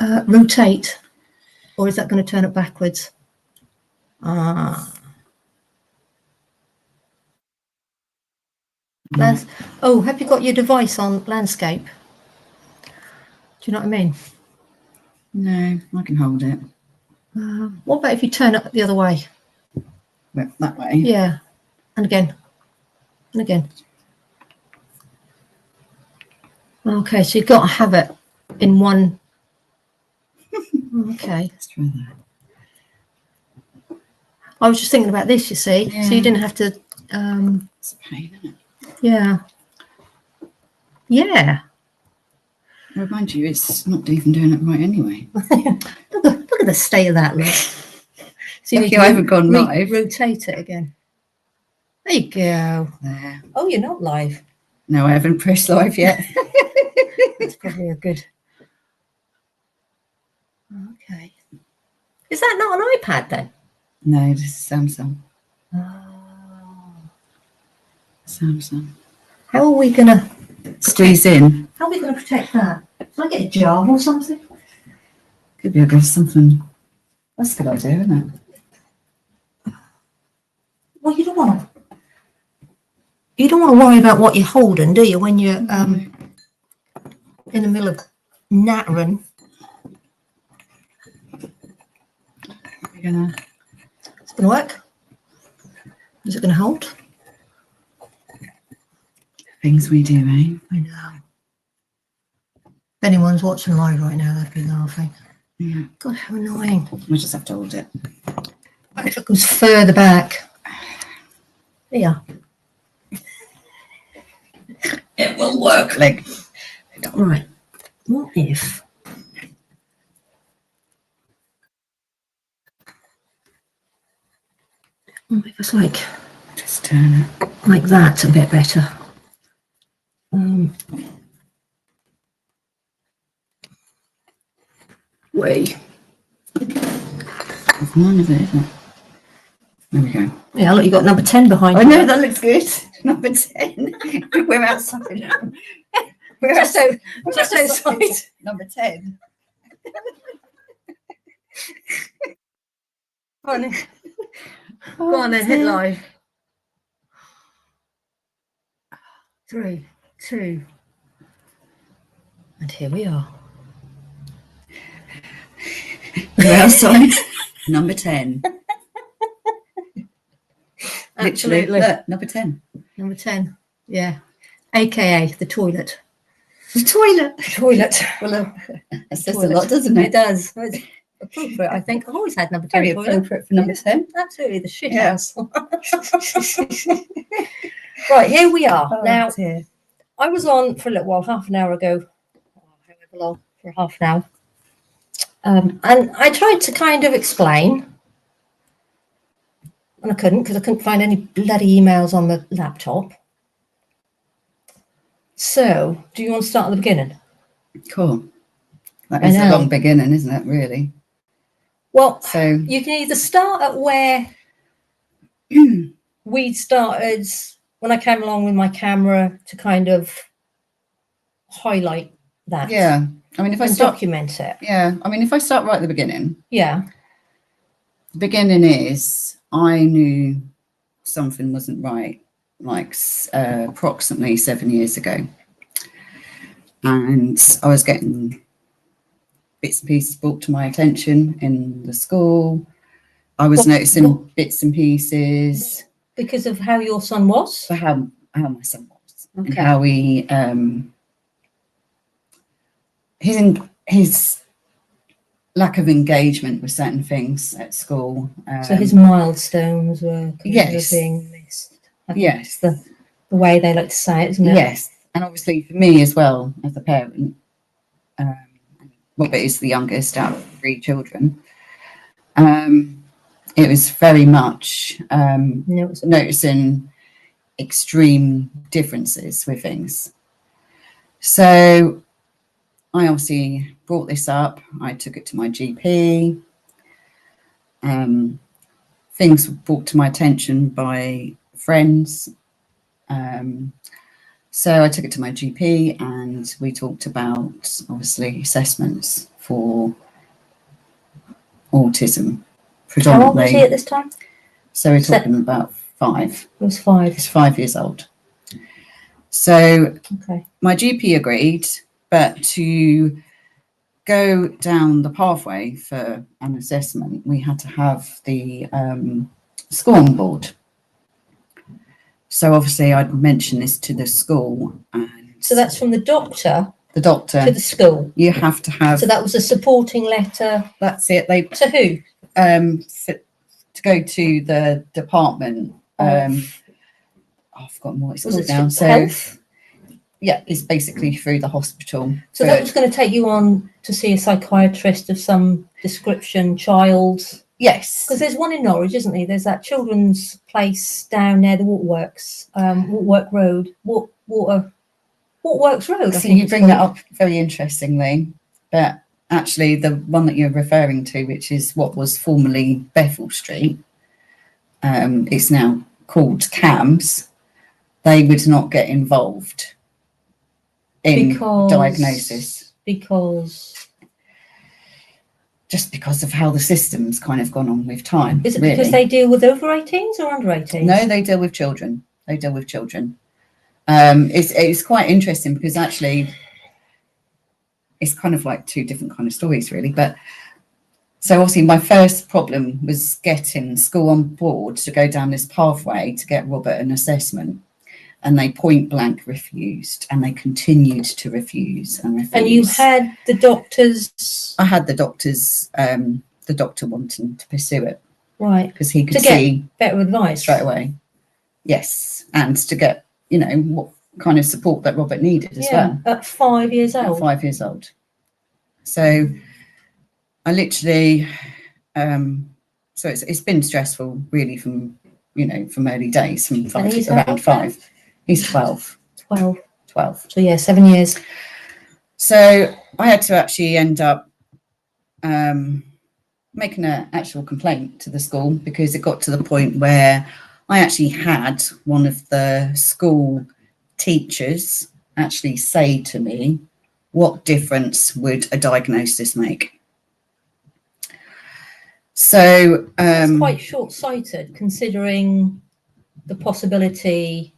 rotate, or is that going to turn it backwards? Oh, have you got your device on landscape? Do you know what I mean? No, I can hold it. What about if you turn it the other way? That way? Yeah. And again. And again. Okay, so you've got to have it in one. Okay. Let's try that. I was just thinking about this, you see. Yeah. So you didn't have to... It's a pain, isn't it? Yeah. Yeah. I remind you, it's not even doing it right anyway. Look at the state of that, look. So you haven't gone live. Rotate it again. There you go. There. Oh, you're not live. No, I haven't pressed live yet. That's probably a good... Okay. Is that not an iPad then? No, this is Samsung. Oh. Samsung. How are we going to... Squeeze in. How are we going to protect that? Can I get a jar or something? Could be, I guess, something. That's a good idea, isn't it? Well, you don't want to worry about what you're holding, do you, when you're in the middle of nattering? We're gonna... It's going to work? Is it going to hold? Things we do, eh? I know. If anyone's watching live right now, they'd be laughing. Yeah. God, how annoying. We'll just have to hold it. If it goes further back. Yeah. It will work, like. Right. What if... What if it's like... Just turn it. Like that, a bit better. Wait. There's none of it, isn't it? There we go. Yeah, look, you got number 10 behind I you. know, that looks good. Number 10. We're outside. We're Just outside. outside. Number 10. Go on then. Go on then, hit live. 3, 2. And here we are. We're outside. Number 10. Literally, Absolutely. look, number 10. Number 10. Yeah. AKA the toilet. The toilet. Toilet. Well, it says a lot, doesn't it? It does. It's appropriate, I think. I've always had number 10 Very toilet. appropriate for number 10. Absolutely, the shit Yeah. house. Right, here we are. Oh, now, dear. I was on for a little while, half an hour ago, however long, for half an hour. And I tried to kind of explain, and I couldn't because I couldn't find any bloody emails on the laptop. So, do you want to start at the beginning? Cool. That is a long beginning, isn't it, really? Well, so you can either start at where we started when I came along with my camera to kind of highlight that. Yeah. I mean, if I document it. Yeah. I mean, if I start right at the beginning. Yeah. The beginning is I knew something wasn't right, like approximately 7 years ago. And I was getting bits and pieces brought to my attention in the school. I was noticing bits and pieces. Because of how your son was? For how my son was. Okay. And how he, his lack of engagement with certain things at school. So his milestones were being missed. Yes. The way they like to say it, isn't it? Yes. And obviously for me as well, as a parent, Robert is the youngest out of 3 children. It was very much noticing extreme differences with things. So I obviously brought this up. I took it to my GP. Things were brought to my attention by friends. So I took it to my GP and we talked about, obviously, assessments for autism, How old was predominantly. he at this time? So we're talking about 5. He was 5. He's 5 years old. So Okay. my GP agreed, but to go down the pathway for an assessment, we had to have the school on board. So obviously I'd mentioned this to the school, and So that's from the doctor the doctor to the school. You have to have. So that was a supporting letter. That's it. They To who? to go to the department. I've forgotten what it's called now. So health? yeah, it's basically through the hospital. So that was going to take you on to see a psychiatrist of some description, child. Yes. Because there's one in Norwich, isn't there? There's that children's place down near the Waterworks, Waterwork Road, Waterworks Road. I So think you bring that up very interestingly, but actually the one that you're referring to, which is what was formerly Bethel Street, it's now called CAMS. They would not get involved in diagnosis because of how the system's kind of gone on with time. Is it really. Because they deal with over 18s or under 18s? No, they deal with children. It's quite interesting because actually it's kind of like 2 different kind of stories really. But so obviously my first problem was getting school on board to go down this pathway to get Robert an assessment, and they point blank refused, and they continued to refuse and refuse. And you had the doctors? I had the doctors, the doctor wanting to pursue it. Right. Because he could see better advice straight away. Yes. And to get, what kind of support that Robert needed as well. At 5 years old. At 5 years old. So I literally, so it's been stressful really from early days, from around 5. He's 12. 12. So yeah, 7 years. So I had to actually end up making an actual complaint to the school, because it got to the point where I actually had one of the school teachers actually say to me, what difference would a diagnosis make? So it's quite short-sighted, considering the possibility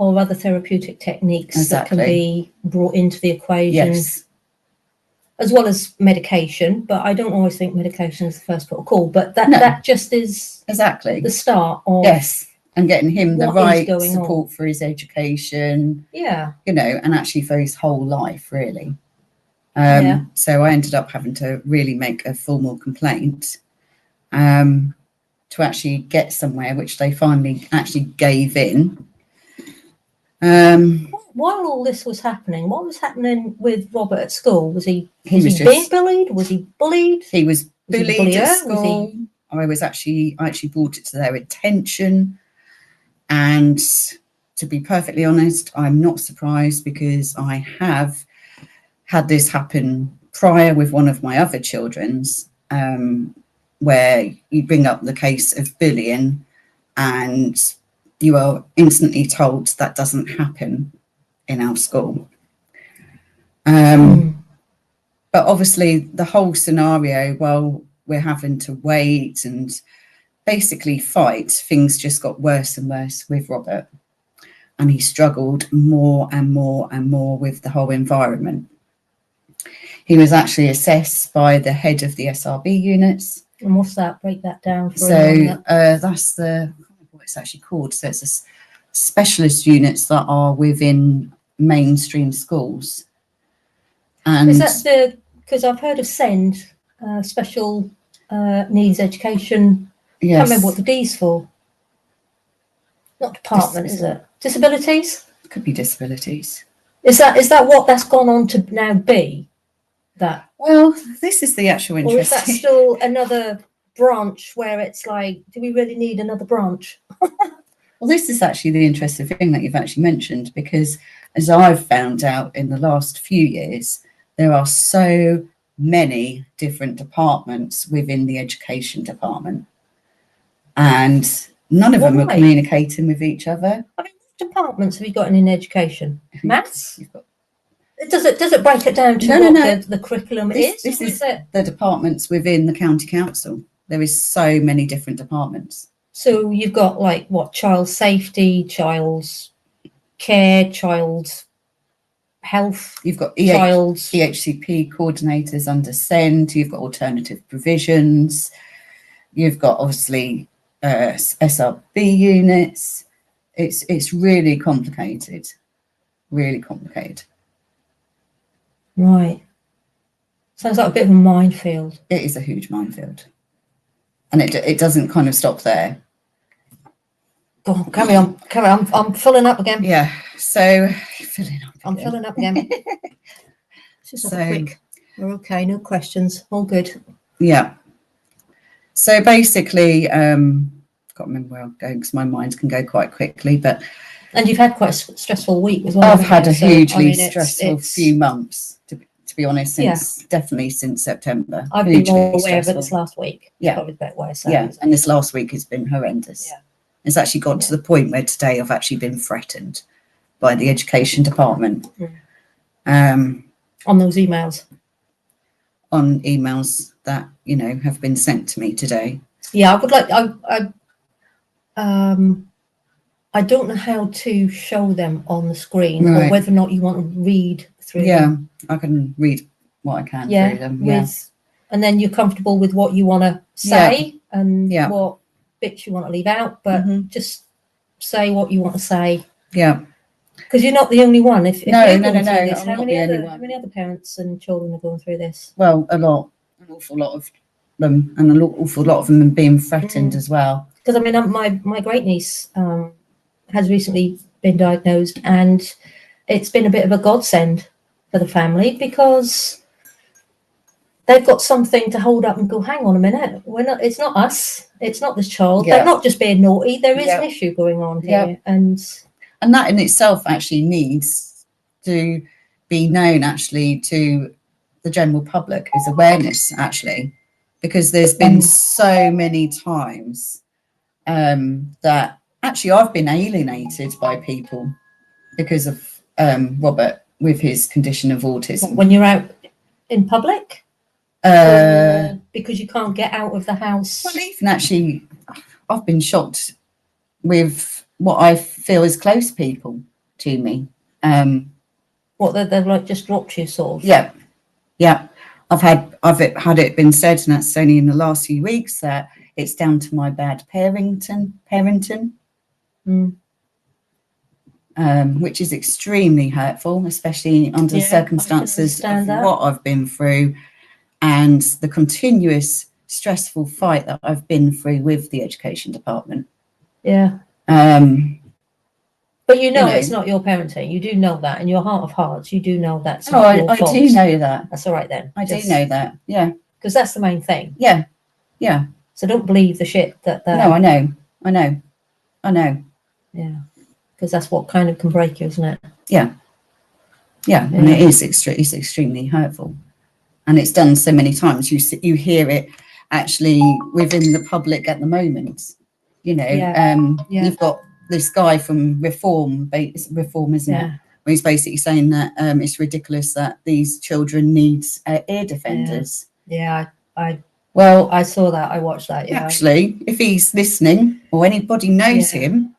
of other therapeutic techniques that can be brought into the equation. Yes. As well as medication, but I don't always think medication is the first port of call, but that just is exactly the start of and getting him the right support for his education, and actually for his whole life really. So I ended up having to really make a formal complaint to actually get somewhere, which they finally actually gave in. While all this was happening, what was happening with Robert at school? Was he being bullied? Was he bullied? He was bullied at school. I actually brought it to their attention, and to be perfectly honest, I'm not surprised, because I have had this happen prior with one of my other children's, where you bring up the case of bullying and you are instantly told that doesn't happen in our school. But obviously the whole scenario, while we're having to wait and basically fight, things just got worse and worse with Robert, and he struggled more and more and more with the whole environment. He was actually assessed by the head of the SRB units. And what's that? Break that down for that's what it's actually called. So it's a specialist units that are within mainstream schools. And is that because I've heard of SEND, special needs education? Yes. I can't remember what the D's for. Not department, is it? Disabilities? It could be disabilities. Is that what that's gone on to now be? That? Well, this is the actual interesting. Or is that still another branch where it's like, do we really need another branch? Well, this is actually the interesting thing that you've actually mentioned, because as I've found out in the last few years, there are so many different departments within the education department, and none of them are communicating with each other. I mean, what departments have you got in education? Maths? Does it break it down to No, what no. the curriculum This is? is the departments within the county council. There is so many different departments. So you've got like what, child safety, child's care, child's health, You've got child's EHCP coordinators under SEND. You've got alternative provisions. You've got obviously SRB units. It's really complicated, really complicated. Right. Sounds like a bit of a minefield. It is a huge minefield, and it doesn't kind of stop there. Go on, carry on. I'm filling up again. Yeah. So filling up. I'm filling up again. Just have a quick. We're okay. No questions. All good. Yeah. So basically, can't remember where I'm going because my mind can go quite quickly. But and you've had quite a stressful week as well. I've had a hugely so, stressful few months, to be honest. Definitely since September. I've been more aware of it this last week. Yeah, probably the better way of saying yeah. And this last week has been horrendous. Yeah. It's actually got to the point where today I've actually been threatened by the education department. On those emails. On emails that have been sent to me today. Yeah, I would like. I don't know how to show them on the screen, or whether or not you want to read through. Yeah, them. I can read what I can through them. Yeah, and then you're comfortable with what you want to say and what bits you want to leave out, but just say what you want to say. Yeah. Because you're not the only one. If no. This, how many other parents and children are going through this? Well, an awful lot of them, and an awful lot of them are being threatened as well. Because I mean, my great niece has recently been diagnosed, and it's been a bit of a godsend for the family because they've got something to hold up and go, hang on a minute, it's not us, it's not this child. They're not just being naughty. There is an issue going on here, and that in itself actually needs to be known actually to the general public as awareness, actually, because there's been so many times that actually I've been alienated by people because of Robert with his condition of autism. When you're out in public? Because you can't get out of the house? Well, even actually, I've been shocked with what I feel is close people to me. What, they've like just dropped you, sort of? Yeah. I've had it been said, and that's only in the last few weeks, that it's down to my bad parenting, which is extremely hurtful, especially under the circumstances of what I've been through and the continuous stressful fight that I've been through with the education department. Yeah. But it's not your parenting. You do know that in your heart of hearts. You do know that's not your fault. I do know that. That's all right then. I do know that. Yeah. Because that's the main thing. Yeah. Yeah. So don't believe the shit that. No, I know. Yeah. Because that's what kind of can break you, isn't it? Yeah. And it is it's extremely hurtful, and it's done so many times. You hear it actually within the public at the moment. You've got this guy from Reform, isn't it? Where he's basically saying that it's ridiculous that these children need ear defenders. Yeah, I saw that. I watched that. Yeah. Actually, if he's listening or anybody knows him,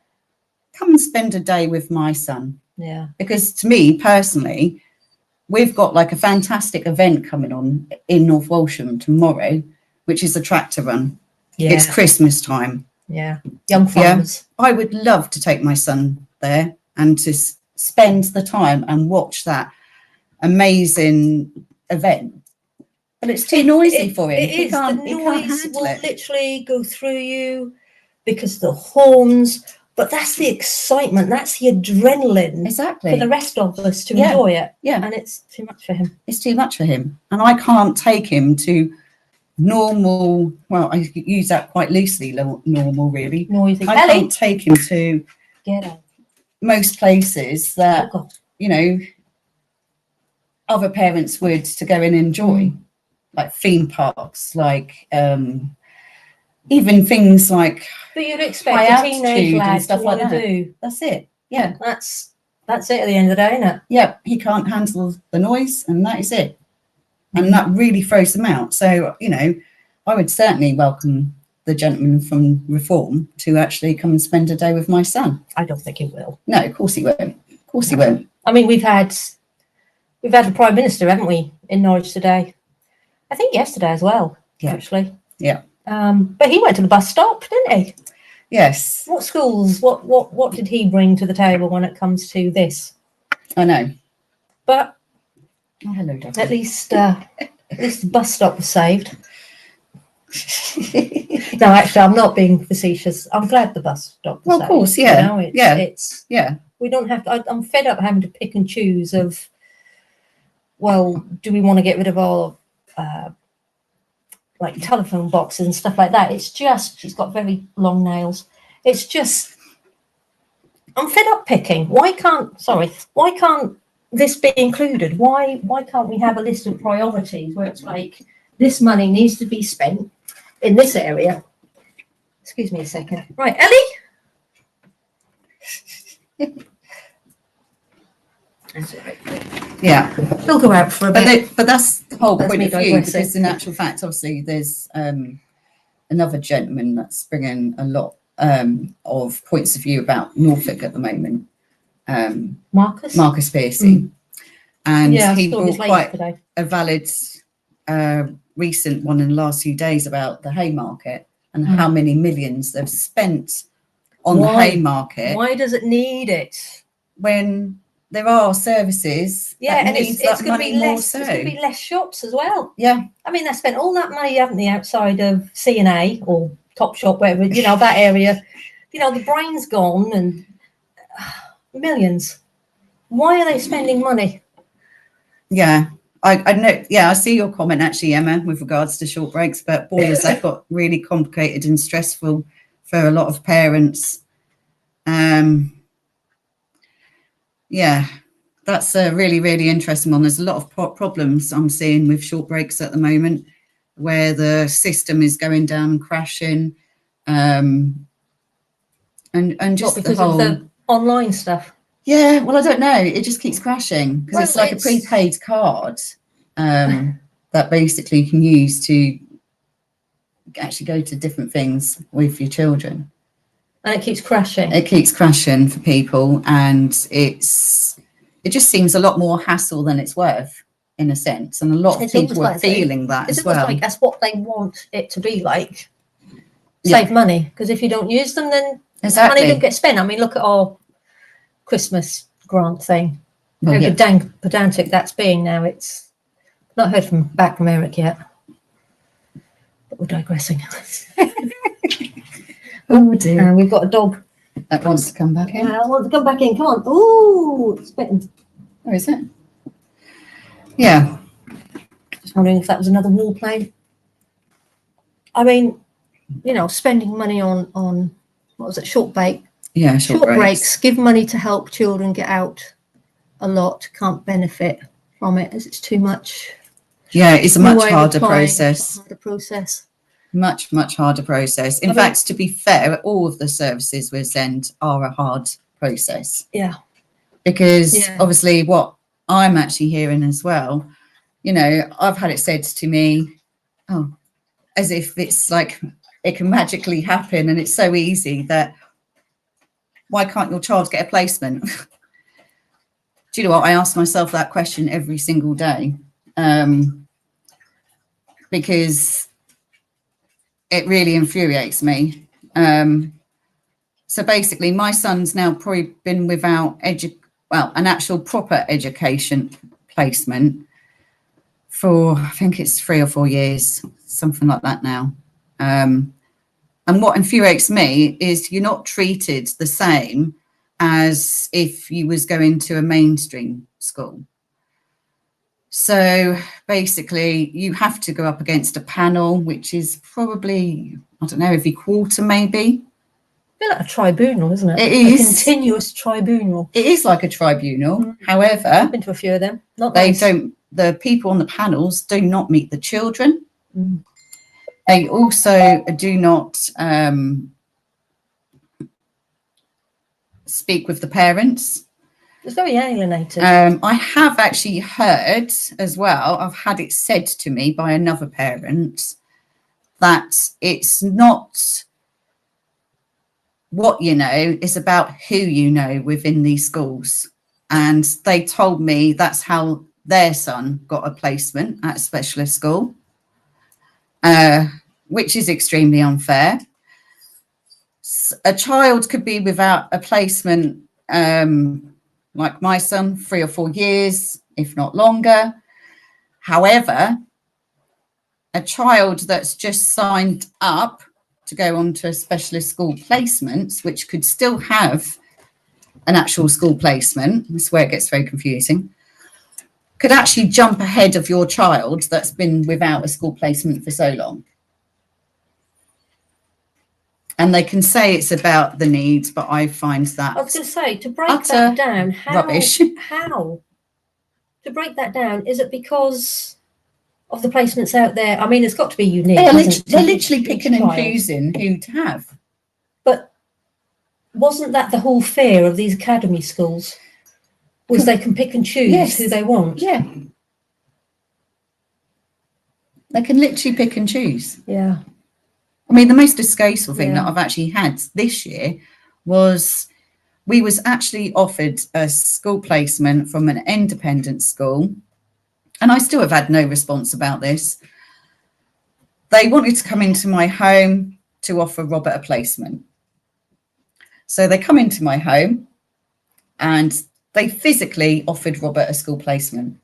come and spend a day with my son. Yeah. Because to me personally, we've got like a fantastic event coming on in North Walsham tomorrow, which is a tractor run. Yeah. It's Christmas time. Yeah. Young farmers. Yeah. I would love to take my son there and to spend the time and watch that amazing event. But it's too noisy for him. It is. The noise will literally go through you because the horns. But that's the excitement. That's the adrenaline. Exactly. For the rest of us to enjoy it. Yeah. And it's too much for him. It's too much for him. And I can't take him to normal. Well, I use that quite loosely. Normal, really. Noisy. I can't take him to most places that other parents would to go and enjoy, like theme parks, like even things like. But you'd expect a teenage lad to want to do. That's it. Yeah. That's it at the end of the day, isn't it? Yeah, he can't handle the noise, and that is it. And that really throws them out. So, you know, I would certainly welcome the gentleman from Reform to actually come and spend a day with my son. I don't think he will. No, of course he won't. Of course he won't. I mean, we've had the Prime Minister, haven't we, in Norwich today? I think yesterday as well, actually. Yeah. But he went to the bus stop, didn't he? Yes. What schools? What did he bring to the table when it comes to this? I know. But oh, hello, Dad. at least the bus stop was saved. No, actually, I'm not being facetious. I'm glad the bus stop was saved. Well, of course, yeah. You know, we don't have to. I'm fed up having to pick and choose of. Well, do we want to get rid of our like telephone boxes and stuff like that? It's just she's got very long nails. It's just I'm fed up picking. Why can't this be included? Why can't we have a list of priorities where it's like this money needs to be spent in this area? Excuse me a second. Right, Ellie? That's all right. Yeah. We'll go out for a bit. But that's the whole point of view, digressing. because in actual fact, obviously, there's another gentleman that's bringing a lot of points of view about Norfolk at the moment. Marcus Piercy. And he brought quite a valid recent one in the last few days about the Haymarket and how many millions they've spent on the Haymarket. Why does it need it? When there are services that need that money more so. It's going to be less shops as well. Yeah. I mean, they spent all that money, haven't they, outside of C&A or Topshop, wherever, you know, that area. You know, the brain's gone and millions. Why are they spending money? Yeah. I know. Yeah, I see your comment actually, Emma, with regards to short breaks, but boy, has that got really complicated and stressful for a lot of parents. Yeah, that's a really, really interesting one. There's a lot of problems I'm seeing with short breaks at the moment, where the system is going down and crashing, and just because the whole of the online stuff. Yeah, well, I don't know. It just keeps crashing because it's like a prepaid card that basically you can use to actually go to different things with your children. And it keeps crashing. It keeps crashing for people, and it just seems a lot more hassle than it's worth, in a sense. And a lot of people are feeling that as well. Like that's what they want it to be like. Save money, because if you don't use them, then money don't get spent. I mean, look at our Christmas grant thing. How dang pedantic that's being now. It's not heard back from Eric yet. But we're digressing. Oh dear. We've got a dog that wants to come back in. I want to come back in. Come on. Ooh, it's bitten. Oh, is it? Yeah. Just wondering if that was another wall plane. I mean, you know, spending money on what was it, short break? Yeah, short breaks. Give money to help children get out a lot. Can't benefit from it as it's too much. Yeah, it's a much harder process. Much harder process. In fact, to be fair, all of the services we send are a hard process. Yeah. Because obviously what I'm actually hearing as well, you know, I've had it said to me, oh, as if it's like it can magically happen and it's so easy that why can't your child get a placement? Do you know what? I ask myself that question every single day because it really infuriates me. So basically, my son's now probably been without an actual proper education placement for, I think it's 3 or 4 years, something like that now. And what infuriates me is you're not treated the same as if you was going to a mainstream school. So basically, you have to go up against a panel, which is probably, I don't know, every quarter maybe. A bit like a tribunal, isn't it? It is. A continuous tribunal. It is like a tribunal. However, I've been to a few of them. The people on the panels do not meet the children. They also do not speak with the parents. It's very alienating. I have actually heard as well, I've had it said to me by another parent that it's not what you know, it's about who you know within these schools. And they told me that's how their son got a placement at a specialist school, which is extremely unfair. A child could be without a placement, like my son, 3 or 4 years, if not longer. However, a child that's just signed up to go on to a specialist school placement, which could still have an actual school placement, this is where it gets very confusing, could actually jump ahead of your child that's been without a school placement for so long. And they can say it's about the needs, but I find that I was going to say, to break that down, rubbish. How? To break that down, is it because of the placements out there? I mean, it's got to be unique. They're literally picking and choosing who to have. But wasn't that the whole fear of these academy schools? Was they can pick and choose who they want? Yeah. They can literally pick and choose. Yeah. I mean, the most disgraceful thing that I've actually had this year was we was actually offered a school placement from an independent school, and I still have had no response about this. They wanted to come into my home to offer Robert a placement. So they come into my home and they physically offered Robert a school placement.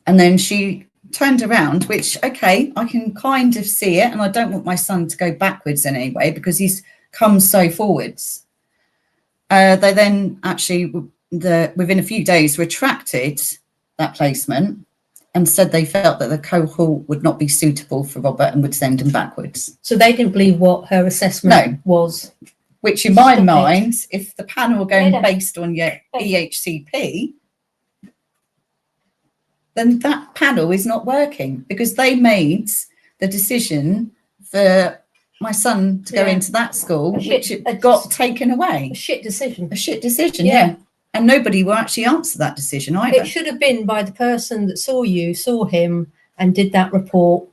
And then she turned around, which, okay, I can kind of see it, and I don't want my son to go backwards in any way because he's come so forwards. They then actually, within a few days, retracted that placement and said they felt that the cohort would not be suitable for Robert and would send him backwards. So they didn't believe what her assessment was. Which in my mind, if the panel are going based on your EHCP, then that panel is not working because they made the decision for my son to go into that school, which got taken away. A shit decision. A shit decision, yeah. And nobody will actually answer that decision either. It should have been by the person that saw him and did that report.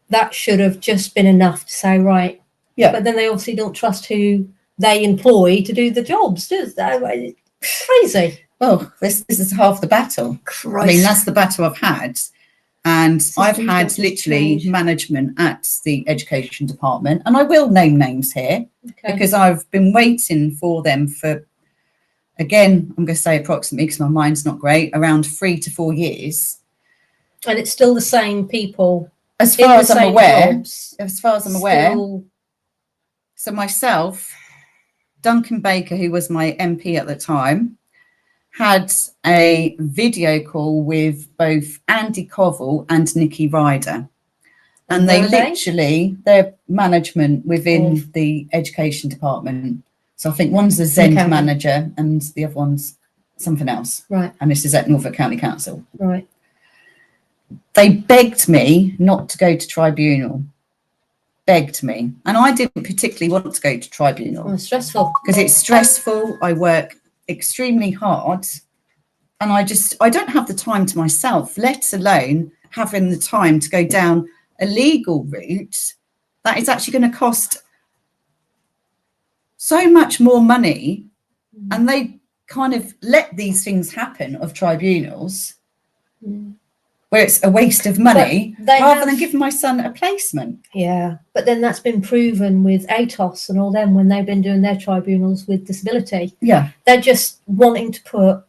That should have just been enough to say, right. Yeah. But then they obviously don't trust who they employ to do the jobs, does they? Crazy. Well, this is half the battle. Christ. I mean, that's the battle I've had. And I've had literally management at the education department, and I will name names here because I've been waiting for them for, again, I'm going to say approximately because my mind's not great, around 3 to 4 years. And it's still the same people. As far as I'm aware. So myself, Duncan Baker, who was my MP at the time, had a video call with both Andy Covell and Nikki Ryder. And they literally, their management within the education department. So I think one's the Zend manager and the other one's something else. Right. And this is at Norfolk County Council. Right. They begged me not to go to tribunal. Begged me. And I didn't particularly want to go to tribunal. Oh, it's stressful. Because it's stressful. I work extremely hard. And I don't have the time to myself, let alone having the time to go down a legal route that is actually going to cost so much more money. And they kind of let these things happen of tribunals where it's a waste of money rather than giving my son a placement. Yeah, but then that's been proven with ATOS and all them when they've been doing their tribunals with disability. Yeah. They're just wanting to put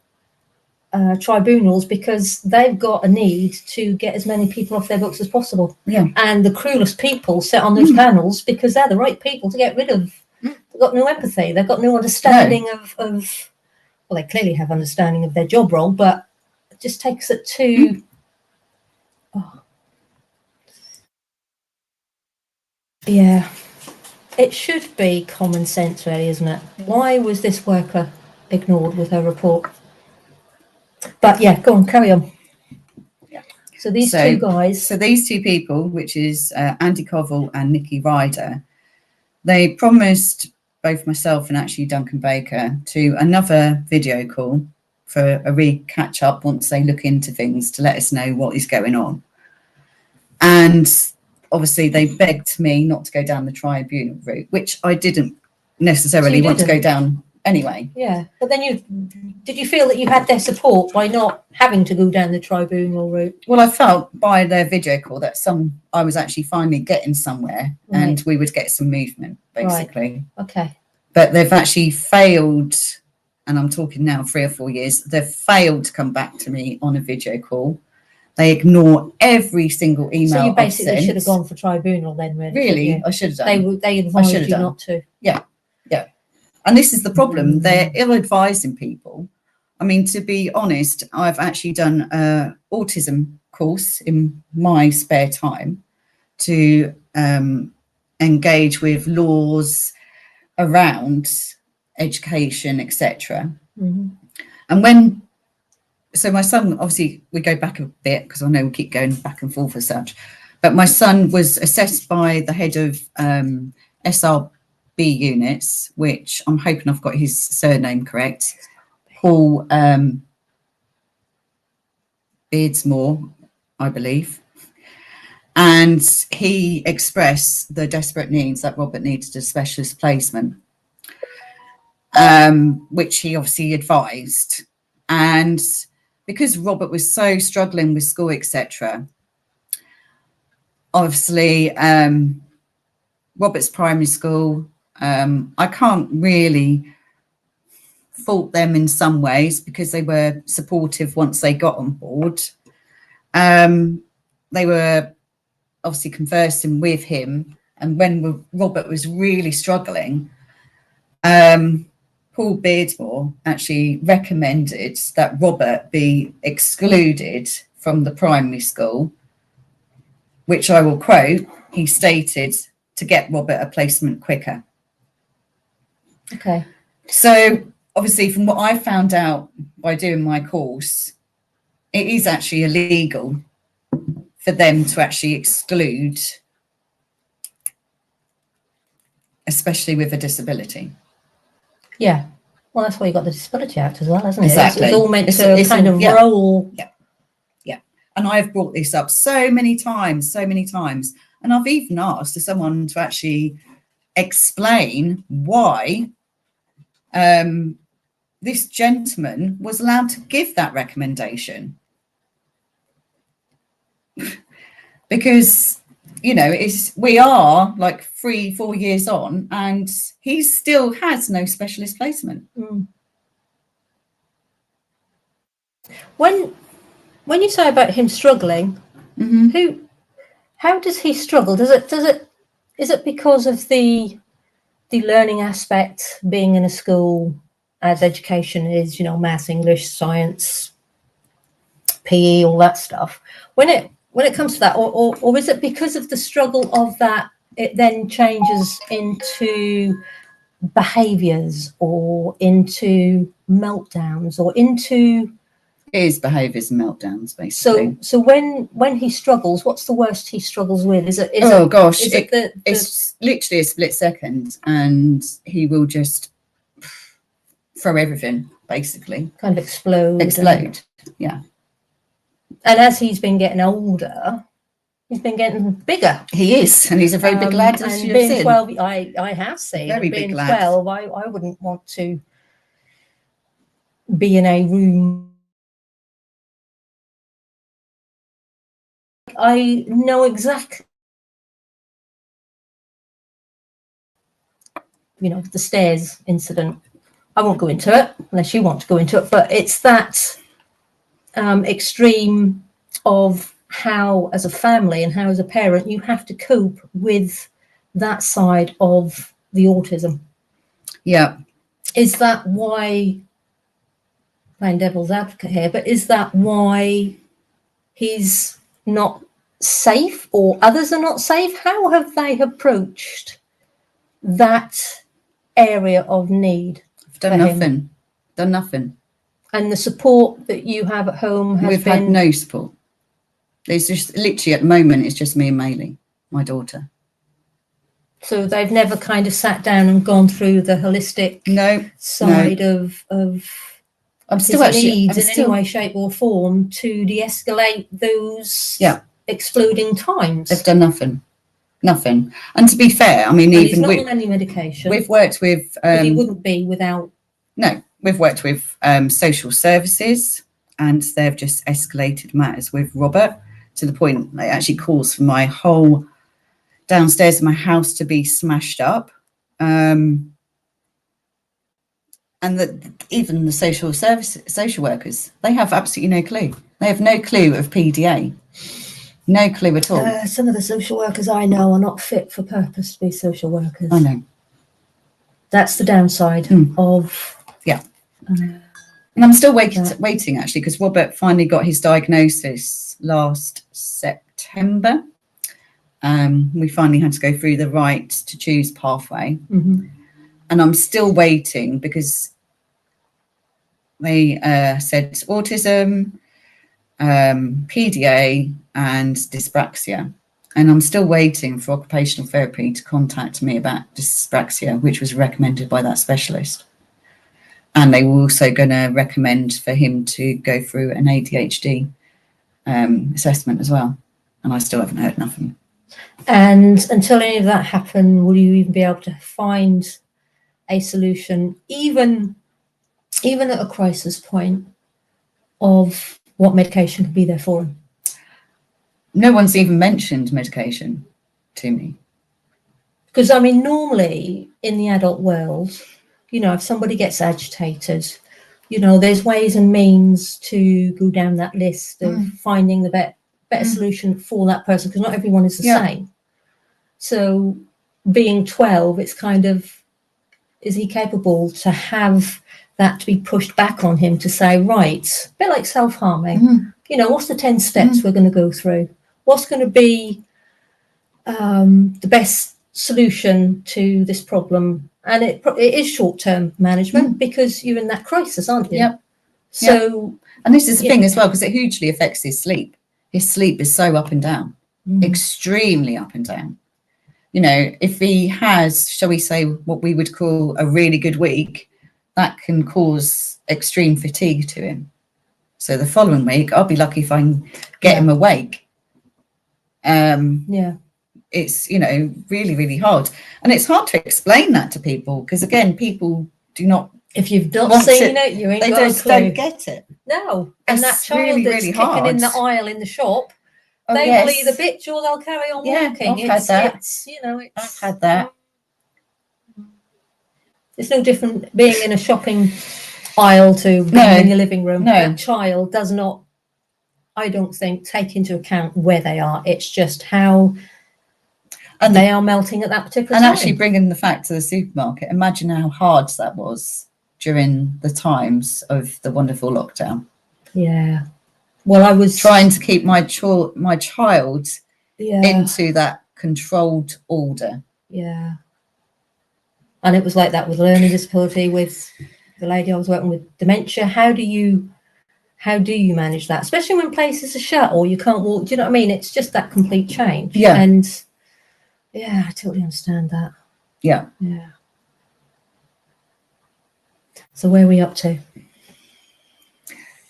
tribunals because they've got a need to get as many people off their books as possible. Yeah. And the cruelest people sit on those panels because they're the right people to get rid of. They've got no empathy. They've got no understanding of well, they clearly have understanding of their job role, but it just takes it to yeah. It should be common sense, really, isn't it? Why was this worker ignored with her report? But yeah, go on, carry on. Yeah. So these two guys. So these two people, which is Andy Covell and Nikki Ryder, they promised both myself and actually Duncan Baker to another video call for a catch up once they look into things to let us know what is going on. And obviously they begged me not to go down the tribunal route, which I didn't necessarily want to go down anyway. Yeah, but then did you feel that you had their support by not having to go down the tribunal route? Well, I felt by their video call that I was actually finally getting somewhere, and we would get some movement, basically. Right. Okay. But they've actually failed, and I'm talking now 3 or 4 years, they've failed to come back to me on a video call. They ignore every single email. So you basically should have gone for tribunal then, really. I should have done. They advised you not to. Yeah. And this is the problem. They're ill-advising people. I mean, to be honest, I've actually done an autism course in my spare time to engage with laws around education, etc. And so my son, obviously, we go back a bit because I know we keep going back and forth as such, but my son was assessed by the head of SRB units, which I'm hoping I've got his surname correct, Paul Beardsmore, I believe. And he expressed the desperate needs that Robert needed a specialist placement, which he obviously advised. And because Robert was so struggling with school, etc., obviously Robert's primary school, I can't really fault them in some ways because they were supportive once they got on board. They were obviously conversing with him, and when Robert was really struggling, Paul Beardsmore actually recommended that Robert be excluded from the primary school, which I will quote, he stated, to get Robert a placement quicker. Okay. So obviously from what I found out by doing my course, it is actually illegal for them to actually exclude, especially with a disability. Yeah. Well, that's why you got the Disability Act as well, isn't it? Exactly. It's all meant to kind of roll. Yeah. And I've brought this up so many times. And I've even asked for someone to actually explain why this gentleman was allowed to give that recommendation. Because, you know, we are like 3-4 years on and he still has no specialist placement. When you say about him struggling, how does he struggle? Is it because of the learning aspect, being in a school as education is, you know, maths, English, science, PE, all that stuff? When it comes to that, or is it because of the struggle of that, it then changes into behaviours or into meltdowns or into his behaviours and meltdowns, basically. So when he struggles, what's the worst he struggles with? It's literally a split second, and he will just throw everything, basically. Kind of explode. Yeah. And as he's been getting older, he's been getting bigger. He is, and he's a very big lad. And being 12, I have seen. Very being big lad. 12, I wouldn't want to be in a room. I know exactly, you know, the stairs incident. I won't go into it unless you want to go into it, but it's that extreme of how, as a family and how, as a parent, you have to cope with that side of the autism. Yeah. Is that why, playing devil's advocate here, but is that why he's not safe or others are not safe? How have they approached that area of need? Done nothing. And the support that you have at home we've had no support. There's just literally at the moment it's just me and Maylee, my daughter. So they've never kind of sat down and gone through the holistic side of his needs in any way, shape or form to de-escalate those exploding times. They've done nothing. And to be fair, I mean, he's not on any medication. We've worked with he wouldn't be without. No, we've worked with social services, and they've just escalated matters with Robert to the point that it actually calls for my whole downstairs of my house to be smashed up. And that even the social workers, they have absolutely no clue. They have no clue of PDA. No clue at all. Some of the social workers I know are not fit for purpose to be social workers. I know. That's the downside of... Yeah. And I'm still waiting actually, because Robert finally got his diagnosis last September. We finally had to go through the right to choose pathway. And I'm still waiting because they said autism, PDA and dyspraxia. And I'm still waiting for occupational therapy to contact me about dyspraxia, which was recommended by that specialist. And they were also going to recommend for him to go through an ADHD assessment as well. And I still haven't heard nothing. And until any of that happened, will you even be able to find a solution, even at a crisis point, of what medication could be there for him? No one's even mentioned medication to me. Because, I mean, normally in the adult world, you know, if somebody gets agitated, you know, there's ways and means to go down that list of finding the better solution for that person, because not everyone is the same. So being 12, it's kind of, is he capable to have that to be pushed back on him to say, right, a bit like self-harming, you know, what's the 10 steps we're going to go through? What's going to be the best solution to this problem? And it is short-term management because you're in that crisis, aren't you? So, and this is the thing as well, because it hugely affects his sleep. His sleep is so up and down, extremely up and down. You know, if he has, shall we say, what we would call a really good week, that can cause extreme fatigue to him. So the following week, I'll be lucky if I can get him awake. It's, you know, really, really hard. And it's hard to explain that to people because, again, people do not. If you've not seen it, you ain't got a clue. They don't get it. No. And that child that's kicking in the aisle in the shop, they will either bitch or they'll carry on walking. I've had that. I've had that. It's no different being in a shopping aisle to being in your living room. That child does not, I don't think, take into account where they are. It's just how they are melting at that particular time. And actually bringing the fact to the supermarket, imagine how hard that was during the times of the wonderful lockdown. Yeah. Well, I was trying to keep my child into that controlled order. Yeah. And it was like that with learning disability, with the lady I was working with, dementia. How do you manage that, especially when places are shut or you can't walk? Do you know what I mean? It's just that complete change. Yeah. And yeah, I totally understand that. Yeah. Yeah. So where are we up to?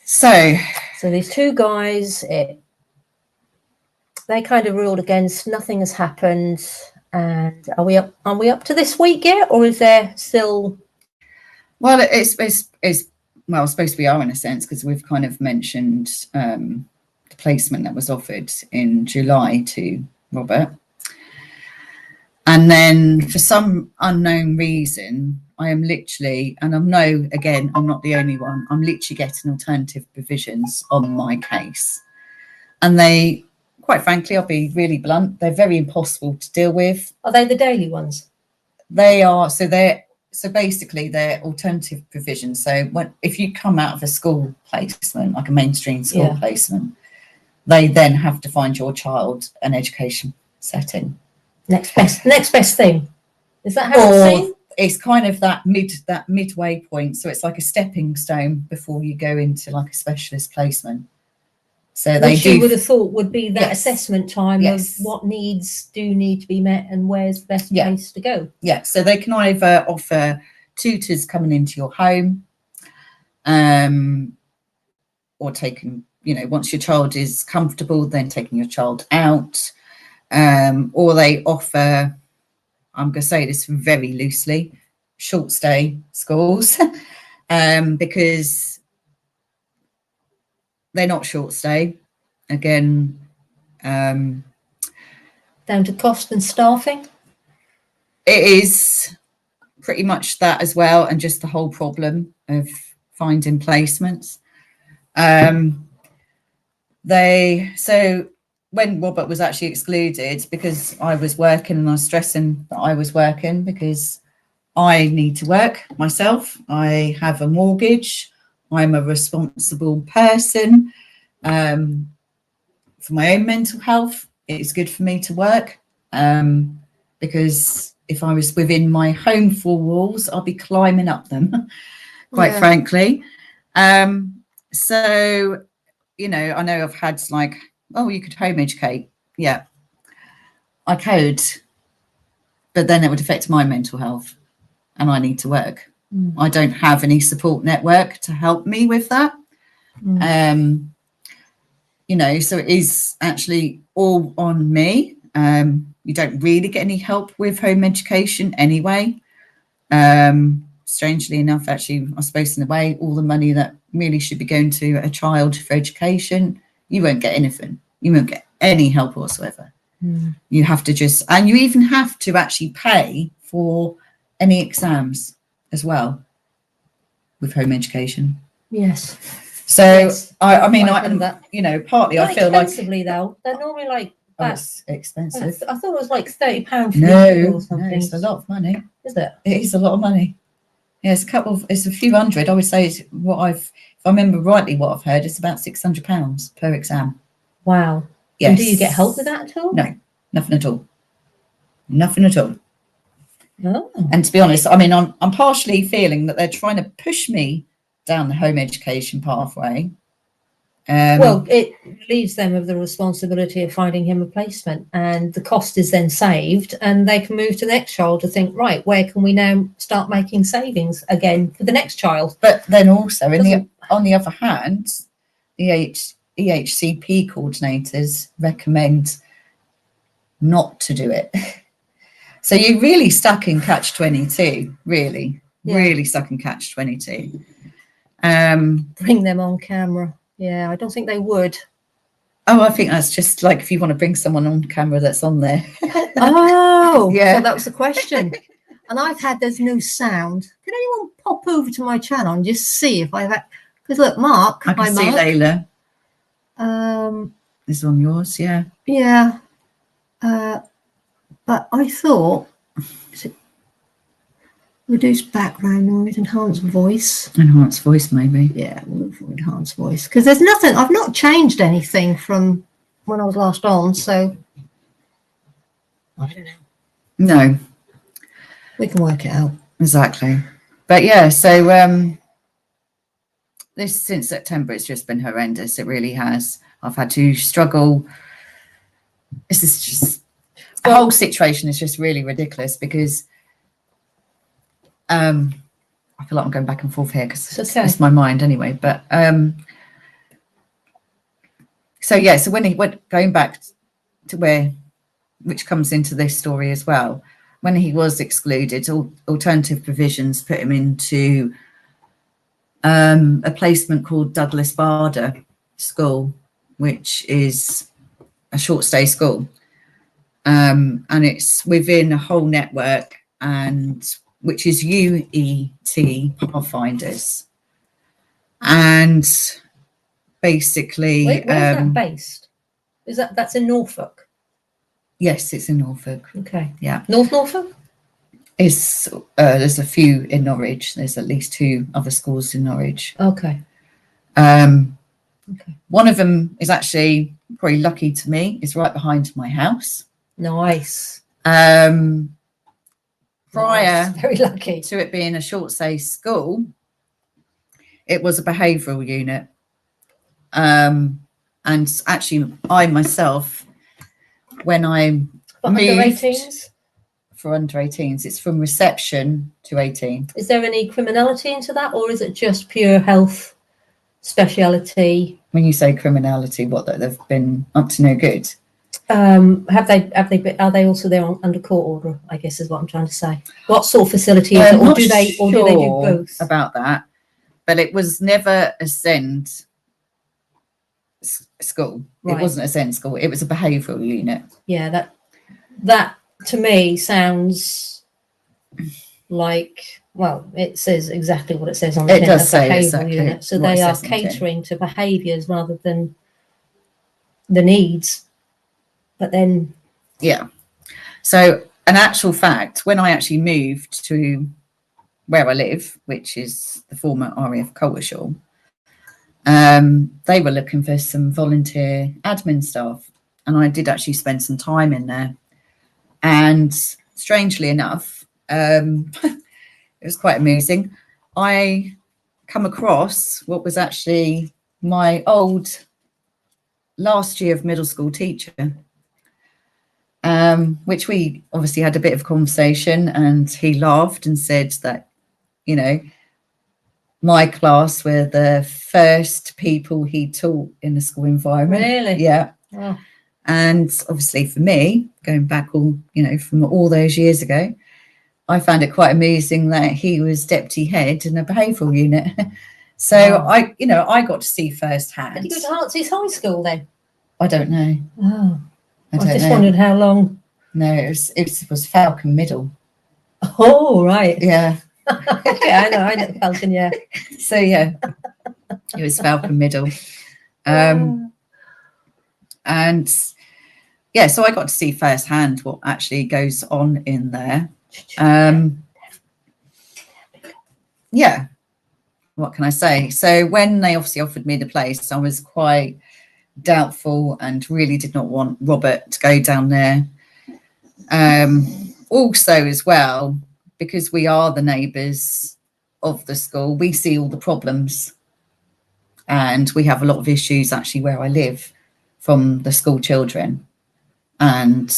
So these two guys, they kind of ruled against. Nothing has happened. And are we up to this week yet, or is there still? Well, it's supposed to be are in a sense, because we've kind of mentioned the placement that was offered in July to Robert, and then for some unknown reason, I am literally, and I'm not the only one. I'm literally getting alternative provisions on my case, and they. Quite frankly, I'll be really blunt, they're very impossible to deal with. Are they the daily ones? They are. So basically they're alternative provisions. So if you come out of a school placement, like a mainstream school placement, they then have to find your child an education setting. Next best thing. Is that how it's seen? It's kind of that midway point. So it's like a stepping stone before you go into like a specialist placement. So they Which do. you would have thought would be that Yes. assessment time Yes. of what needs do need to be met and where's the best Yeah. place to go. Yeah, so they can either offer tutors coming into your home, or taking, once your child is comfortable, then taking your child out, or they offer, I'm going to say this very loosely, short stay schools, because they're not short stay. Again, down to cost and staffing. It is pretty much that as well, and just the whole problem of finding placements. So when Robert was actually excluded, because I was working, and I was stressing that I was working because I need to work myself. I have a mortgage. I'm a responsible person. For my own mental health, it's good for me to work, because if I was within my home four walls, I'll be climbing up them, quite frankly. So, I know I've had like, oh, you could home educate. Yeah, I could, but then it would affect my mental health, and I need to work. I don't have any support network to help me with that. So it is actually all on me. You don't really get any help with home education anyway. Strangely enough, actually, I suppose in a way, all the money that really should be going to a child for education, you won't get anything. You won't get any help whatsoever. You have to and you even have to actually pay for any exams as well with home education. Yes. So yes, I mean, partly not I feel like expensively though. They're normally like it's expensive. I thought it was like £30 for No, or something. no, it's a lot of money. Is it? It is a lot of money. Yeah, it's a few hundred. I would say if I remember rightly, what I've heard, it's about £600 per exam. Wow. Yes. And do you get help with that at all? No, nothing at all. Nothing at all. Oh. And to be honest, I mean, I'm partially feeling that they're trying to push me down the home education pathway. Well, it relieves them of the responsibility of finding him a placement, and the cost is then saved, and they can move to the next child to think, right, where can we now start making savings again for the next child? But then also, on the other hand, the EHCP coordinators recommend not to do it. So you're really stuck in catch-22, really stuck in catch-22. Bring them on camera. Yeah, I don't think they would. Oh, I think that's just like if you want to bring someone on camera that's on there. Oh, yeah. So that was the question. And there's no sound. Can anyone pop over to my channel and just see if I've because look, Mark. I can see Layla. This is on yours, yeah. Yeah. But I thought, reduce background noise, enhance voice. Enhance voice, maybe. Yeah, we'll look for enhance voice. Because there's nothing, I've not changed anything from when I was last on, so I don't know. No. We can work it out. Exactly. But yeah, so since September, it's just been horrendous. It really has. I've had to struggle. This is just, the whole situation is just really ridiculous because I feel like I'm going back and forth here because it's my mind anyway. But so when he went going back to which comes into this story as well, when he was excluded, alternative provisions put him into a placement called Douglas Bader School, which is a short stay school, and it's within a whole network, and which is UET Pathfinders. And basically, where's that based? That's in Norfolk? Yes, it's in Norfolk. Okay. Yeah. Norfolk? There's a few in Norwich. There's at least 2 other schools in Norwich. Okay. Okay. One of them is actually probably lucky to me. It's right behind my house. Nice. Prior very lucky to it being a short stay school, it was a behavioural unit. And actually, I myself, when I But under moved 18s? for under 18s, it's from reception to 18. Is there any criminality into that, or is it just pure health speciality? When you say criminality, what, that they've been up to no good? Have they been, are they also there under court order, I guess is what I'm trying to say. What sort of facility is it, or do they do both? About that, but it was never a SEND school. Right. It wasn't a SEND school, it was a behavioural unit. Yeah, that to me sounds like, well, it says exactly what it says on the tin, a behavioural unit. So they are catering to behaviours rather than the needs. But then, yeah. So, an actual fact, when I actually moved to where I live, which is the former RAF Coltishall, they were looking for some volunteer admin staff, and I did actually spend some time in there. And strangely enough, it was quite amusing. I come across what was actually my old last year of middle school teacher, which we obviously had a bit of a conversation, and he laughed and said that, you know, my class were the first people he taught in the school environment. Really? Yeah. Oh. And obviously for me, going back from all those years ago, I found it quite amusing that he was deputy head in a behavioural unit. So I got to see firsthand. Did you go to Hartseas High School then? I don't know. Oh, I just wondered how long. No, it was Falcon Middle. Oh, right. Yeah. Yeah, I know Falcon. Yeah. So yeah, it was Falcon Middle, and yeah, so I got to see firsthand what actually goes on in there. Yeah, what can I say? So when they obviously offered me the place, I was quite doubtful and really did not want Robert to go down there. Also, as well, because we are the neighbours of the school, we see all the problems, and we have a lot of issues actually where I live from the school children. And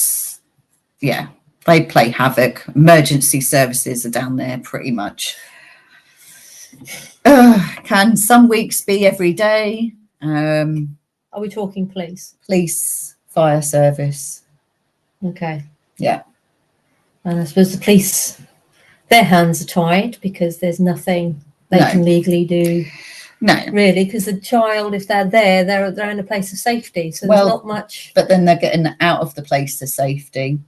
yeah, they play havoc. Emergency services are down there pretty much. Can some weeks be every day? Are we talking police? Police, fire service. Okay. Yeah. And I suppose the police, their hands are tied because there's nothing they can legally do. No. Really, because the child, if they're there, they're in a place of safety. So there's not much. But then they're getting out of the place of safety.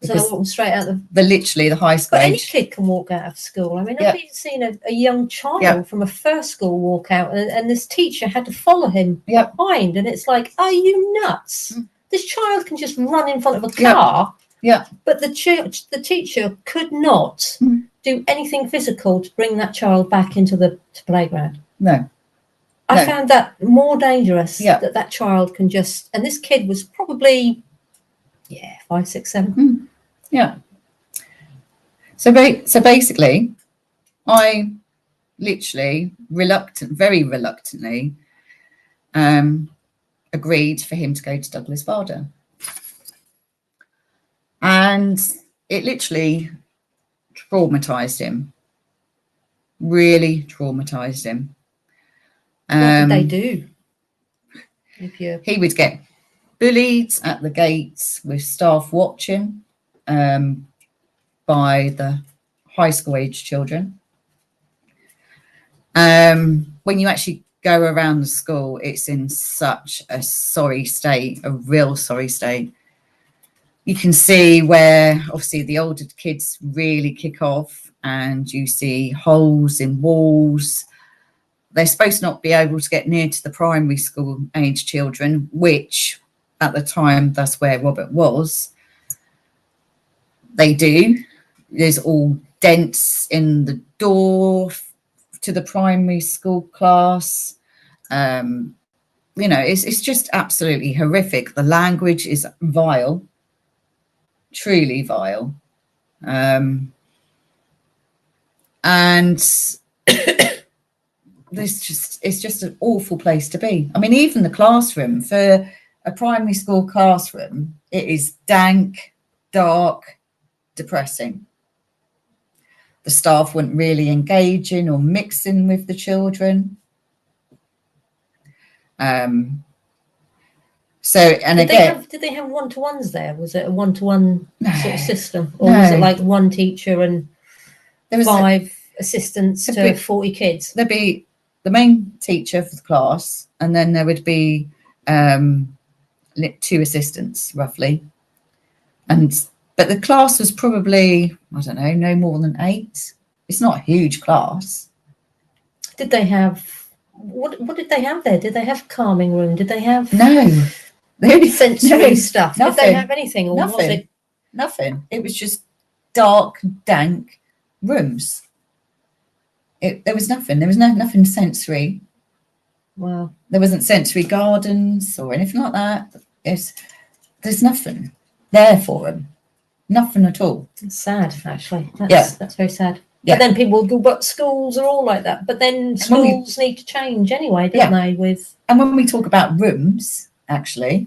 So they're walking straight out literally the high school. But any kid can walk out of school. I mean, I've even seen a young child from a first school walk out, and this teacher had to follow him behind. And it's like, are you nuts? This child can just run in front of a car. Yeah. But the teacher could not do anything physical to bring that child back into the playground. No. I found that more dangerous, that child can just, and this kid was probably, 5, 6, 7. Yeah. So basically, I literally very reluctantly agreed for him to go to Douglas Varda. And it literally traumatized him. Really traumatized him. What did they do? He would get bullied at the gates with staff watching by the high school age children. When you actually go around the school, it's in such a sorry state, a real sorry state. You can see where obviously the older kids really kick off, and you see holes in walls. They're supposed to not be able to get near to the primary school age children, which at the time, that's where Robert was. They do. There's all dents in the door to the primary school class. It's just absolutely horrific. The language is vile, truly vile. And it's just an awful place to be. I mean, even the classroom, for a primary school classroom, it is dank, dark, depressing. The staff weren't really engaging or mixing with the children. Did they have one-to-ones there? Was it a one-to-one sort of system, or was it like one teacher and there was 5 assistants to 40 kids? There'd be the main teacher for the class, and then there would be 2 assistants roughly, but the class was probably, I don't know, no more than 8. It's not a huge class. Did they have what did they have there? Did they have calming room? Did they have sensory stuff? Nothing. Did they have anything, or nothing. was it nothing? It was just dark, dank rooms. There was nothing. There was nothing sensory. Wow. There wasn't sensory gardens or anything like that. There's nothing there for them. Nothing at all. It's sad, actually. That's very sad. Yeah. But then people go, but schools are all like that. But then schools need to change anyway, don't they? And when we talk about rooms, actually,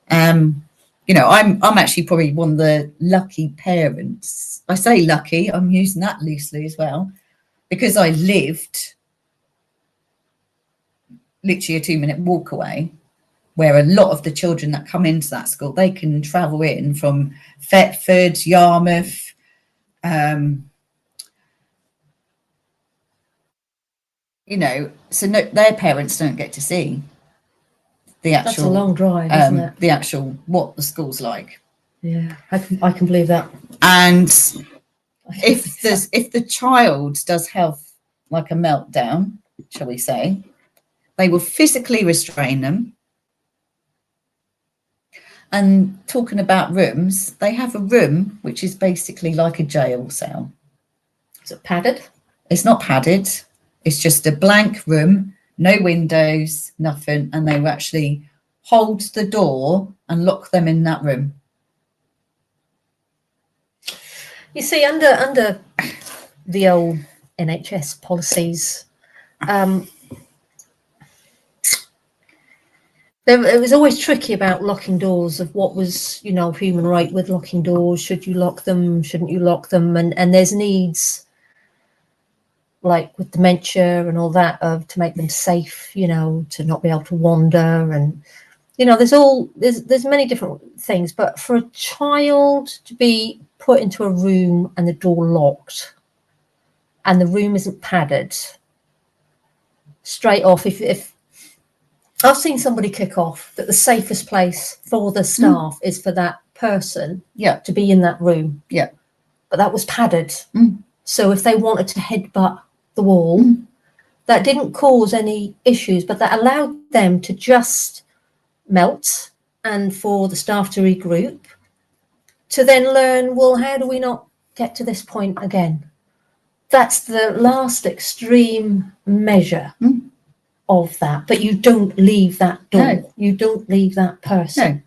I'm actually probably one of the lucky parents. I say lucky, I'm using that loosely as well, because I lived literally a 2-minute walk away, where a lot of the children that come into that school, they can travel in from Thetford, Yarmouth, so their parents don't get to see the actual. That's a long drive, isn't it? The actual what the school's like. Yeah, I can believe that. And if the child does have like a meltdown, shall we say, they will physically restrain them. And talking about rooms, they have a room which is basically like a jail cell. Is it padded? It's not padded. It's just a blank room, no windows, nothing. And they will actually hold the door and lock them in that room. You see, under the old NHS policies, it was always tricky about locking doors, of what was, human right with locking doors. Should you lock them? Shouldn't you lock them? And there's needs, like with dementia and all that, to make them safe, to not be able to wander. And, there's many different things. But for a child to be put into a room and the door locked and the room isn't padded, straight off, if I've seen somebody kick off that the safest place for the staff is for that person to be in that room. Yeah. But that was padded. So if they wanted to headbutt the wall, that didn't cause any issues, but that allowed them to just melt and for the staff to regroup, to then learn, well, how do we not get to this point again? That's the last extreme measure of that, but you don't leave that door. No. You don't leave that person.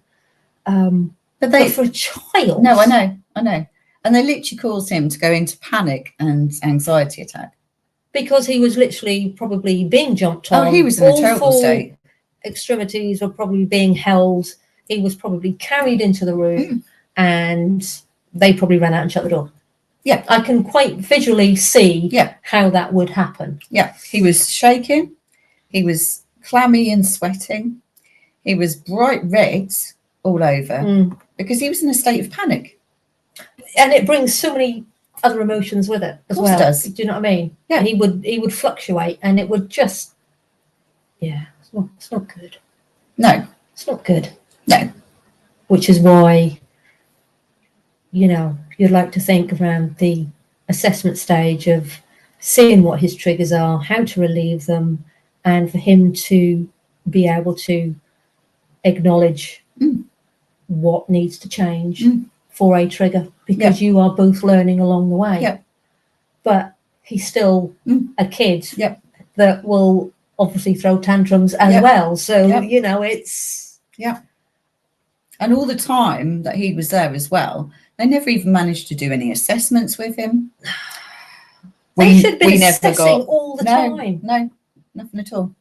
No. But for a child. No, I know. And they literally caused him to go into panic and anxiety attack. Because he was literally probably being jumped on. Oh, he was in a terrible state. Extremities were probably being held. He was probably carried into the room and they probably ran out and shut the door. Yeah. I can quite visually see how that would happen. Yeah. He was shaking. He was clammy and sweating. He was bright red all over because he was in a state of panic. And it brings so many other emotions with it as well. It does. Do you know what I mean? Yeah. He would fluctuate and it would just, it's not good. No. It's not good. No. Which is why, you'd like to think around the assessment stage of seeing what his triggers are, how to relieve them, and for him to be able to acknowledge what needs to change for a trigger, because you are both learning along the way. Yeah. But he's still a kid that will obviously throw tantrums as well. So, it's... Yeah. And all the time that he was there as well, they never even managed to do any assessments with him. They should have been we never assessing got all the no, time. no, nothing at all.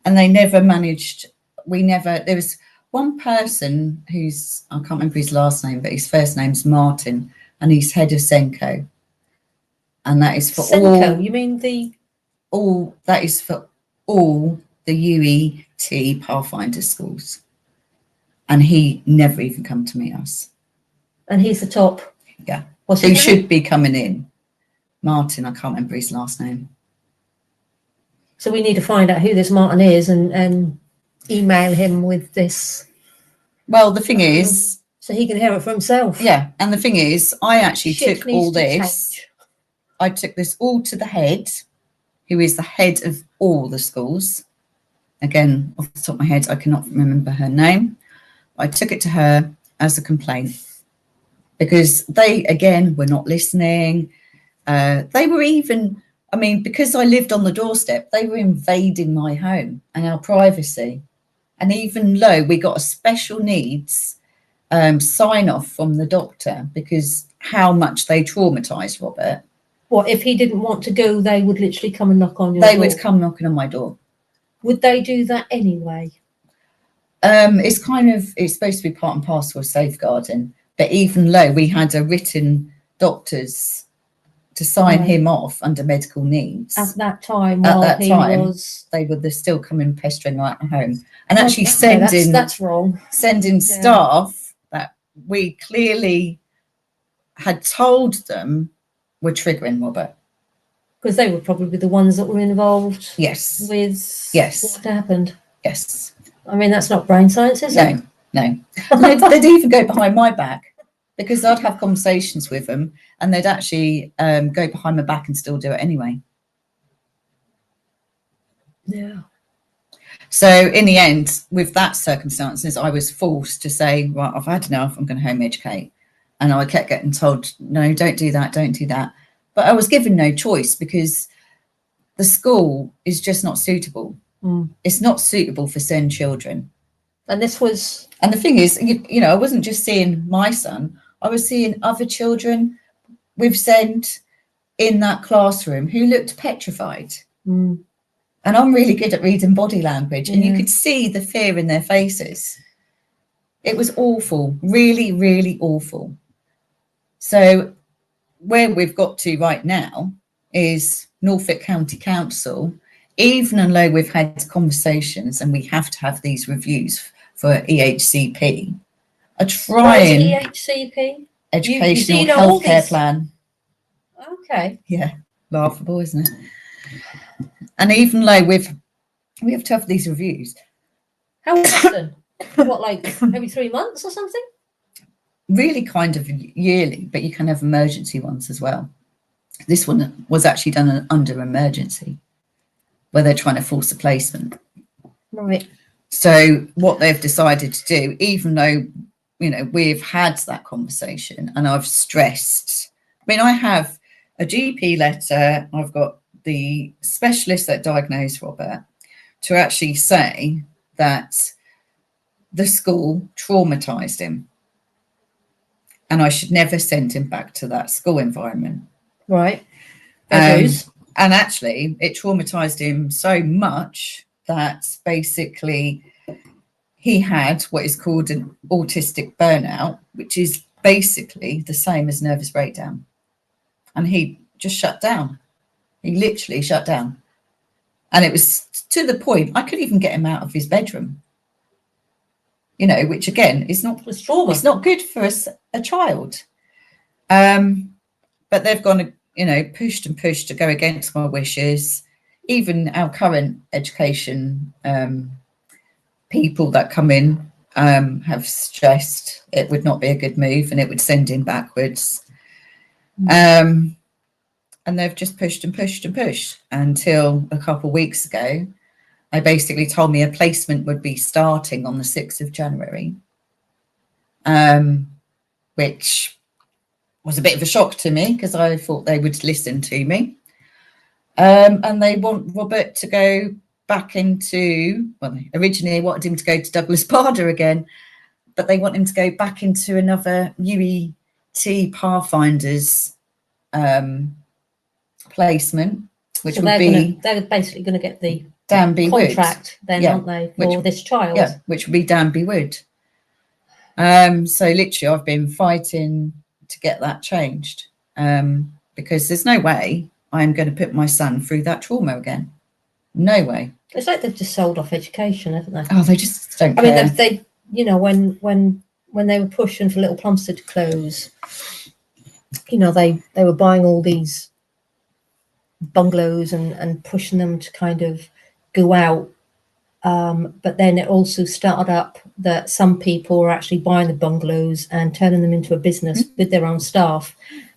And they never managed. There was one person who's, I can't remember his last name, but his first name's Martin, and he's head of Senko. And that is for Senko, you mean that is for all the UET Pathfinder schools. And he never even come to meet us. And he's the top. Yeah. What's Who his name? should be coming in. Martin, I can't remember his last name. So we need to find out who this Martin is and email him with this. Well, the thing is, so he can hear it for himself. Yeah, and the thing is, I actually Shit took all needs to this. change. I took this all to the head, who is the head of all the schools. Again, off the top of my head, I cannot remember her name. I took it to her as a complaint because they, again, were not listening. They were even, I mean, because I lived on the doorstep, they were invading my home and our privacy. And even though we got a special needs sign off from the doctor because how much they traumatized Robert. What, if he didn't want to go, they would literally come and knock on your door? They would come knocking on my door. Would they do that anyway? It's supposed to be part and parcel of safeguarding. But even though we had a written doctors to sign him off under medical needs. At that time, they were still coming pestering right at home. And actually sending that's wrong. Sending staff that we clearly had told them were triggering Robert. Because they were probably the ones that were involved. Yes. With what happened. Yes. I mean, that's not brain science, is it? No. They'd even go behind my back because I'd have conversations with them and they'd actually go behind my back and still do it anyway. Yeah. So in the end, with that circumstances, I was forced to say, right, I've had enough, I'm going to home educate. And I kept getting told, no, don't do that, don't do that. But I was given no choice because the school is just not suitable. It's not suitable for SEND children. And this was... And the thing is, you know, I wasn't just seeing my son, I was seeing other children with SEND in that classroom who looked petrified. And I'm really good at reading body language and you could see the fear in their faces. It was awful, really, really awful. So where we've got to right now is Norfolk County Council, even though we've had conversations and we have to have these reviews for EHCP, are trying... What is EHCP? Educational Healthcare Plan. Okay. Yeah, laughable, isn't it? And even though we have to have these reviews. How often? What, like every 3 months or something? Really kind of yearly, but you can have emergency ones as well. This one was actually done under emergency, where they're trying to force a placement. Right. So what they've decided to do, even though, you know, we've had that conversation and I've stressed, I mean, I have a GP letter, I've got the specialist that diagnosed Robert to actually say that the school traumatized him and I should never send him back to that school environment. Right. And actually it traumatized him so much that basically he had what is called an autistic burnout, which is basically the same as nervous breakdown. And he just shut down. He literally shut down. And it was to the point I couldn't even get him out of his bedroom. You know, which again is not trauma. It's not good for a child. But they've gone, you know, pushed and pushed to go against my wishes. Even our current education people that come in have stressed it would not be a good move and it would send him backwards. And they've just pushed and pushed and pushed until a couple of weeks ago. They basically told me a placement would be starting on the 6th of January, which was a bit of a shock to me because I thought they would listen to me. And they want Robert to go back into, well, originally they wanted him to go to Douglas Bader again, but they want him to go back into another UET Pathfinders placement, which So would be they're basically going to get the Danby Wood. contract then, Yeah. aren't they, for this child? Yeah, which would be Danby Wood. So literally, I've been fighting to get that changed, because there's no way I'm going to put my son through that trauma again. No way. It's like they've just sold off education, haven't they? Oh, they just don't care. I mean, they you know, when they were pushing for Little Plumstead to close, you know, they were buying all these bungalows and pushing them to kind of go out. But then it also started up that some people were actually buying the bungalows and turning them into a business with their own staff.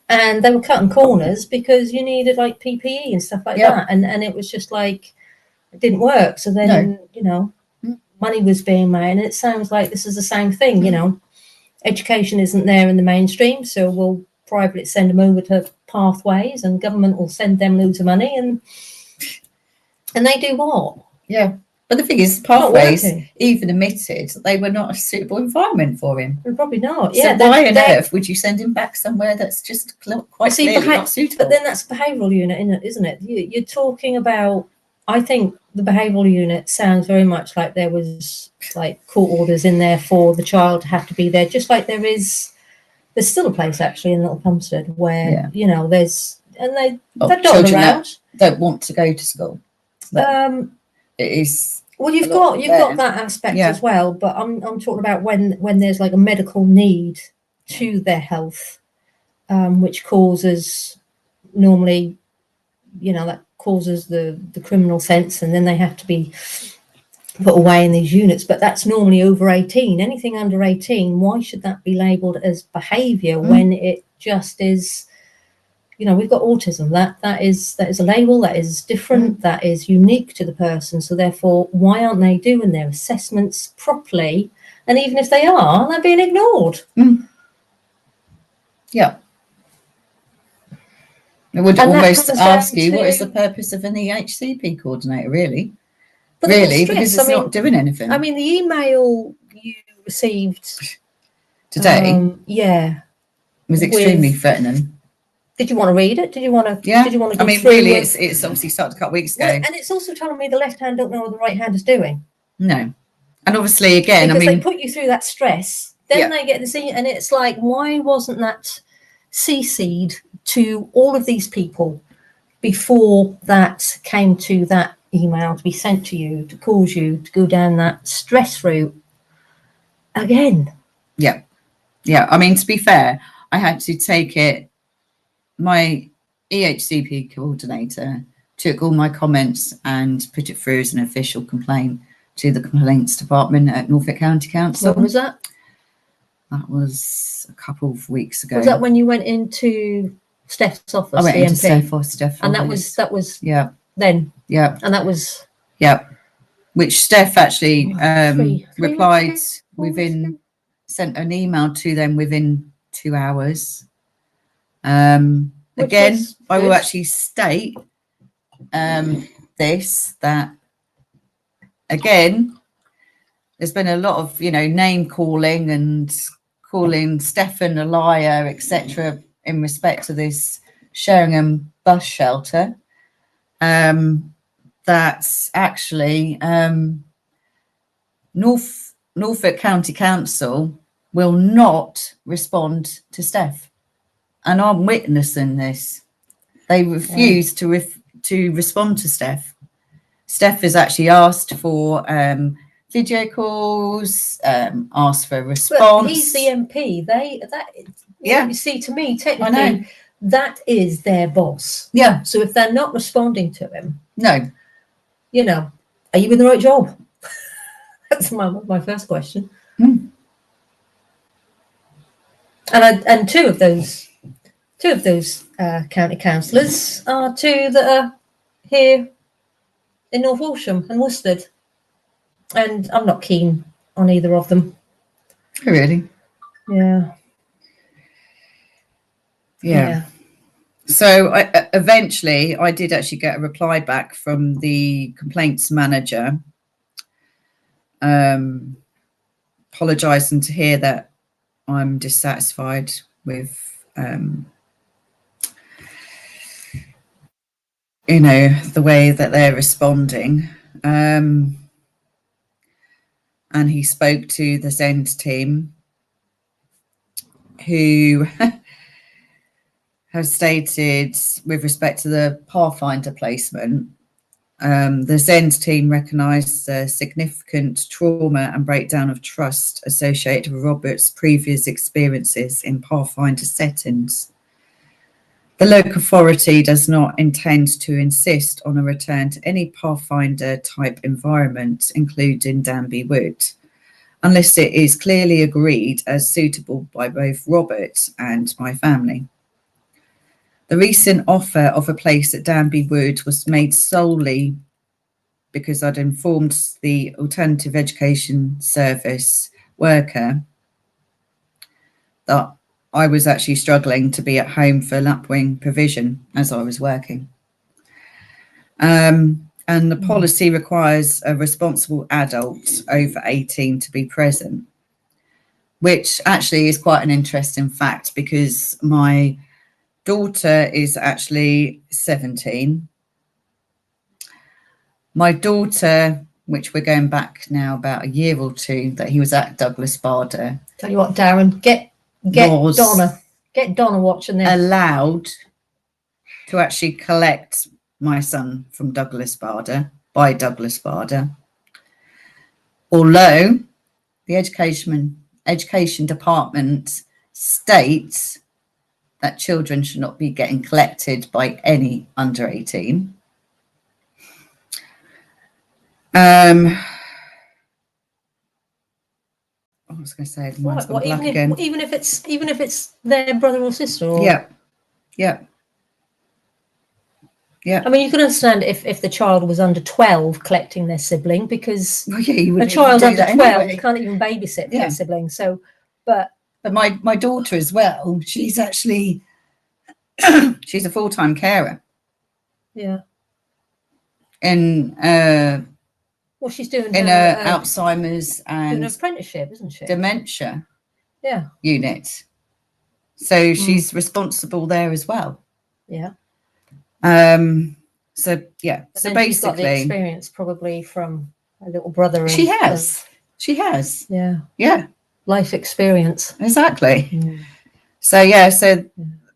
And they were cutting corners because you needed like PPE and stuff like that. And it was just like, it didn't work. So then, you know, money was being made. And it sounds like this is the same thing, you know. Education isn't there in the mainstream, so we'll privately send them over to pathways and government will send them loads of money and they do what? Yeah. But the thing is, pathways even admitted they were not a suitable environment for him. Well, probably not. So why on earth would you send him back somewhere that's just quite clearly not suitable? But then that's a behavioural unit, isn't it? You're talking about, I think the behavioural unit sounds very much like there was like court orders in there for the child to have to be there, just like there's still a place actually in Little Plumstead where, you know, they're dotted around. Don't want to go to school. It is. Well, you've got that aspect as well, but I'm talking about when there's like a medical need to their health, which causes normally, you know, that causes the criminal sense, and then they have to be put away in these units. But that's normally over 18. Anything under 18, why should that be labelled as behaviour when it just is? You know, we've got autism. That is a label that is different, that is unique to the person. So therefore, why aren't they doing their assessments properly? And even if they are, they're being ignored. Yeah. I would almost ask you, what is the purpose of an EHCP coordinator, really? But really, because it's not doing anything. I mean, the email you received today, was extremely threatening. Did you want to read it? Did you want to? Yeah. Did you want to? I mean, really, it's obviously started a couple of weeks ago, and it's also telling me the left hand don't know what the right hand is doing. No, and obviously, again, because I mean, they put you through that stress, then they get this, and it's like, why wasn't that CC'd to all of these people before that came to that email to be sent to you to cause you to go down that stress route again? Yeah. I mean, to be fair, I had to take it. My EHCP coordinator took all my comments and put it through as an official complaint to the complaints department at Norfolk County Council. When was that? That was a couple of weeks ago. Was that when you went into Steph's office? I went into Steph's office. And that was then. Yeah. And that was which Steph actually replied within, sent an email to them within 2 hours. Again, I will actually state that again, there's been a lot of, you know, name calling and calling Stefan a liar, etc., in respect to this Sheringham bus shelter. That's actually Norfolk County Council will not respond to Steph. And I'm witnessing this. They refuse to respond to Steph. Steph has actually asked for video calls, asked for a response. But he's the MP. You see, to me, technically, that is their boss. Yeah. So if they're not responding to him, you know, are you in the right job? That's my first question. And two of those county councillors are two that are here in North Walsham and Worcester, and I'm not keen on either of them. Really? Yeah. So eventually I did actually get a reply back from the complaints manager, apologising to hear that I'm dissatisfied with you know, the way that they're responding. And he spoke to the Zend team, who have stated, with respect to the Pathfinder placement, the Zend team recognised the significant trauma and breakdown of trust associated with Robert's previous experiences in Pathfinder settings. The local authority does not intend to insist on a return to any Pathfinder type environment, including Danby Wood, unless it is clearly agreed as suitable by both Robert and my family. The recent offer of a place at Danby Wood was made solely because I'd informed the Alternative Education Service worker that I was actually struggling to be at home for lapwing provision as I was working. And the policy requires a responsible adult over 18 to be present, which actually is quite an interesting fact, because my daughter is actually 17. My daughter, which we're going back now about a year or two, that he was at Douglas Bader. Tell you what, Darren, get Donna watching this. Allowed to actually collect my son from Douglas Bader, by Douglas Bader. Although the education department states that children should not be getting collected by any under 18. I was going to say, mine's gone black again. Even if it's their brother or sister. Or... Yeah. I mean, you can understand if the child was under 12 collecting their sibling, because a child under 12 can't even babysit their sibling. So, but my daughter as well, she's actually she's a full-time carer. Yeah. In well, she's doing in a Alzheimer's and an apprenticeship, isn't she? Dementia. Yeah. Unit. So she's responsible there as well. Yeah. So yeah. But so basically, she's got the experience probably from a little brother. She has. Yeah. Yeah. Life experience. Exactly. Mm. So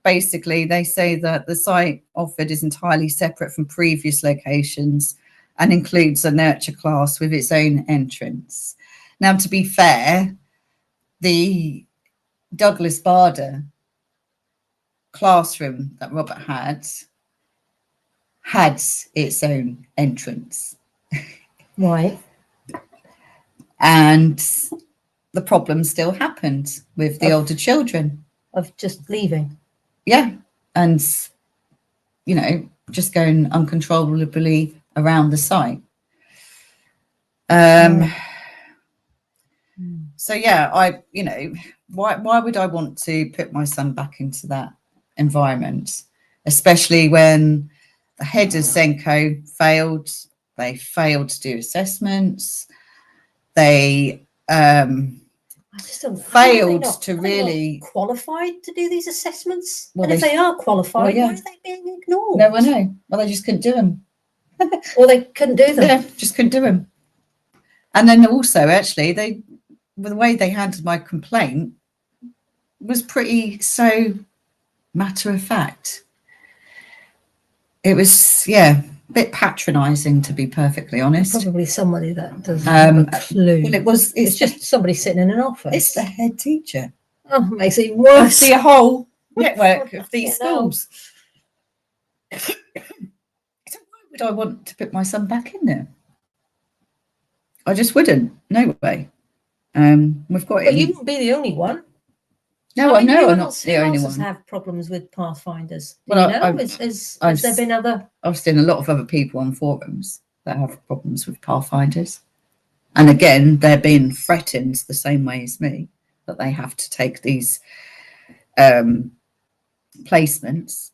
basically they say that the site offered is entirely separate from previous locations and includes a nurture class with its own entrance. Now, to be fair, the Douglas Bader classroom that Robert had its own entrance. Right. And the problem still happened with the older children. Of just leaving. Yeah. And, just going uncontrollably around the site. So yeah, why would I want to put my son back into that environment, especially when the head of Senko failed? They failed to do assessments. They failed to really qualified to do these assessments. Well, and if they are qualified, why are they being ignored? No, I know. Well, they just couldn't do them. Or they couldn't do them. Yeah, just couldn't do them. And then also, actually, the way they handled my complaint was pretty so matter of fact. It was, a bit patronising, to be perfectly honest. Probably somebody that doesn't have a clue. Well, it's just somebody sitting in an office. It's the head teacher. Oh, it makes it worse. I see a whole network of these schools. So why would I want to put my son back in there? I just wouldn't. No way. We've got. But you wouldn't be the only one. No, I know I'm not the only one. Have problems with Pathfinders. Well, Has there been other? I've seen a lot of other people on forums that have problems with Pathfinders, and again, they're being threatened the same way as me, that they have to take these placements,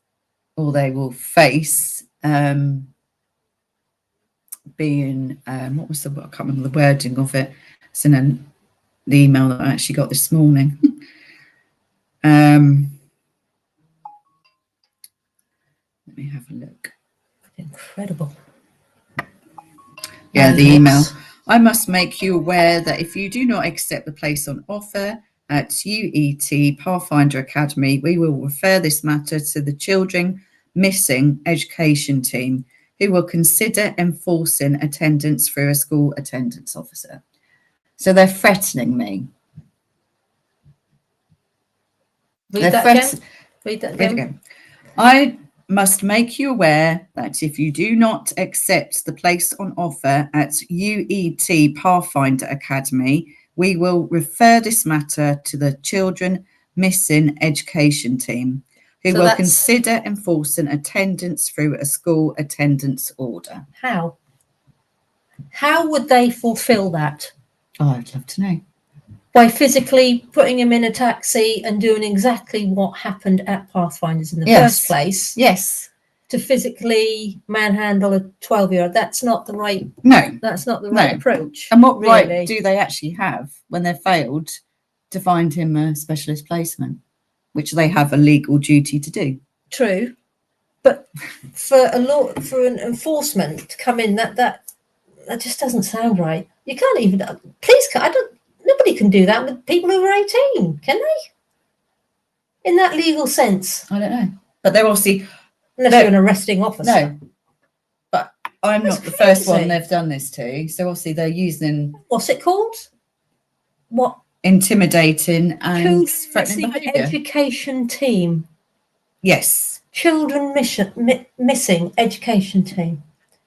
or they will face being what was I can't remember the wording of it. It's in the email that I actually got this morning. Let me have a look. Incredible. Yeah, Right, the email. next. I must make you aware that if you do not accept the place on offer at UET Pathfinder Academy, we will refer this matter to the Children Missing Education team, who will consider enforcing attendance through a school attendance officer. So they're threatening me. Read that again. Read that again. I must make you aware that if you do not accept the place on offer at UET Pathfinder Academy, we will refer this matter to the Children Missing Education team, who will consider enforcing attendance through a school attendance order. How? How would they fulfill that? Oh, I'd love to know. By physically putting him in a taxi and doing exactly what happened at Pathfinders in the first place. Yes. To physically manhandle a 12-year-old. That's not the right. No. That's not the right approach. And what right do they actually have when they've failed to find him a specialist placement, which they have a legal duty to do? True, but for an enforcement to come in, that just doesn't sound right. You can't even. Nobody can do that with people who are 18, can they? In that legal sense. I don't know. But they're obviously... Unless you're an arresting officer. No. But I'm not the first one they've done this to. So obviously they're using... What's it called? What? Intimidating and threatening behaviour. Education team. Yes. Children Missing Education team.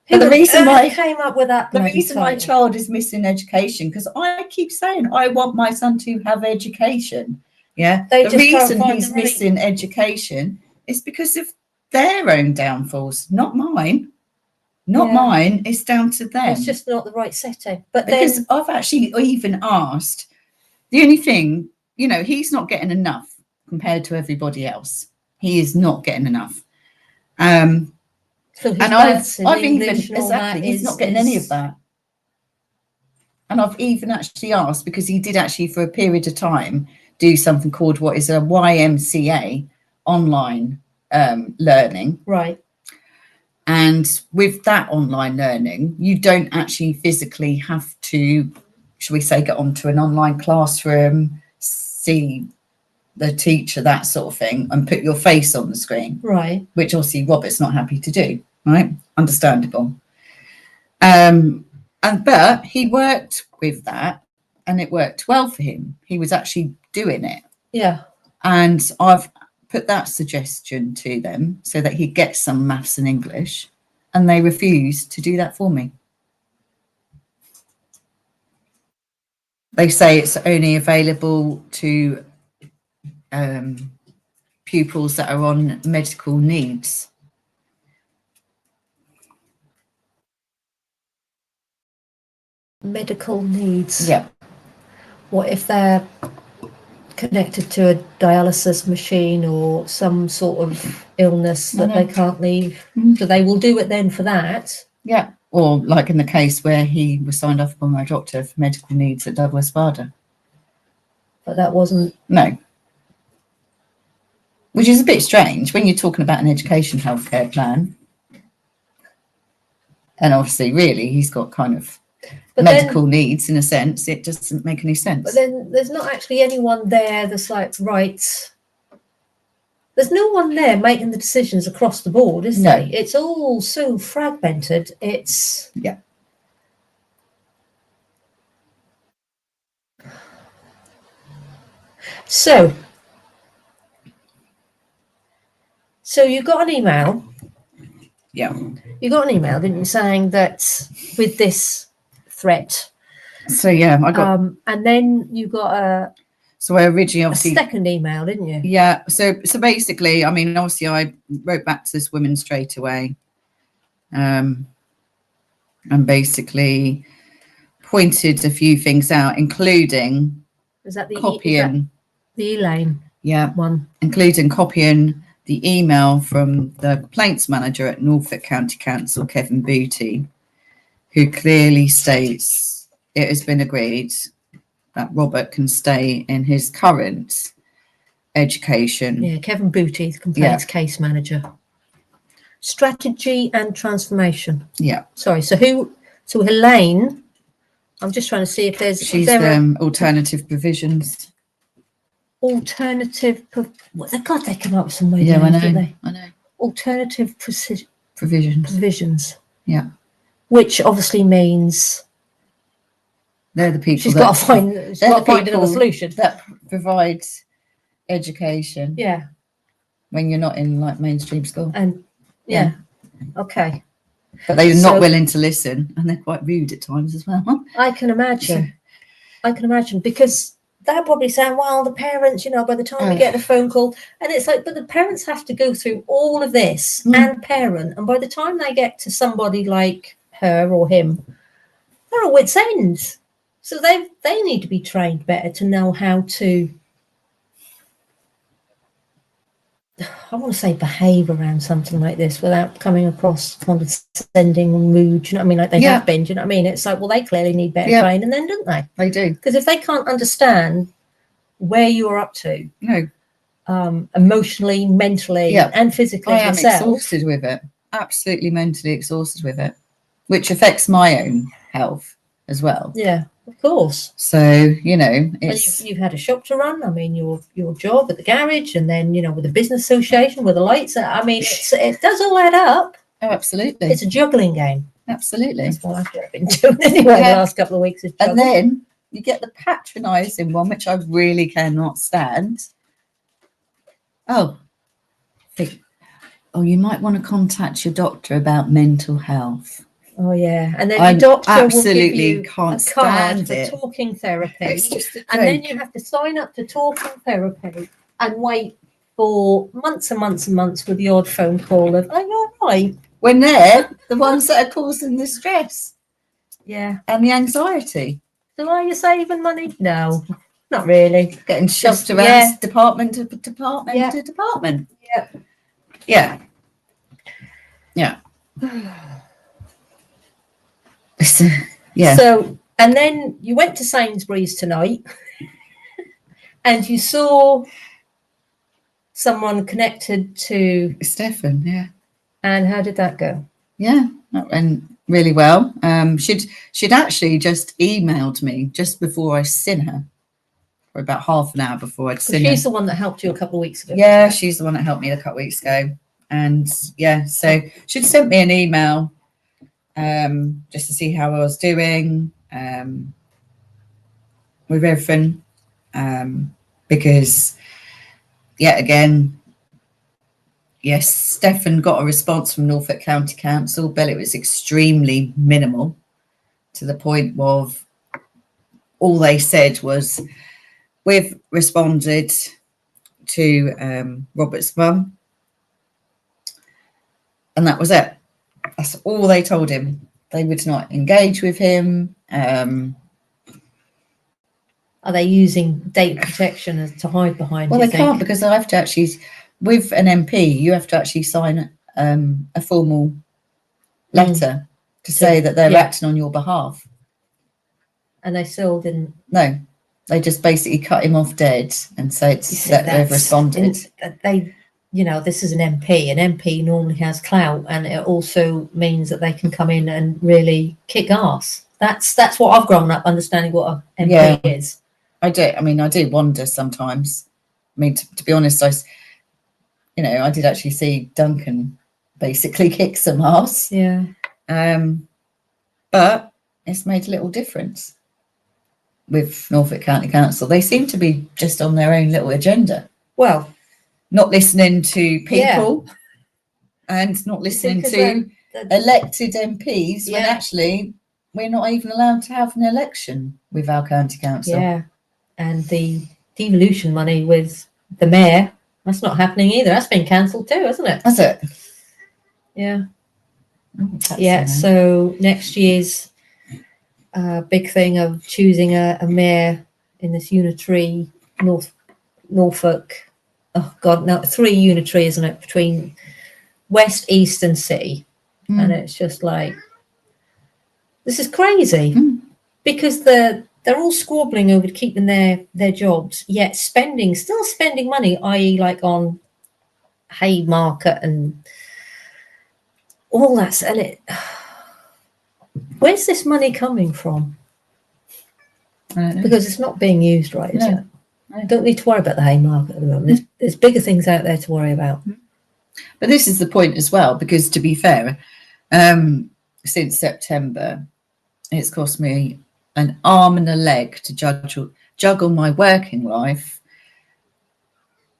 But the reason why came up with that, the reason my child is missing education, because I keep saying I want my son to have education. Yeah, the reason he's missing education is because of their own downfalls, not mine. Not mine. It's down to them. It's just not the right setting. But because I've actually even asked. The only thing, he's not getting enough compared to everybody else. He is not getting enough. So and I've even he's not getting any of that. And I've even actually asked, because he did actually for a period of time do something called what is a YMCA online learning. Right. And with that online learning, you don't actually physically have to, shall we say, get onto an online classroom, see the teacher, that sort of thing, and put your face on the screen. Right. Which obviously Robert's not happy to do, right? Understandable. But he worked with that and it worked well for him. He was actually doing it. Yeah. And I've put that suggestion to them so that he gets some maths and English, and they refused to do that for me. They say it's only available to pupils that are on medical needs. Medical needs. Yeah. What if they're connected to a dialysis machine or some sort of illness that they can't leave? Mm-hmm. So they will do it then for that. Yeah. Or like in the case where he was signed off by my doctor for medical needs at Douglas Bader. But that wasn't... No. Which is a bit strange when you're talking about an education healthcare plan. And obviously, really, he's got kind of medical needs in a sense. It doesn't make any sense. But then there's not actually anyone there that's like, right... There's no one there making the decisions across the board, is there? It's all so fragmented. It's... Yeah. So you got an email. Yeah. You got an email, didn't you, saying that with this threat. So yeah, I got. And then you got a. So I originally obviously a second email, didn't you? Yeah. So basically, I mean, obviously, I wrote back to this woman straight away, and basically pointed a few things out, including copying the Elaine one, including copying the email from the complaints manager at Norfolk County Council, Kevin Booty, who clearly states it has been agreed that Robert can stay in his current education. Yeah, Kevin Booty, the complaints case manager. strategy and transformation. Yeah. Sorry. So Elaine, I'm just trying to see if there's. She's alternative provisions. Alternative. God, they come up with some weird Yeah, names, I know. don't they? I know. Alternative Provisions. provisions. Yeah. Which obviously means they're the people. She's got to find another solution that provides education. Yeah. When you're not in like mainstream school. And yeah. Okay. But they're not willing to listen, and they're quite rude at times as well. I can imagine. I can imagine, because they're probably saying, well, the parents, by the time we get the phone call, and it's like, but the parents have to go through all of this and parent, and by the time they get to somebody like her or him, they're at wit's end. So they need to be trained better to know how to, I want to say, behave around something like this without coming across condescending and rude. Do you know what I mean? Like they have been. Do you know what I mean? It's like, well, they clearly need better training then, don't they? They do. Because if they can't understand where you're up to, emotionally, mentally, and physically, I am exhausted with it. Absolutely mentally exhausted with it, which affects my own health as well. Yeah. Of course. So, it's... You've had a shop to run. I mean, your job at the garage, and then, with the business association, with the lights. I mean, it does all add up. Oh, absolutely. It's a juggling game. Absolutely. That's what I've been doing anyway the last couple of weeks. And then you get the patronising one, which I really cannot stand. Oh, you might want to contact your doctor about mental health. Oh yeah, and then your doctor absolutely will give you can't a card stand for talking therapy, and then you have to sign up to talking therapy and wait for months and months and months with the odd phone call of, "Are you all right?" When they're the ones that are causing the stress, and the anxiety. So are you saving money? No, not really. Getting shoved around department to department to department. Yeah. So, and then you went to Sainsbury's tonight and you saw someone connected to Stefan. And how did that go? That went really well. She'd actually just emailed me just before I seen her, for about half an hour before I'd seen her. She's the one that helped you a couple of weeks ago. Yeah, she's the one that helped me a couple of weeks ago. And so she'd sent me an email just to see how I was doing with everything, because yet again, yes, Stefan got a response from Norfolk County Council, but it was extremely minimal, to the point of all they said was, we've responded to Robert's mum, and that was it. That's all they told him. They would not engage with him. Are they using data protection to hide behind? Well, they can't, because I have to actually, with an MP, you have to actually sign a formal letter to say that they're acting on your behalf. And they still didn't? No, they just basically cut him off dead and said that they've responded. This is an MP. An MP normally has clout, and it also means that they can come in and really kick ass. That's what I've grown up understanding what an MP is. I do. I mean, I do wonder sometimes. I mean, to be honest, I did actually see Duncan basically kick some ass. Yeah. But it's made a little difference with Norfolk County Council. They seem to be just on their own little agenda. Well, not listening to people and not listening to elected MPs when actually we're not even allowed to have an election with our county council. Yeah. And the devolution money with the mayor, that's not happening either. That's been cancelled too, hasn't it? That's it. Yeah. So next year's big thing of choosing a mayor in this unitary Norfolk. Oh God, no, 3 unitary, isn't it? Between West, East, and City, and it's just like, this is crazy because they're all squabbling over keeping their jobs, yet still spending money, i.e., like on Haymarket and all that's, and it, where's this money coming from? I don't know. Because it's not being used right, is No. it? I don't need to worry about the Haymarket at the moment. There's bigger things out there to worry about. But this is the point as well, because to be fair, since September, it's cost me an arm and a leg to juggle my working life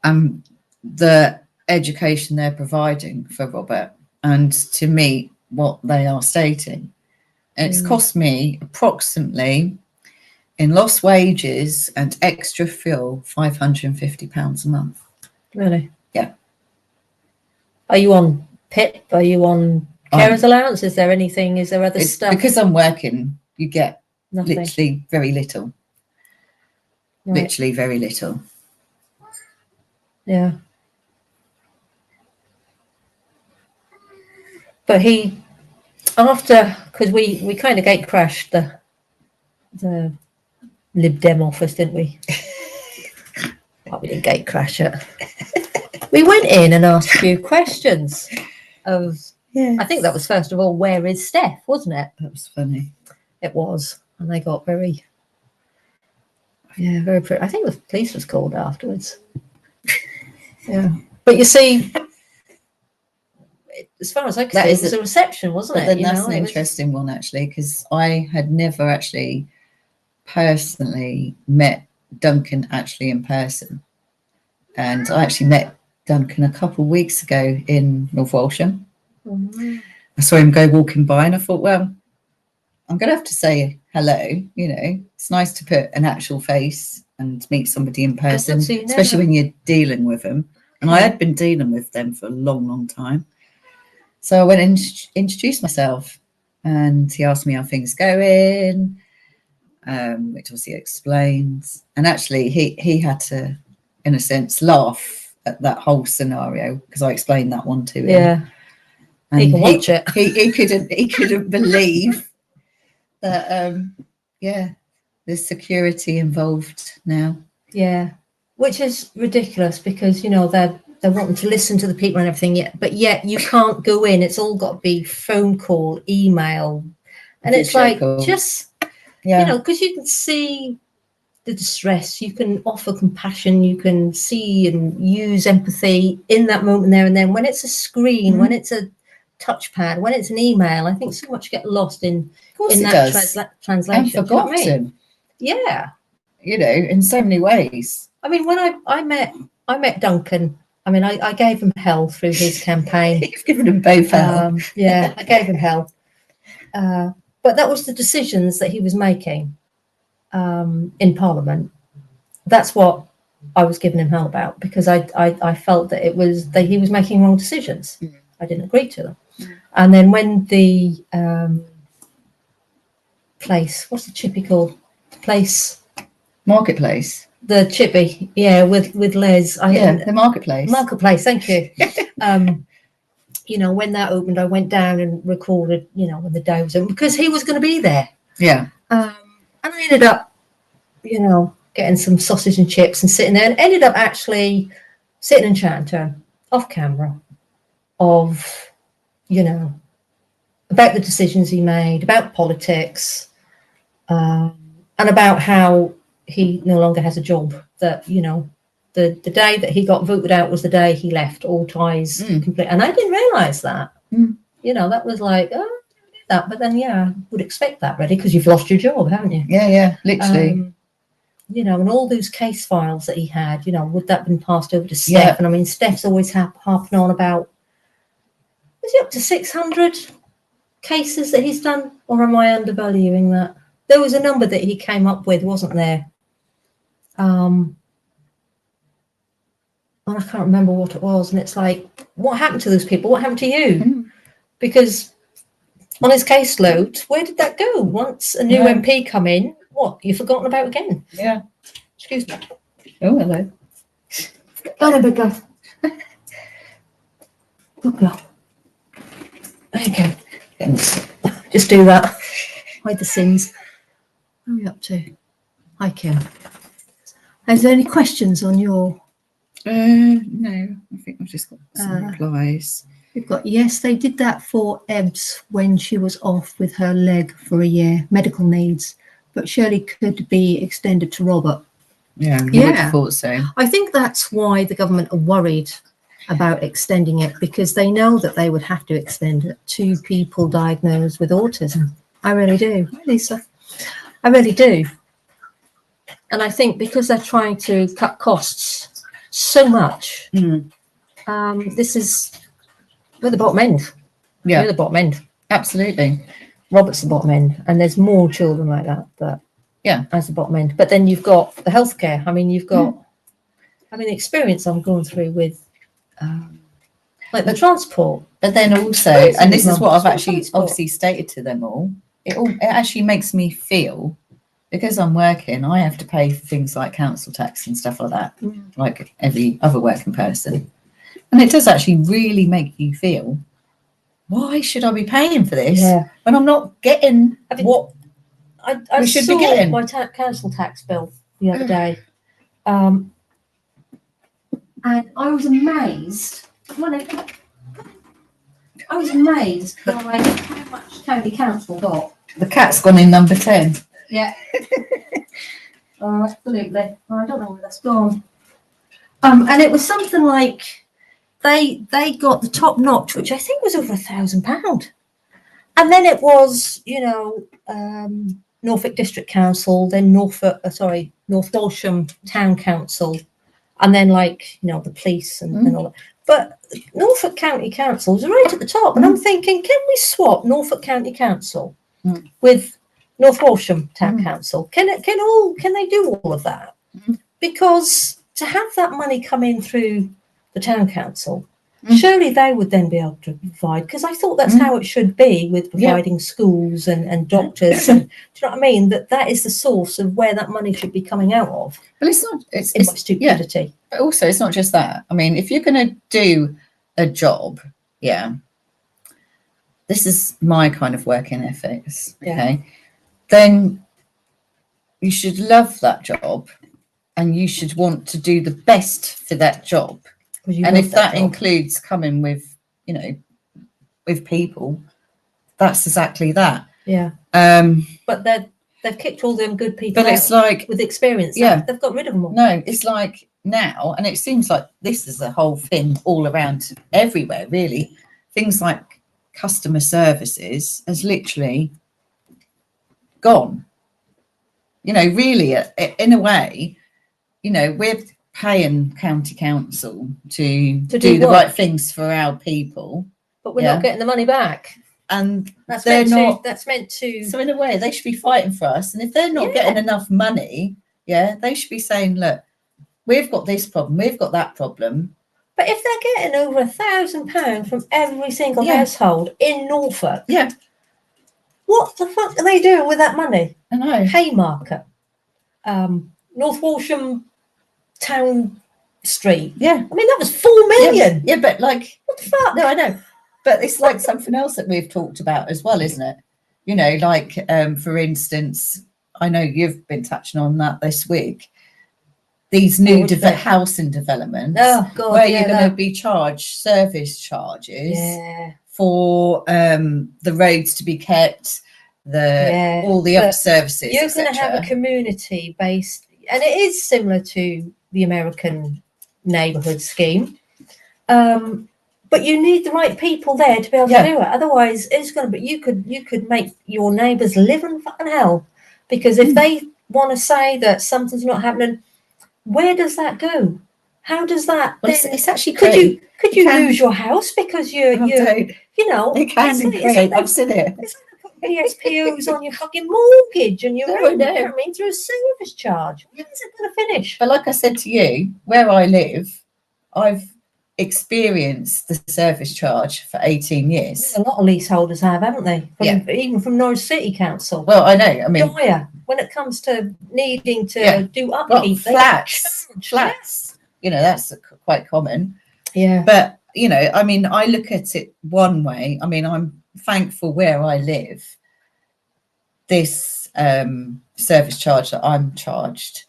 and the education they're providing for Robert and to meet what they are stating. And it's cost me approximately, in lost wages and extra fuel, £550 a month. Really? Yeah. Are you on PIP? Are you on carers allowance? Is there anything? Is there other stuff? Because I'm working, you get Nothing. literally very little. Right. Literally very little. Yeah. But he, after, because we kind of gate crashed the Lib Dem office, didn't we? Well, we didn't gate crash it. We went in and asked a few questions of, Yeah. I think that was first of all, where is Steph, wasn't it? That was funny. It was. And they got very, very, I think the police was called afterwards. Yeah. But you see, as far as I could see, it was a reception, wasn't it? Then that's an interesting one, actually, because I had never actually personally met Duncan actually in person. And I actually met Duncan a couple of weeks ago in North Walsham. Mm-hmm. I saw him go walking by and I thought, well, I'm going to have to say hello. You know, it's nice to put an actual face and meet somebody in person, especially when you're dealing with them. And I had been dealing with them for a long, long time. So I went and introduced myself and he asked me how things going, which obviously explains. And actually he had to, in a sense, laugh at that whole scenario because I explained that one to him. Yeah. And he can watch it. He couldn't believe that there's security involved now. Yeah. Which is ridiculous because, you know, they're wanting to listen to the people and everything, but yet you can't go in. It's all got to be phone call, email. And it's like, just, you know, because you can see the distress, you can offer compassion, you can see and use empathy in that moment there and then. When it's a screen, when it's a touchpad, when it's an email, I think so much get lost in that translation. And forgotten. You know what I mean? Yeah. You know, in so many ways. I mean, when I met Duncan, I mean, I gave him hell through his campaign. You've given him both hell. Yeah, I gave him hell. But that was the decisions that he was making in Parliament. That's what I was giving him hell about because I felt that it was that he was making wrong decisions. I didn't agree to them. And then when the place, what's the chippy called? The place. Marketplace. The chippy, with Les. The marketplace. Marketplace, thank you. You know, when that opened, I went down and recorded, you know, when the day was open because he was going to be there. Yeah. And I ended up, you know, getting some sausage and chips and sitting there and ended up actually sitting and chatting to him off camera of, you know, about the decisions he made, about politics, and about how he no longer has a job, that, you know, the day that he got voted out was the day he left, all ties complete. And I didn't realise that. You know, that was like, oh, I did that. But then, I would expect that, really, because you've lost your job, haven't you? Yeah, literally. You know, and all those case files that he had, you know, would that have been passed over to Steph? Yeah. And I mean, Steph's always harping on about, is it up to 600 cases that he's done? Or am I undervaluing that? There was a number that he came up with, wasn't there? And I can't remember what it was. And it's like, what happened to those people? What happened to you? Because on his caseload, where did that go? Once a new MP come in, what? You've forgotten about again? Yeah. Excuse me. Oh, hello. Go on, big girl. Good girl. There you go. Just do that. Hide the sins. What are we up to? Hi, Kim. Is there any questions on your... No, I think I've just got some replies. We've got, yes, they did that for Ebbs when she was off with her leg for a year, medical needs, but surely could be extended to Robert. Yeah, you would have thought so. I think that's why the government are worried about extending it, because they know that they would have to extend it to people diagnosed with autism. I really do, Lisa. I really do. And I think because they're trying to cut costs so much, this is, we're the bottom end. Yeah, we're the bottom end. Absolutely. Robert's the bottom end, and there's more children like that. But as the bottom end. But then you've got the healthcare. I mean, you've got. I mean, the experience I'm going through with, like the transport. But then also, and this is what I've actually obviously stated to them all. It actually makes me feel, because I'm working, I have to pay for things like council tax and stuff like that, like every other working person. And it does actually really make you feel, why should I be paying for this when I'm not getting what I should be getting? My council tax bill the other day, and I was amazed. I was amazed by how much county council got. The cat's gone in number 10. Yeah. Oh, absolutely. I don't know where that's gone. And it was something like they got the top notch, which I think was over £1,000. And then it was, Norfolk District Council, then North Walsham Town Council, and then the police and all that. But Norfolk County Council was right at the top, and I'm thinking, can we swap Norfolk County Council with North Walsham Town Council? Can they do all of that? Because to have that money come in through the town council, surely they would then be able to provide, because I thought that's how it should be with providing schools and doctors. And, do you know what I mean? That is the source of where that money should be coming out of. Well, it's not. It's my stupidity. Yeah. But also, it's not just that. I mean, if you're going to do a job, this is my kind of working ethics. Okay, then you should love that job, and you should want to do the best for that job. And if that includes coming with, with people, that's exactly that. Yeah. But they've kicked all them good people out. But it's like with experience. They've got rid of them all. No, it's like now, and it seems like this is a whole thing all around everywhere, really. Things like customer services has literally gone. Really, in a way, we're paying county council to do the right things for our people, but we're not getting the money back, and that's meant to. So in a way, they should be fighting for us, and if they're not getting enough money, they should be saying, look, we've got this problem, we've got that problem. But if they're getting over £1,000 from every single household in Norfolk, what the fuck are they doing with that money? I know. Haymarket, North Walsham Town Street. Yeah. I mean, that was 4 million. Yeah, but like, what the fuck? No, I know. But it's like something else that we've talked about as well, isn't it? For instance, I know you've been touching on that this week. These new housing developments where you're going to be charged service charges for the roads to be kept, all the up services. You're going to have a community based, and it is similar to the American neighbourhood scheme. But you need the right people there to be able to do it. Otherwise, it's going to be. You could make your neighbours live in fucking hell, because if they want to say that something's not happening, where does that go? How does that? Well, it's actually could you lose your house because you're it can be great. I've seen it. It's like PSPOs on your fucking mortgage and your rent. You know what I mean? Through a service charge. When is it going to finish? But like I said to you, where I live, I've experienced the service charge for 18 years. A lot of leaseholders have, haven't they? Even from Norwich City Council. Well, I know. I mean, when it comes to needing to do upkeep, flats. That's quite common. Yeah. But I mean, I look at it one way. I mean, I'm thankful where I live. This service charge that I'm charged,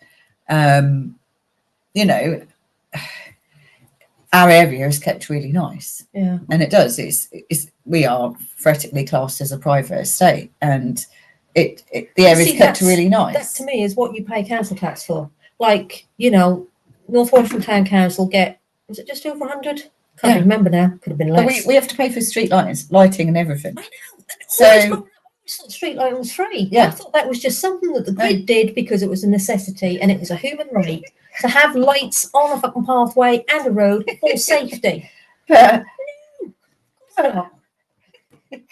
our area is kept really nice. Yeah. And it does. We are theoretically classed as a private estate, and the area is kept really nice. That to me is what you pay council tax for. Like, you know, North Washington Town Council get, was it just over 100? Can't remember now. Could have been less. But we have to pay for street lighting and everything. I know. So street lighting was free. Yeah. I thought that was just something that the grid did because it was a necessity and it was a human right to have lights on a fucking pathway and a road for safety. Yeah. I'd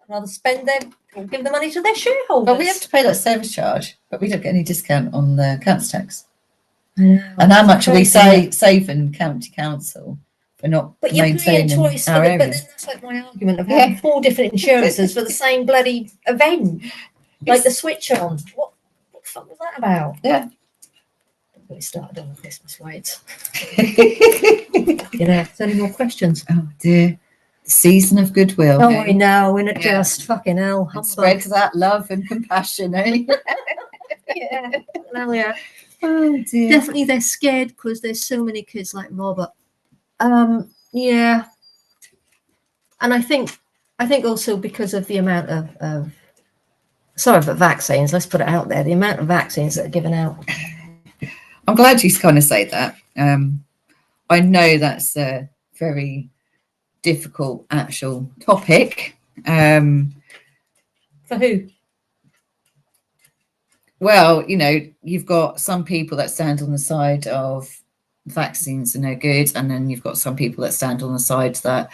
rather spend them or give the money to their shareholders. But we have to pay that service charge, but we don't get any discount on the council tax. Yeah, and how much are we saving county council for not but you're maintaining paying twice our area? But then that's like my argument of having 4 different insurances for the same bloody event, like the switch on. What the fuck was that about? Yeah. We started on the Christmas lights. Is any more questions? Oh dear. The season of goodwill. Oh, I know, and it just fucking hell. It spreads that love and compassion, eh? Yeah. Well, yeah. Oh dear. Definitely they're scared because there's so many kids like Robert. Yeah. And I think also because of the amount of sorry, but vaccines, let's put it out there, the amount of vaccines that are given out. I'm glad you kind of say that. I know that's a very difficult actual topic. For who? Well, you know, you've got some people that stand on the side of vaccines are no good, and then you've got some people that stand on the side that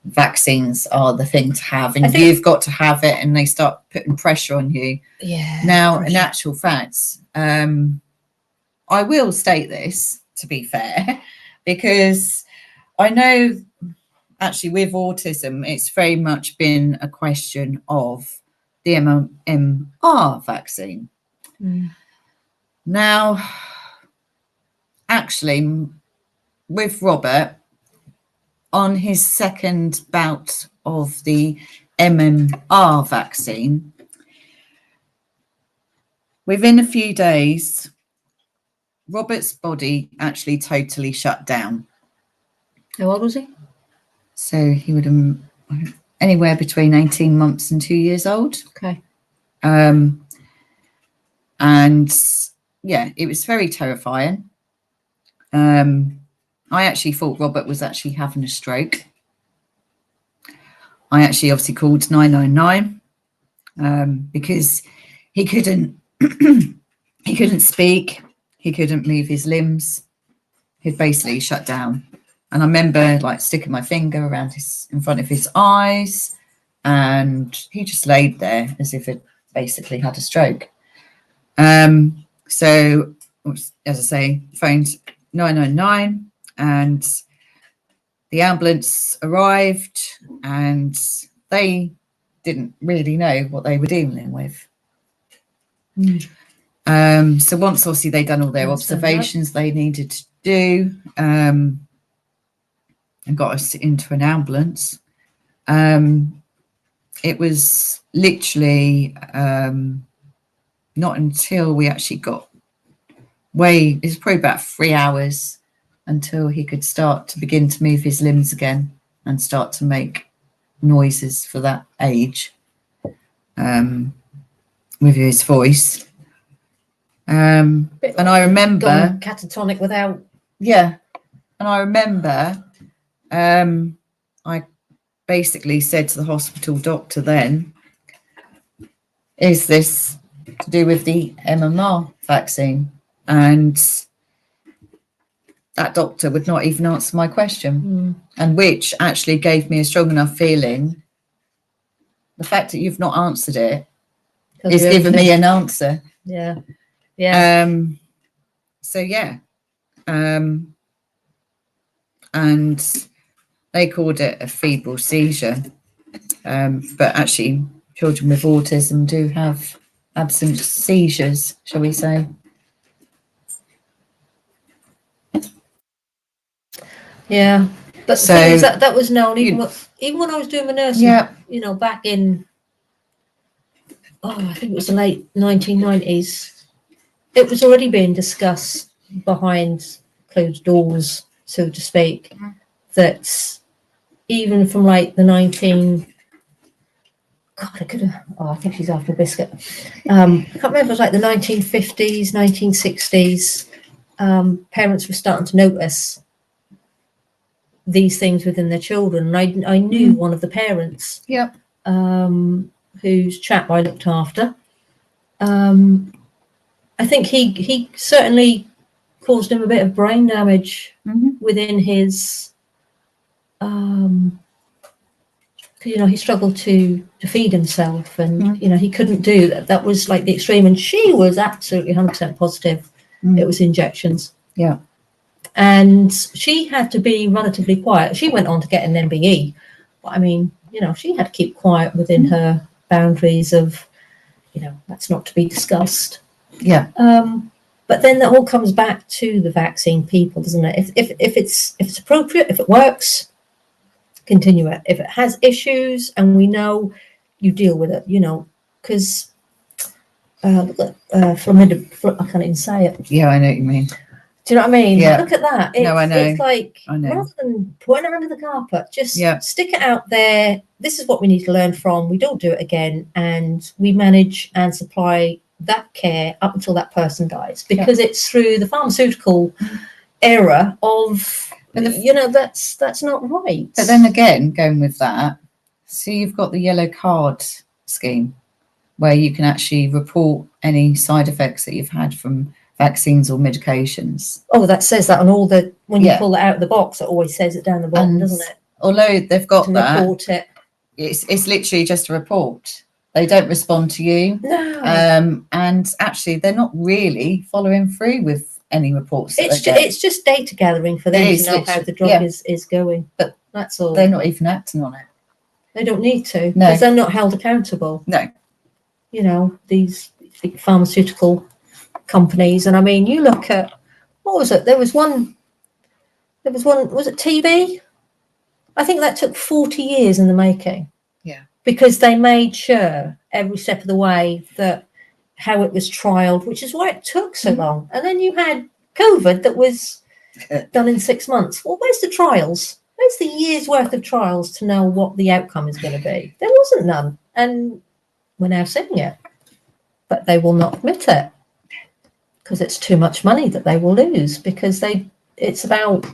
vaccines are the thing to have, and you've got to have it, and they start putting pressure on you. Yeah. Now, in actual fact, I will state this, to be fair, because I know actually with autism, it's very much been a question of the MMR vaccine. Mm. Now, actually, with Robert, on his second bout of the MMR vaccine, within a few days, Robert's body actually totally shut down. How old was he? So he would have anywhere between 18 months and 2 years old. Okay. And yeah, it was very terrifying. I actually thought Robert was actually having a stroke. I actually obviously called 999 because he couldn't he couldn't speak, he couldn't move his limbs. He'd basically shut down. And I remember like sticking my finger around in front of his eyes, and he just laid there as if it basically had a stroke. So as I say, phoned 999 and the ambulance arrived, and they didn't really know what they were dealing with. So once obviously they'd done all their observations they needed to do, and got us into an ambulance, it was literally not until we actually got it's probably about 3 hours until he could start to begin to move his limbs again and start to make noises for that age with his voice. And I remember catatonic without. Yeah. And I remember I basically said to the hospital doctor then, is this to do with the MMR vaccine? And that doctor would not even answer my question, and which actually gave me a strong enough feeling. The fact that you've not answered it is giving me an answer. Yeah. Yeah. So yeah. And they called it a feeble seizure. But actually children with autism do have absent seizures, shall we say. Yeah, but so the thing is that was known even when I was doing my nursing. Yeah. You know, back in I think it was the late 1990s. It was already being discussed behind closed doors, so to speak. that even from like the 19, God, I could have, oh, I think she's after a biscuit. I can't remember, it was like the 1950s, 1960s. Parents were starting to notice these things within their children. And I knew one of the parents, Yep. whose chap I looked after. I think he certainly caused him a bit of brain damage within his, he struggled to feed himself, and he couldn't do that. That was like the extreme, and she was absolutely 100% positive. It was injections. Yeah. And she had to be relatively quiet. She went on to get an MBE, but I mean, she had to keep quiet within her boundaries of, that's not to be discussed. Yeah. But then that all comes back to the vaccine people, doesn't it? If it's appropriate, if it works, continue it. If it has issues, and we know, you deal with it. Because I can't even say it. Yeah, I know what you mean. Do you know what I mean? Yeah. Look at that. No, I know. It's like, I know. rather than putting it under the carpet, just stick it out there. This is what we need to learn from. We don't do it again, and we manage and supply that care up until that person dies, because it's through the pharmaceutical era of, that's not right. But then again, going with that, so you've got the yellow card scheme where you can actually report any side effects that you've had from vaccines or medications. Oh, that says that on all the, when you pull it out of the box, it always says it down the bottom, doesn't it? Although they've got to that, report it. It's literally just a report. They don't respond to you. No. And actually, they're not really following through with any reports. It's just data gathering for them to know how the drug is going. But that's all. They're not even acting on it. They don't need to, No, because they're not held accountable. No. These big pharmaceutical companies, and I mean, you look at, what was it? There was one, was it TB? I think that took 40 years in the making. Yeah. Because they made sure every step of the way that how it was trialed, which is why it took so long. And then you had COVID that was done in 6 months. Well, where's the trials? Where's the year's worth of trials to know what the outcome is going to be? There wasn't none. And we're now seeing it. But they will not admit it, because it's too much money that they will lose, because it's about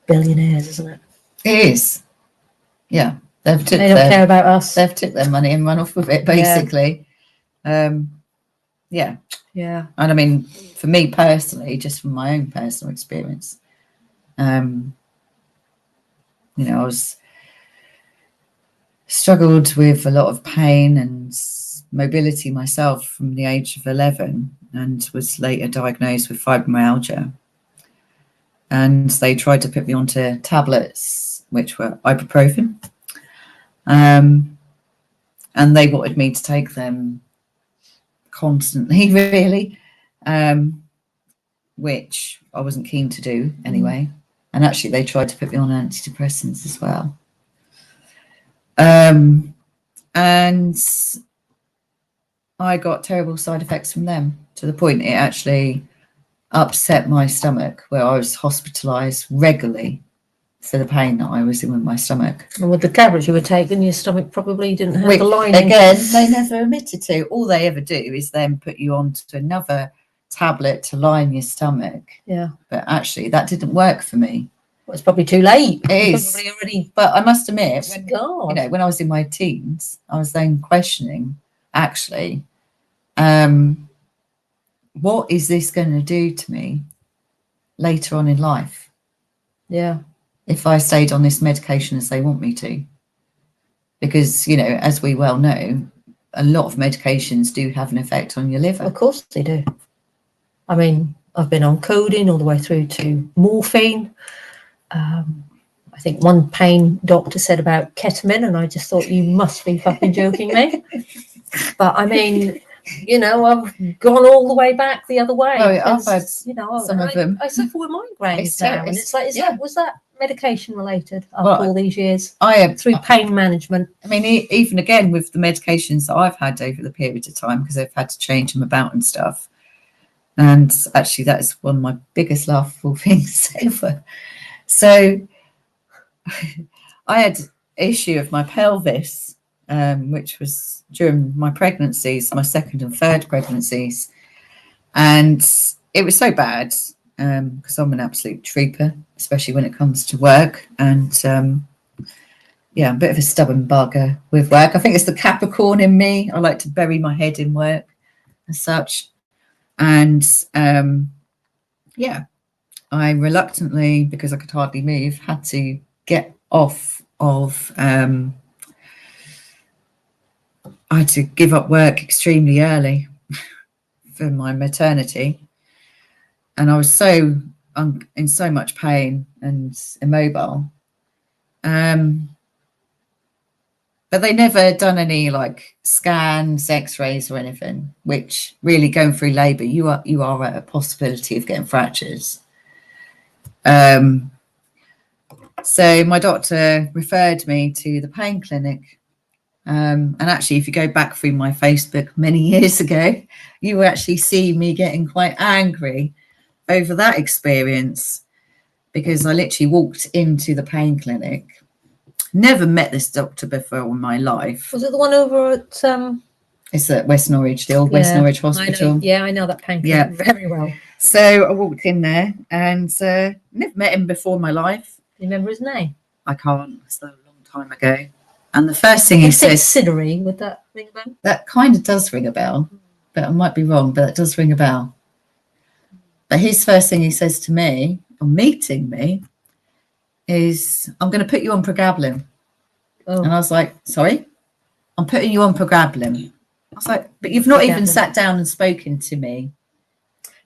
billionaires, isn't it? It is. Yeah. They don't care about us. They've took their money and run off with it, basically. Yeah. Yeah. And I mean, for me personally, just from my own personal experience, I was struggled with a lot of pain and mobility myself from the age of 11, and was later diagnosed with fibromyalgia. And they tried to put me onto tablets, which were ibuprofen. And they wanted me to take them constantly, really, which I wasn't keen to do anyway. And actually, they tried to put me on antidepressants as well. And I got terrible side effects from them, to the point it actually upset my stomach, where I was hospitalized regularly for the pain that I was in with my stomach. And with the tablets you were taking, your stomach probably didn't have the lining. Again, they never admitted to. All they ever do is then put you on to another tablet to line your stomach. Yeah. But actually, that didn't work for me. Well, it's probably too late. It is. Probably already. But I must admit, when I was in my teens, I was then questioning, actually, what is this going to do to me later on in life? Yeah. If I stayed on this medication as they want me to. Because, as we well know, a lot of medications do have an effect on your liver. Of course they do. I mean, I've been on codeine all the way through to morphine. I think one pain doctor said about ketamine, and I just thought, you must be fucking joking me. But I mean, I've gone all the way back the other way. Oh, I've had some of them. I suffer with migraines now, and it's like, was that medication related after all these years? I have through pain management. I mean, even again with the medications that I've had over the period of time, because I've had to change them about and stuff. And actually, that is one of my biggest laughable things ever. So I had issue of my pelvis, which was during my pregnancies, my second and third pregnancies. And it was so bad because I'm an absolute trooper, especially when it comes to work. And yeah, a bit of a stubborn bugger with work. I think it's the Capricorn in me. I like to bury my head in work as such. And yeah, I reluctantly, because I could hardly move, had to get off of, I had to give up work extremely early for my maternity. And I was so in so much pain and immobile. But they never done any like scans, x-rays or anything, which really going through labour, you are at a possibility of getting fractures. So my doctor referred me to the pain clinic. And actually, if you go back through my Facebook many years ago, you will actually see me getting quite angry over that experience, because I literally walked into the pain clinic. Never met this doctor before in my life. Was it the one over at It's at West Norwich, the old West Norwich Hospital. I know that pain clinic very well. So I walked in there and never met him before in my life. Do you remember his name? I can't. It's a long time ago. And the first thing he says, Siddery, would that ring a bell? That kind of does ring a bell, but I might be wrong, but it does ring a bell. But his first thing he says to me on meeting me is, I'm going to put you on pregabalin. Oh. And I was like, sorry? I'm putting you on pregabalin. I was like, but you've not even sat down and spoken to me.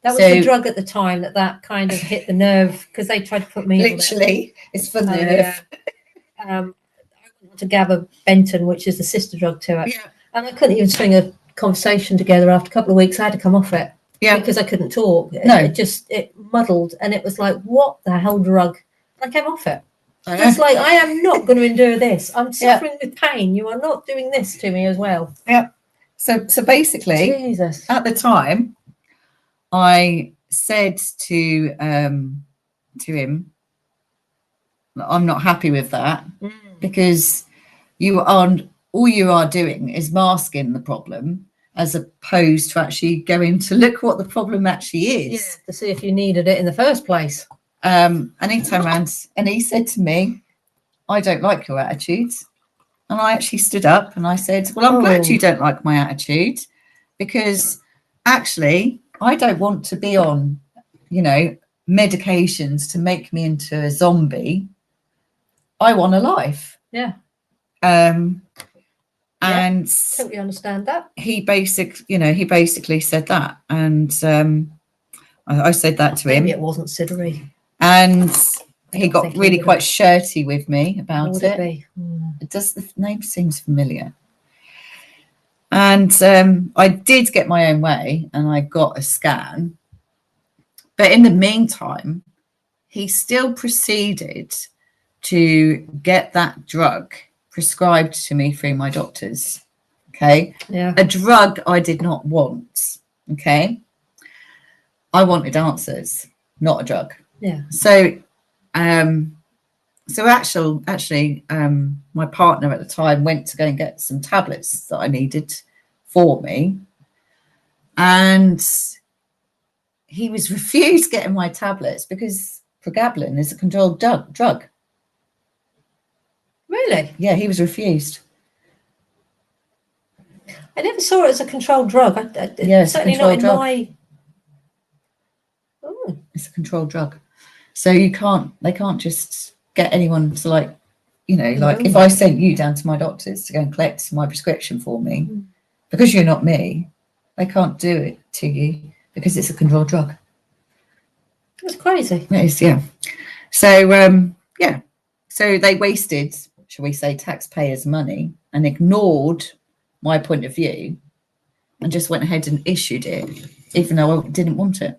That was the drug at the time that kind of hit the nerve, because they tried to put me literally, it's for nerve. I went to gabapentin, which is the sister drug to it. Yeah. And I couldn't even string a conversation together. After a couple of weeks, I had to come off it. Yeah. Because I couldn't talk. No. It muddled, and it was like, what the hell drug? I came off it. It's like, I am not going to endure this. I'm suffering with pain. You are not doing this to me as well. Yeah. So basically, Jesus. At the time, I said to him, I'm not happy with that, because all you are doing is masking the problem, as opposed to actually going to look what the problem actually is. Yeah, to see if you needed it in the first place. And he turned around and he said to me, I don't like your attitude. And I actually stood up and I said, well, I'm glad you don't like my attitude, because actually I don't want to be on, medications to make me into a zombie. I want a life. Yeah. And totally understand that. He basically said that. And I said that to him. Maybe it wasn't Siddery. And he got really quite shirty with me about it. Does the name seems familiar? And I did get my own way and I got a scan. But in the meantime, he still proceeded to get that drug prescribed to me through my doctors. Okay. Yeah. A drug I did not want. Okay. I wanted answers, not a drug. Yeah. So actually, my partner at the time went to go and get some tablets that I needed for me, and he was refused getting my tablets because pregabalin is a controlled drug. Really? Yeah, he was refused. I never saw it as a controlled drug. Yes, certainly not in my. Oh. It's a controlled drug, so they can't just get anyone to like if I sent you down to my doctors to go and collect my prescription for me, because you're not me, they can't do it to you because it's a controlled drug. That's crazy. It is, yeah. So so they wasted, shall we say, taxpayers' money and ignored my point of view and just went ahead and issued it, even though I didn't want it.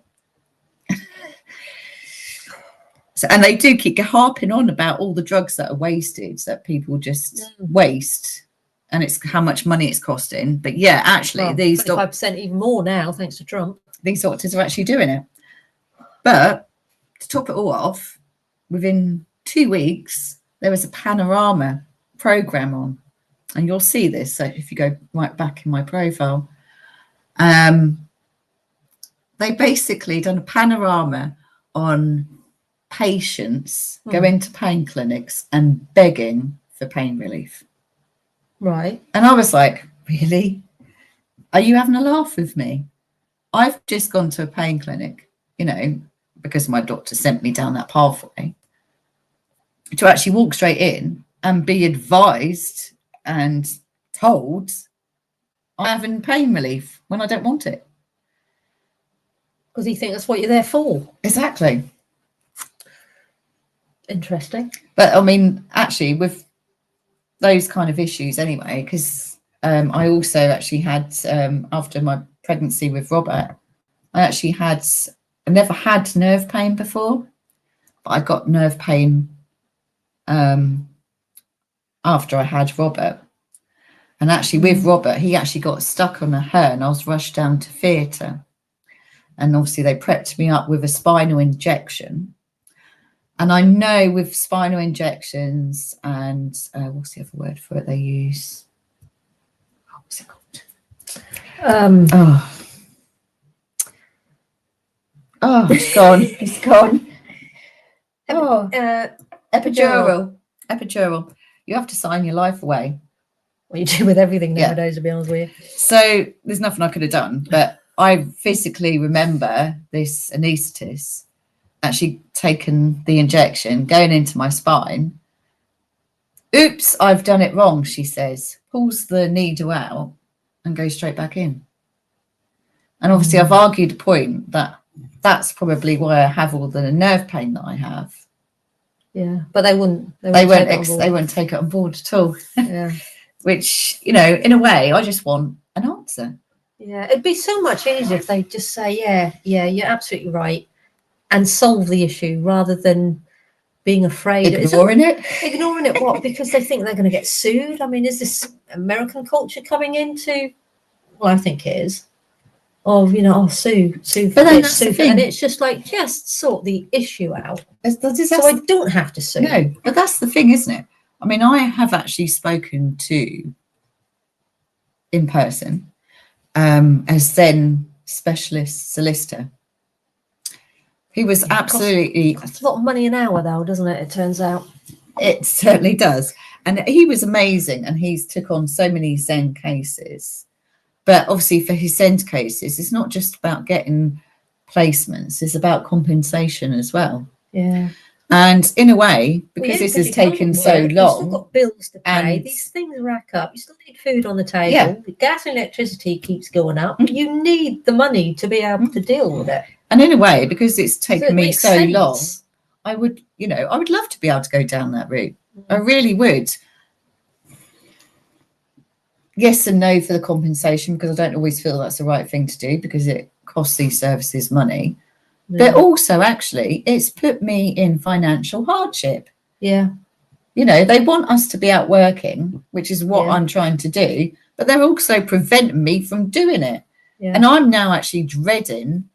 So, and they do keep harping on about all the drugs that are wasted, that people just waste, and it's how much money it's costing. But yeah, actually, these 25% even more now, thanks to Trump. these doctors are actually doing it. But to top it all off, within 2 weeks, there was a panorama program on, and you'll see this. So if you go right back in my profile, they basically done a panorama on patients going to pain clinics and begging for pain relief. Right. And I was like, really? Are you having a laugh with me? I've just gone to a pain clinic, you know, because my doctor sent me down that pathway, to actually walk straight in and be advised and told I'm having pain relief when I don't want it. Because you think that's what you're there for. Exactly. Interesting. But I mean, actually, with those kind of issues anyway, because I also actually had, after my pregnancy with Robert, I never had nerve pain before, but I got nerve pain after I had Robert. And actually with Robert, he actually got stuck on a hurt and I was rushed down to theatre. And obviously they prepped me up with a spinal injection. And I know with spinal injections and what's the other word for it they use? What's it called? It's gone. It's gone. Epidural. You have to sign your life away. Well, you do with everything nowadays, to be honest with you. So there's nothing I could have done. But I physically remember this anaesthetist actually taken the injection, going into my spine. Oops, I've done it wrong, she says. Pulls the needle out and goes straight back in. And obviously I've argued the point that that's probably why I have all the nerve pain that I have. Yeah, but they won't take it on board at all. Yeah. Which, you know, in a way, I just want an answer. Yeah, it'd be so much easier if they just say, yeah, you're absolutely right, and solve the issue rather than being afraid. Ignoring it? Ignoring it, what? Because they think they're going to get sued? I mean, is this American culture coming into, well, I think it is, of, you know, sue for this, sue for, and it's just like, just sort the issue out. So I don't have to sue. No, but that's the thing, isn't it? I mean, I have actually spoken to, in person, as then specialist solicitor. He was absolutely... Costs a lot of money an hour, though, doesn't it? It turns out. It certainly does. And he was amazing, and he's took on so many Zen cases. But obviously for his Zen cases, it's not just about getting placements, it's about compensation as well. Yeah. And in a way, because this has taken so long, you've still got bills to pay. These things rack up. You still need food on the table. Yeah. The gas and electricity keeps going up. You need the money to be able to deal with it. And in a way, because it's taken me so long, I would love to be able to go down that route. I really would. Yes and no for the compensation, because I don't always feel that's the right thing to do because it costs these services money. Yeah. But also, actually, it's put me in financial hardship. Yeah. You know, they want us to be out working, which is what I'm trying to do, but they're also preventing me from doing it. Yeah. And I'm now actually dreading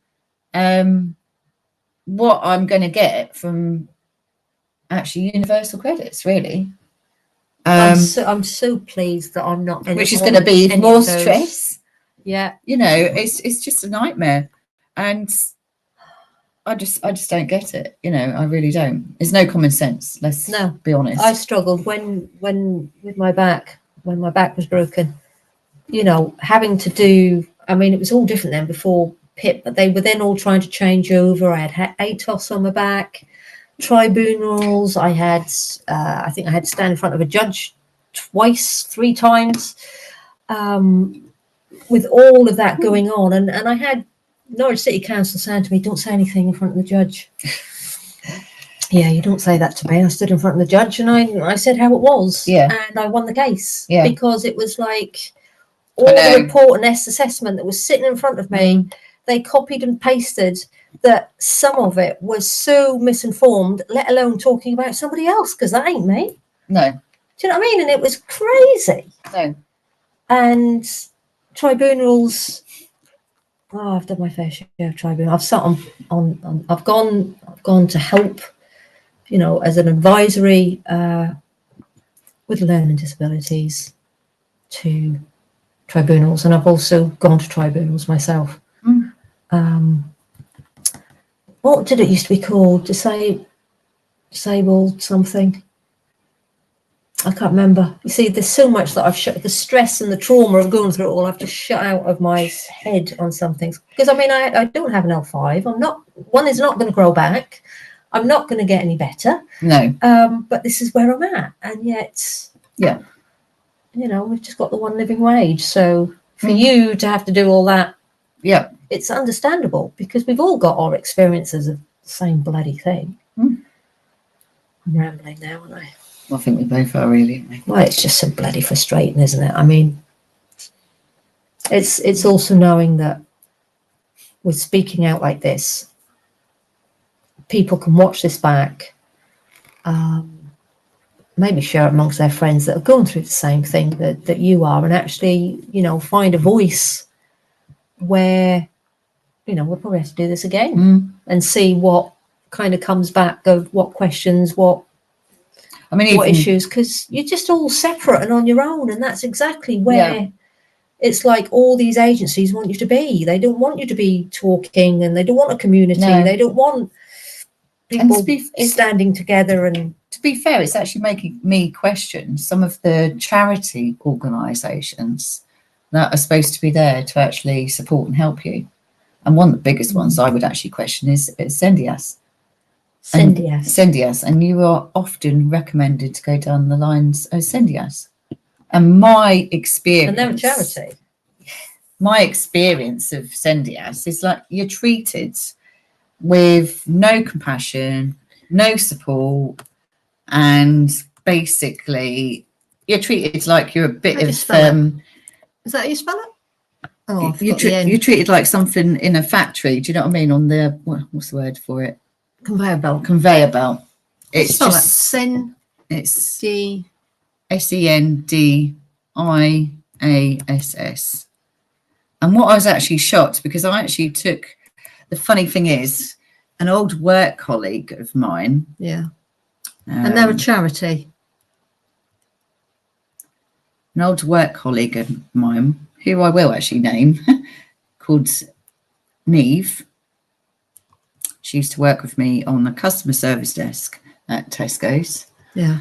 what I'm going to get from actually universal credits, really. I'm so pleased that I'm not in which is going to be more stress. Yeah. You know, it's just a nightmare. And I just don't get it. You know, I really don't. There's no common sense. Let's be honest. I struggled when with my back, when my back was broken, you know, having to do, I mean, it was all different then before PIP, but they were then all trying to change over. I had ATOS on my back, tribunals. I think I had to stand in front of a judge 3 times, with all of that going on. And I had Norwich City Council saying to me, don't say anything in front of the judge. Yeah, you don't say that to me. I stood in front of the judge and I said how it was. Yeah. And I won the case. Yeah. Because it was like all the report and assessment that was sitting in front of me, they copied and pasted that some of it was so misinformed, let alone talking about somebody else, because that ain't me. No. Do you know what I mean? And it was crazy. No. And tribunals, Oh, I've done my fair share of tribunal. I've sat on I've gone to help, as an advisory with learning disabilities to tribunals, and I've also gone to tribunals myself. What did it used to be called? Disabled something. I can't remember. You see, there's so much that I've shut, the stress and the trauma of going through it all, I've just shut out of my head on some things. Because I don't have an L5. One is not going to grow back. I'm not going to get any better. No. But this is where I'm at. And yet, yeah, we've just got the one living wage. So for you to have to do all that, yeah, it's understandable, because we've all got our experiences of the same bloody thing. I'm rambling now, aren't I? I think we both are, really. Well, it's just so bloody frustrating, isn't it? I mean, it's also knowing that with speaking out like this, people can watch this back, maybe share it amongst their friends that are going through the same thing that you are, and actually, find a voice where, we'll probably have to do this again and see what kind of comes back of what questions, what issues, because you're just all separate and on your own, and that's exactly where it's like all these agencies want you to be. They don't want you to be talking, and they don't want a community. No. They don't want people standing together. And to be fair, it's actually making me question some of the charity organisations that are supposed to be there to actually support and help you. And one of the biggest ones I would actually question is Sendias. Sendias, and you are often recommended to go down the lines of Sendias. And my experience, and they're a charity. My experience of Sendias is like you're treated with no compassion, no support, and basically you're treated like you're a bit of. Is that how you spell it? Oh, you're treated like something in a factory. Do you know what I mean? On the what's the word for it? Conveyor belt. Conveyor belt. It's just It's Sendiass. And what I was actually shocked, because I actually took, the funny thing is, an old work colleague of mine. Yeah. And they're a charity. An old work colleague of mine, who I will actually name, called Neve. She used to work with me on the customer service desk at Tesco's. Yeah.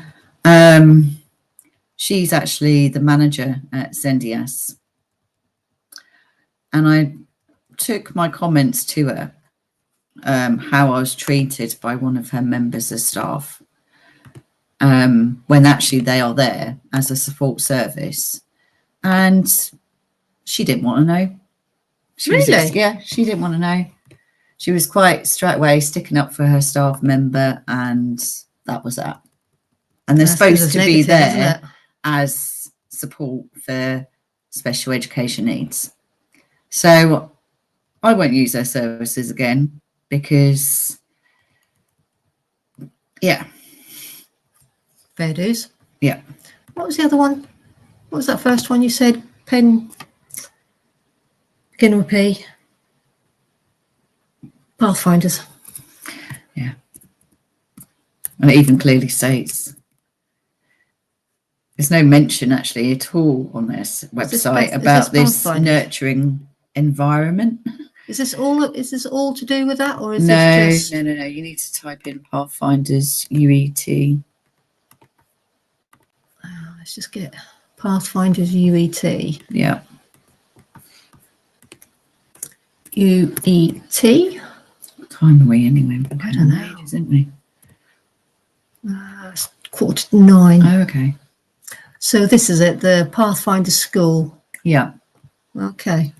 She's actually the manager at Sendias. And I took my comments to her, how I was treated by one of her members of staff, when actually they are there as a support service. And she didn't want to know. Really? She didn't want to know. She was quite straight away sticking up for her staff member, and that was that. And they're supposed to be there as support for special education needs. So I won't use their services again because, fair dues. Yeah. What was the other one? What was that first one you said? Beginning with P. Pathfinders. Yeah. And it even clearly states there's no mention actually at all on this website about this nurturing environment. Is this all to do with that, or is this just... No. You need to type in Pathfinders UET. Let's just get Pathfinders UET. Yeah. UET. What time are we anyway? I don't know. Isn't we? It's 8:45. Oh, okay. So this is it, the Pathfinder School. Yeah. Okay.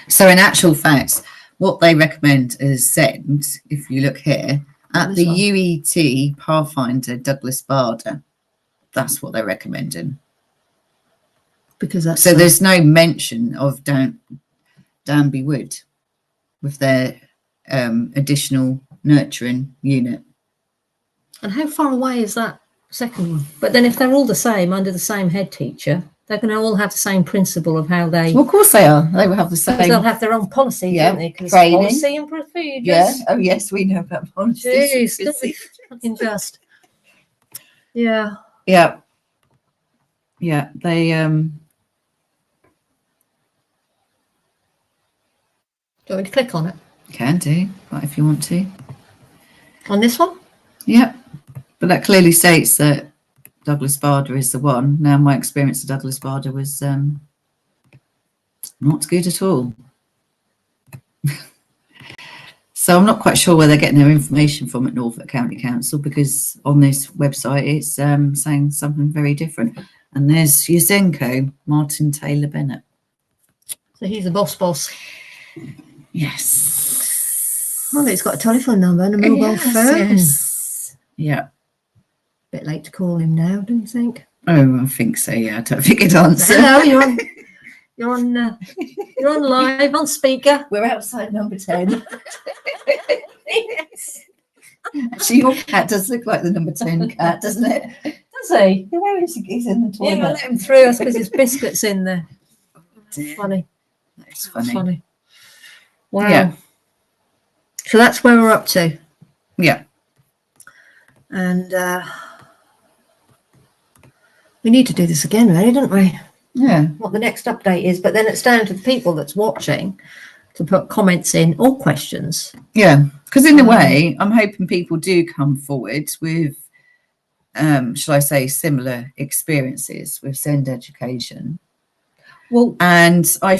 So in actual fact, what they recommend is send, if you look here, at the UET Pathfinder Douglas Bader. That's what they're recommending. Because that's so there's no mention of Danby Wood with their additional nurturing unit. And how far away is that second one? But then if they're all the same under the same head teacher, They're going to all have the same principle of how they. Well, of course they are. They will have the Because same. they'll have their own policies, Yeah, won't they? Because training. policy and procedures. Yeah. Oh, yes, we know about policies. Jeez, don't be fucking just. Yeah. Yeah. Yeah. They. Do you want me to click on it? Can do, right, if you want to. On this one? Yeah. But that clearly states that Douglas Bader is the one. Now, my experience of Douglas Bader was not good at all. So I'm not quite sure where they're getting their information from at Norfolk County Council, because on this website it's saying something very different. And there's Yuzenko, Martin Taylor Bennett. So he's the boss. Yes. Well, he's got a telephone number and a mobile phone. Yes. Yeah. Bit late to call him now, don't you think? Oh, I think so. Yeah, I don't think he'd answer. Hello, you're on live on speaker. We're outside number 10. Yes. Actually, your cat does look like the number 10 cat, doesn't it? Does he? Yeah, where is he? He's in the toilet. Yeah, I let him through. That's because his biscuit's in there. Dear. Funny. That's That's funny. funny. Wow. Yeah. So that's where we're up to. Yeah. And we need to do this again, really, don't we? Yeah. What the next update is, but then it's down to the people that's watching to put comments in or questions. Yeah. Because in a way, I'm hoping people do come forward with, shall I say, similar experiences with Send Education. Well, and I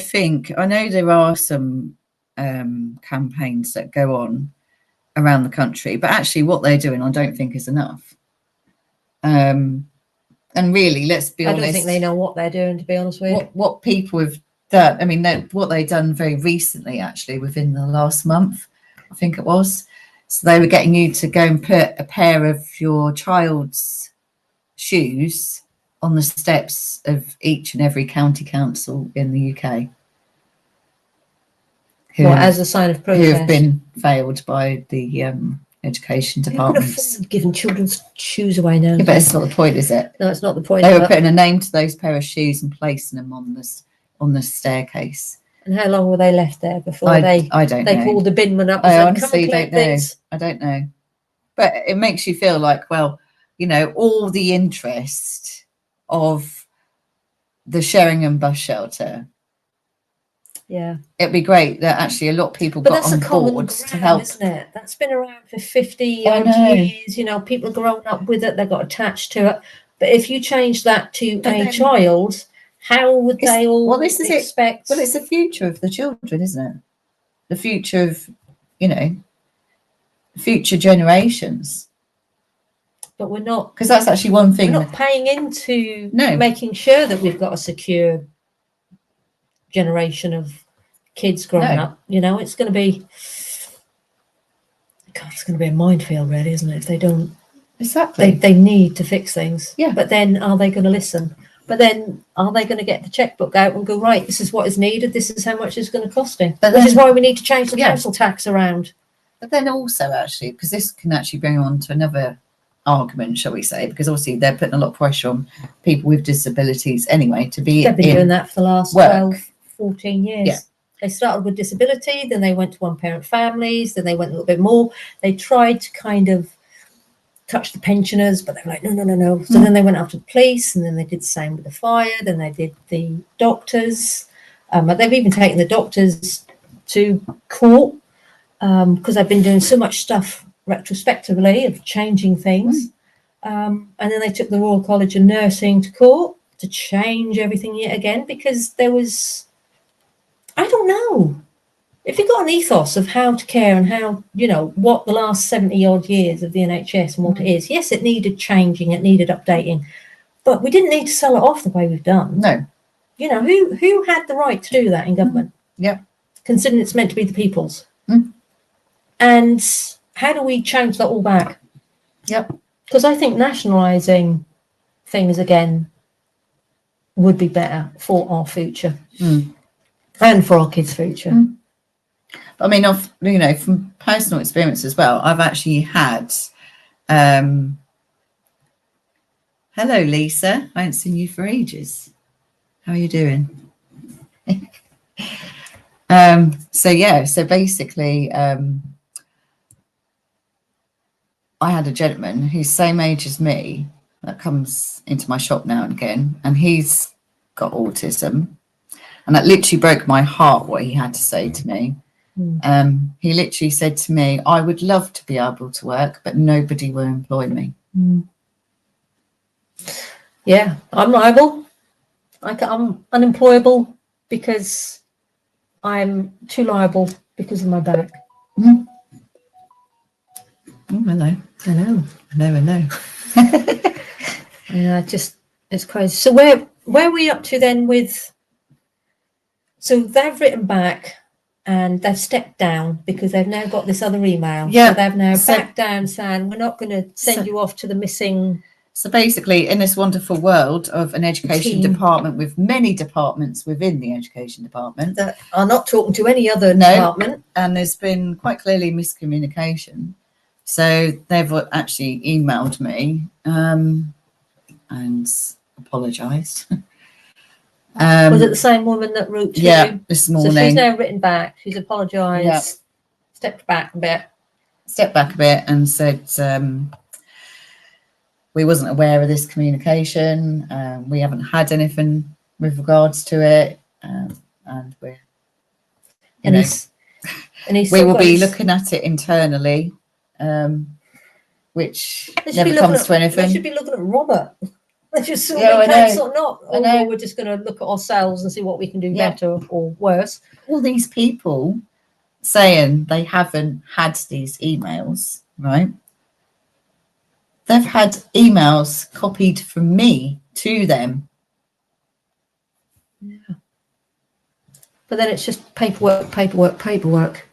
know there are some campaigns that go on around the country, but actually what they're doing, I don't think is enough. And really, let's be honest. I don't think they know what they're doing, to be honest with you. What people have done, I mean, what they've done very recently, actually, within the last month, I think it was. So they were getting you to go and put a pair of your child's shoes on the steps of each and every county council in the UK. As a sign of protest. Who have been failed by the education departments. Giving children's shoes away now. Yeah, but it's not the point, is it? No, it's not the point. They were putting a name to those pair of shoes and placing them on the staircase. And how long were they left there before I they don't know. called the binman up? I And honestly said, don't know. I don't know. But it makes you feel like, well, you know, all the interest of the Sheringham bus shelter. Yeah, it'd be great that actually a lot of people got on board to help. Isn't it? That's been around for 50 odd years. You know, people have grown up with it. They got attached to it. But if you change that to a child, how would they all expect? Well, it's the future of the children, isn't it? The future of, you know, future generations. But we're not, because that's actually one thing. We're not paying into making sure that we've got a secure generation of kids growing up. You know, it's going to be, God, it's going to be a minefield, really, isn't it? If they don't, they need to fix things. Yeah. But then, are they going to listen? But then, are they going to get the checkbook out and go, right, this is what is needed, this is how much it's going to cost him? But which is why we need to change the council tax around. But then also, actually, because this can actually bring on to another argument, shall we say, because obviously they're putting a lot of pressure on people with disabilities anyway to be. They've been doing that for the last 12, 14 years. Yeah. They started with disability, then they went to one-parent families, then they went a little bit more. They tried to kind of touch the pensioners, but they were like, no. So then they went after the police, and then they did the same with the fire, then they did the doctors. But they've even taken the doctors to court because they've been doing so much stuff retrospectively of changing things. And then they took the Royal College of Nursing to court to change everything yet again, because there was, I don't know, if you've got an ethos of how to care and how, you know, what the last 70 odd years of the NHS and what it is, yes, it needed changing, it needed updating, but we didn't need to sell it off the way we've done. No. You know, who had the right to do that in government? Yeah. Considering it's meant to be the people's. And how do we change that all back? Yep. Because I think nationalising things again would be better for our future and for our kids' future. I mean, you know, from personal experience as well, I've actually had. Hello, Lisa. I haven't seen you for ages. How are you doing? So basically, I had a gentleman who's same age as me that comes into my shop now and again, and he's got autism, and that literally broke my heart what he had to say to me. He literally said to me, I would love to be able to work, but nobody will employ me. Yeah, I'm liable. I'm unemployable because I'm too liable because of my back. Oh, hello. I know. Yeah, it's crazy. So where are we up to then with? So they've written back and they've stepped down because they've now got this other email. Yeah. So they've now backed down saying we're not going to send you off to the missing. So basically, in this wonderful world of an education team department with many departments within the education department that are not talking to any other department, and there's been quite clearly miscommunication. So they've actually emailed me and apologised. Was it the same woman that wrote to you? This morning. So she's now written back. She's apologised, stepped back a bit and said we wasn't aware of this communication. We haven't had anything with regards to it, and we're we will be looking at it internally, which never comes to anything. They should be looking at Robert. They should sort or not. Or we're just going to look at ourselves and see what we can do better or worse. All these people saying they haven't had these emails, right? They've had emails copied from me to them. Yeah. But then it's just paperwork.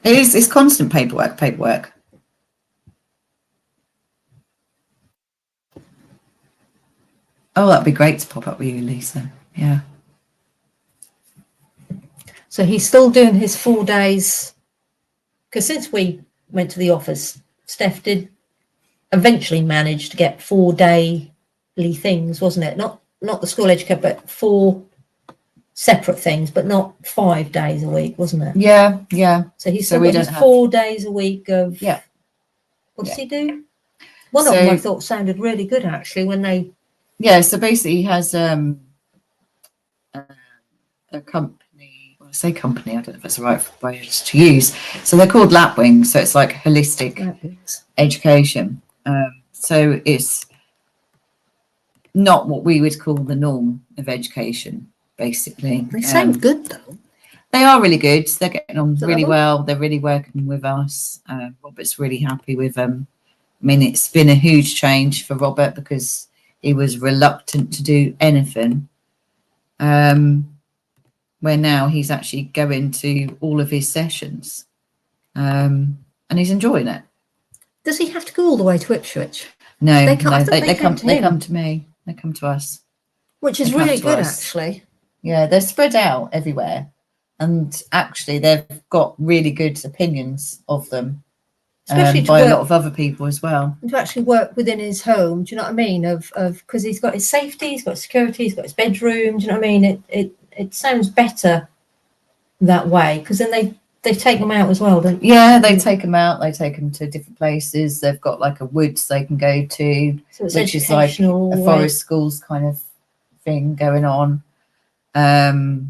It's constant paperwork. Oh, that'd be great to pop up with you, Lisa. Yeah. So he's still doing his 4 days. Because since we went to the office, Steph did eventually manage to get 4 daily things, wasn't it? Not the school educator, but 4 separate things, but not 5 days a week, wasn't it? Yeah. So he's still got his 4 days a week of. Yeah. What does he do? One of them I thought sounded really good actually when they. Yeah. So basically, he has a company. Well, I say company. I don't know if that's the right way to use. So they're called Lapwing. So it's like holistic education. So it's not what we would call the norm of education, basically. They sound good though. They are really good. They're getting on really well. They're really working with us. Robert's really happy with them. I mean, it's been a huge change for Robert because he was reluctant to do anything. Where now he's actually going to all of his sessions. And he's enjoying it. Does he have to go all the way to Ipswich? No, they come to me. They come to us. Which is really good, actually. Yeah, they're spread out everywhere. And actually, they've got really good opinions of them. Especially by a lot of other people as well. And to actually work within his home, do you know what I mean? Because he's got his safety, he's got security, he's got his bedroom, do you know what I mean? It sounds better that way, because then they take them out as well, don't they? Yeah, they take them out. They take them to different places. They've got like a woods they can go to, so it's which is like a forest schools kind of thing going on. They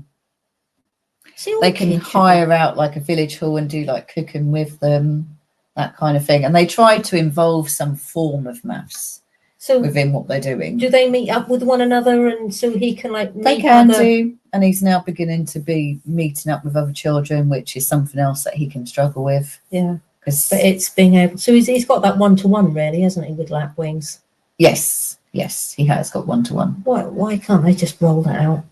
can hire out like a village hall and do like cooking with them, that kind of thing. And they try to involve some form of maths within what they're doing. Do they meet up with one another and so he can like meet They can do, and he's now beginning to be meeting up with other children, which is something else that he can struggle with. Yeah, but it's being able. So he's got that 1-to-1 really, hasn't he, with Lapwings? Yes, he has got 1-to-1. Why can't they just roll that out?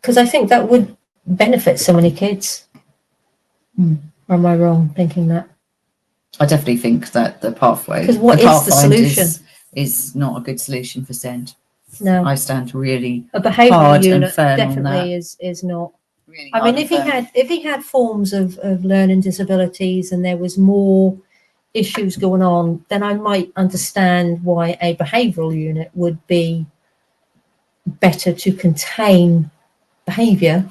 Because I think that would benefit so many kids. Or am I wrong thinking that? I definitely think that the pathway, because what is the solution? Is not a good solution for SEND. No, I stand really a behavioural unit definitely is not. Really I mean, if he had forms of learning disabilities and there was more issues going on, then I might understand why a behavioural unit would be better to contain behaviour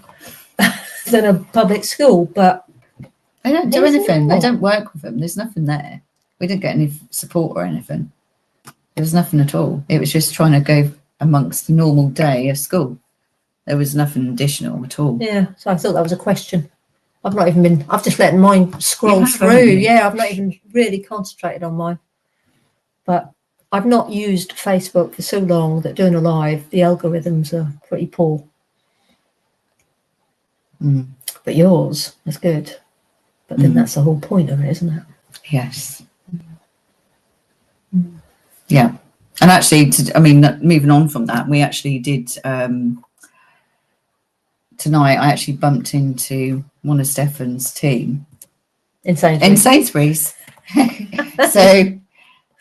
than a public school, but they don't do Is it anything. They not? don't work with them. There's nothing there. We didn't get any support or anything. There was nothing at all. It was just trying to go amongst the normal day of school. There was nothing additional at all. yeah, so I thought that was a question. I've just let mine scroll have, through. haven't you? Yeah, I've not even really concentrated on mine. But I've not used Facebook for so long that doing a live, the algorithms are pretty poor. Mm. But yours is good. But then that's the whole point of it, isn't it? Yes. Yeah. And actually, moving on from that, we actually did, tonight, I actually bumped into one of Stefan's team. In Sainsbury's. So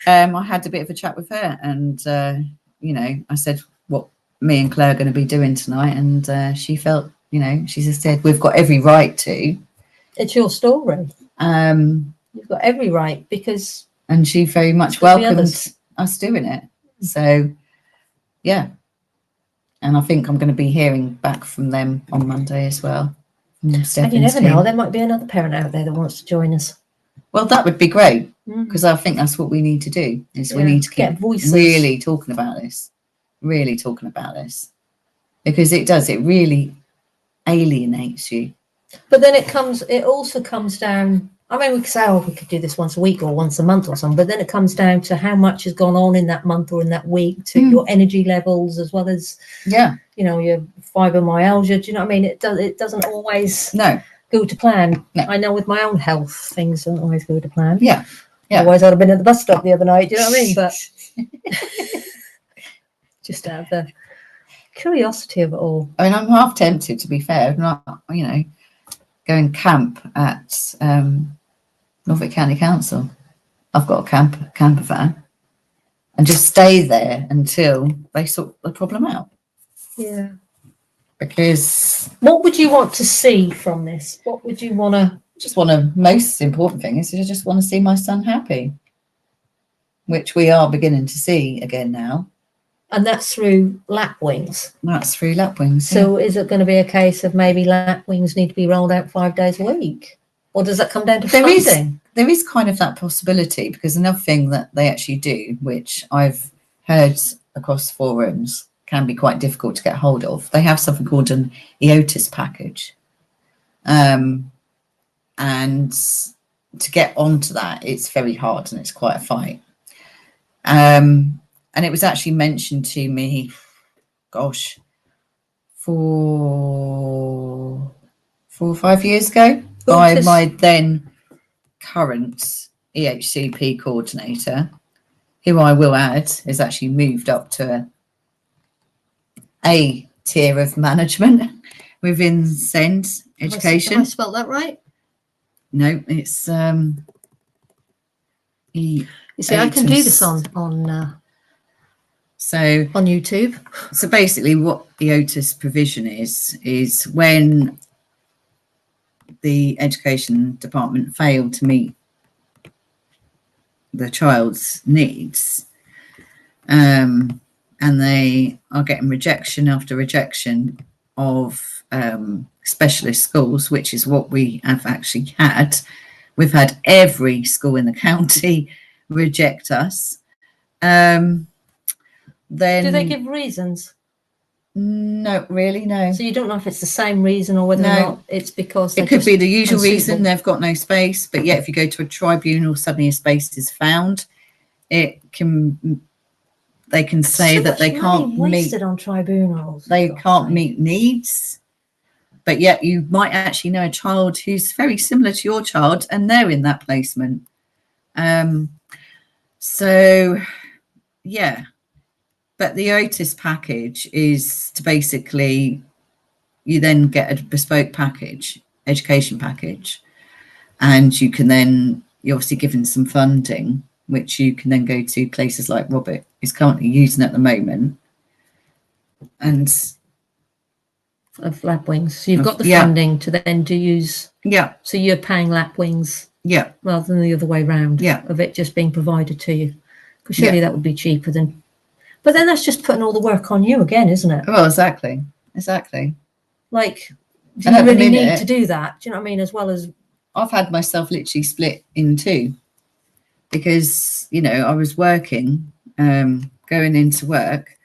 I had a bit of a chat with her and, I said what me and Claire are going to be doing tonight. And she felt, she just said, we've got every right to. It's your story. You've got every right because... And she very much welcomed us doing it. So, yeah. And I think I'm going to be hearing back from them on Monday as well. And you never know, there might be another parent out there that wants to join us. Well, that would be great because I think that's what we need to do is we need to get voices. really talking about this because it really alienates you. But then it also comes down, I mean, we could say, we could do this once a week or once a month or something, but then it comes down to how much has gone on in that month or in that week to your energy levels as well as, your fibromyalgia. Do you know what I mean? It doesn't always go to plan. No. I know with my own health, things don't always go to plan. Yeah. Otherwise, I'd have been at the bus stop the other night. Do you know what I mean? But just out of the curiosity of it all. I mean, I'm half tempted, to be fair, not, going camp at Norfolk County Council. I've got a camper van and just stay there until they sort the problem out. Yeah. Because what would you want to see from this? What would you want to? Most important thing is I just want to see my son happy, which we are beginning to see again now. And that's through lapwings. So is it going to be a case of maybe lapwings need to be rolled out 5 days a week? Or does that come down to funding? There is kind of that possibility because another thing that they actually do, which I've heard across forums, can be quite difficult to get hold of. They have something called an EOTIS package. And to get onto that, it's very hard and it's quite a fight. And it was actually mentioned to me, 4 or 5 years ago by my then current EHCP coordinator, who I will add is actually moved up to a tier of management within SEND education. Have I spelled that right? No, it's you see, I can do this on YouTube. So basically what the OTIS provision is when the education department failed to meet the child's needs, and they are getting rejection after rejection of specialist schools, which is what we have actually had. We've had every school in the county reject us. Then do they give reasons? No, really, no. So you don't know if it's the same reason or whether or not it's because it could be the usual reason they've got no space, but yet if you go to a tribunal, suddenly a space is found. They can say that they can't meet on tribunals. They can't meet needs, but yet you might actually know a child who's very similar to your child, and they're in that placement. So, yeah. But the OTIS package is to basically, you then get a bespoke package, education package, and you can then, you're obviously given some funding, which you can then go to places like Robert is currently using at the moment. And of lapwings. So you've got the funding to then use. Yeah. So you're paying lapwings. Yeah. Rather than the other way round. Yeah. Of it just being provided to you. Because surely that would be cheaper than But then that's just putting all the work on you again, isn't it? Well, exactly. Like, do And you at the really need minute- to do that? Do you know what I mean? As well as I've had myself literally split in two because, you know, I was working, going into work.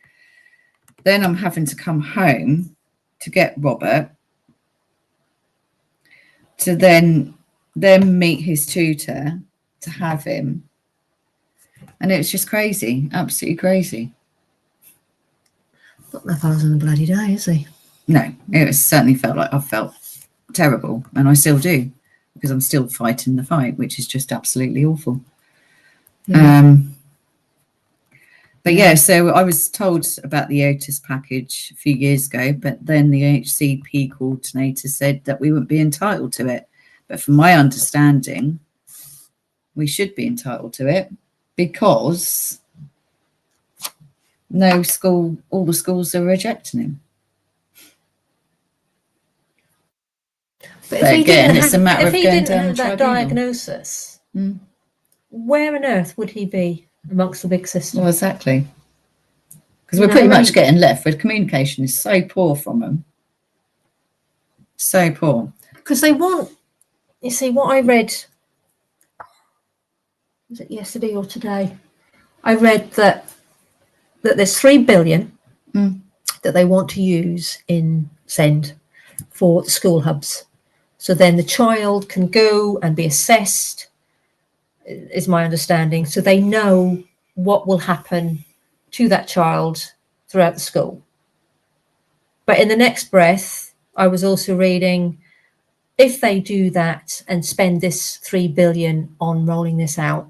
Then I'm having to come home to get Robert to then meet his tutor to have him. And it was just crazy, absolutely crazy. not that fella's in the bloody day, is he? No, it was certainly felt like I felt terrible, and I still do, because I'm still fighting the fight, which is just absolutely awful. Yeah. But yeah, so I was told about the Otis package a few years ago, but then the HCP coordinator said that we wouldn't be entitled to it. But from my understanding, we should be entitled to it because no school, all the schools are rejecting him. But But again, it's a matter if of he going didn't down have the that tribunal. diagnosis, where on earth would he be amongst the big system? Well, exactly. Because we're pretty much getting left with communication is so poor from them. So poor. Because they want, you see, what I read, was it yesterday or today? I read that there's 3 billion that they want to use in SEND for the school hubs. So then the child can go and be assessed, is my understanding. So they know what will happen to that child throughout the school. But in the next breath, I was also reading, if they do that and spend this 3 billion on rolling this out,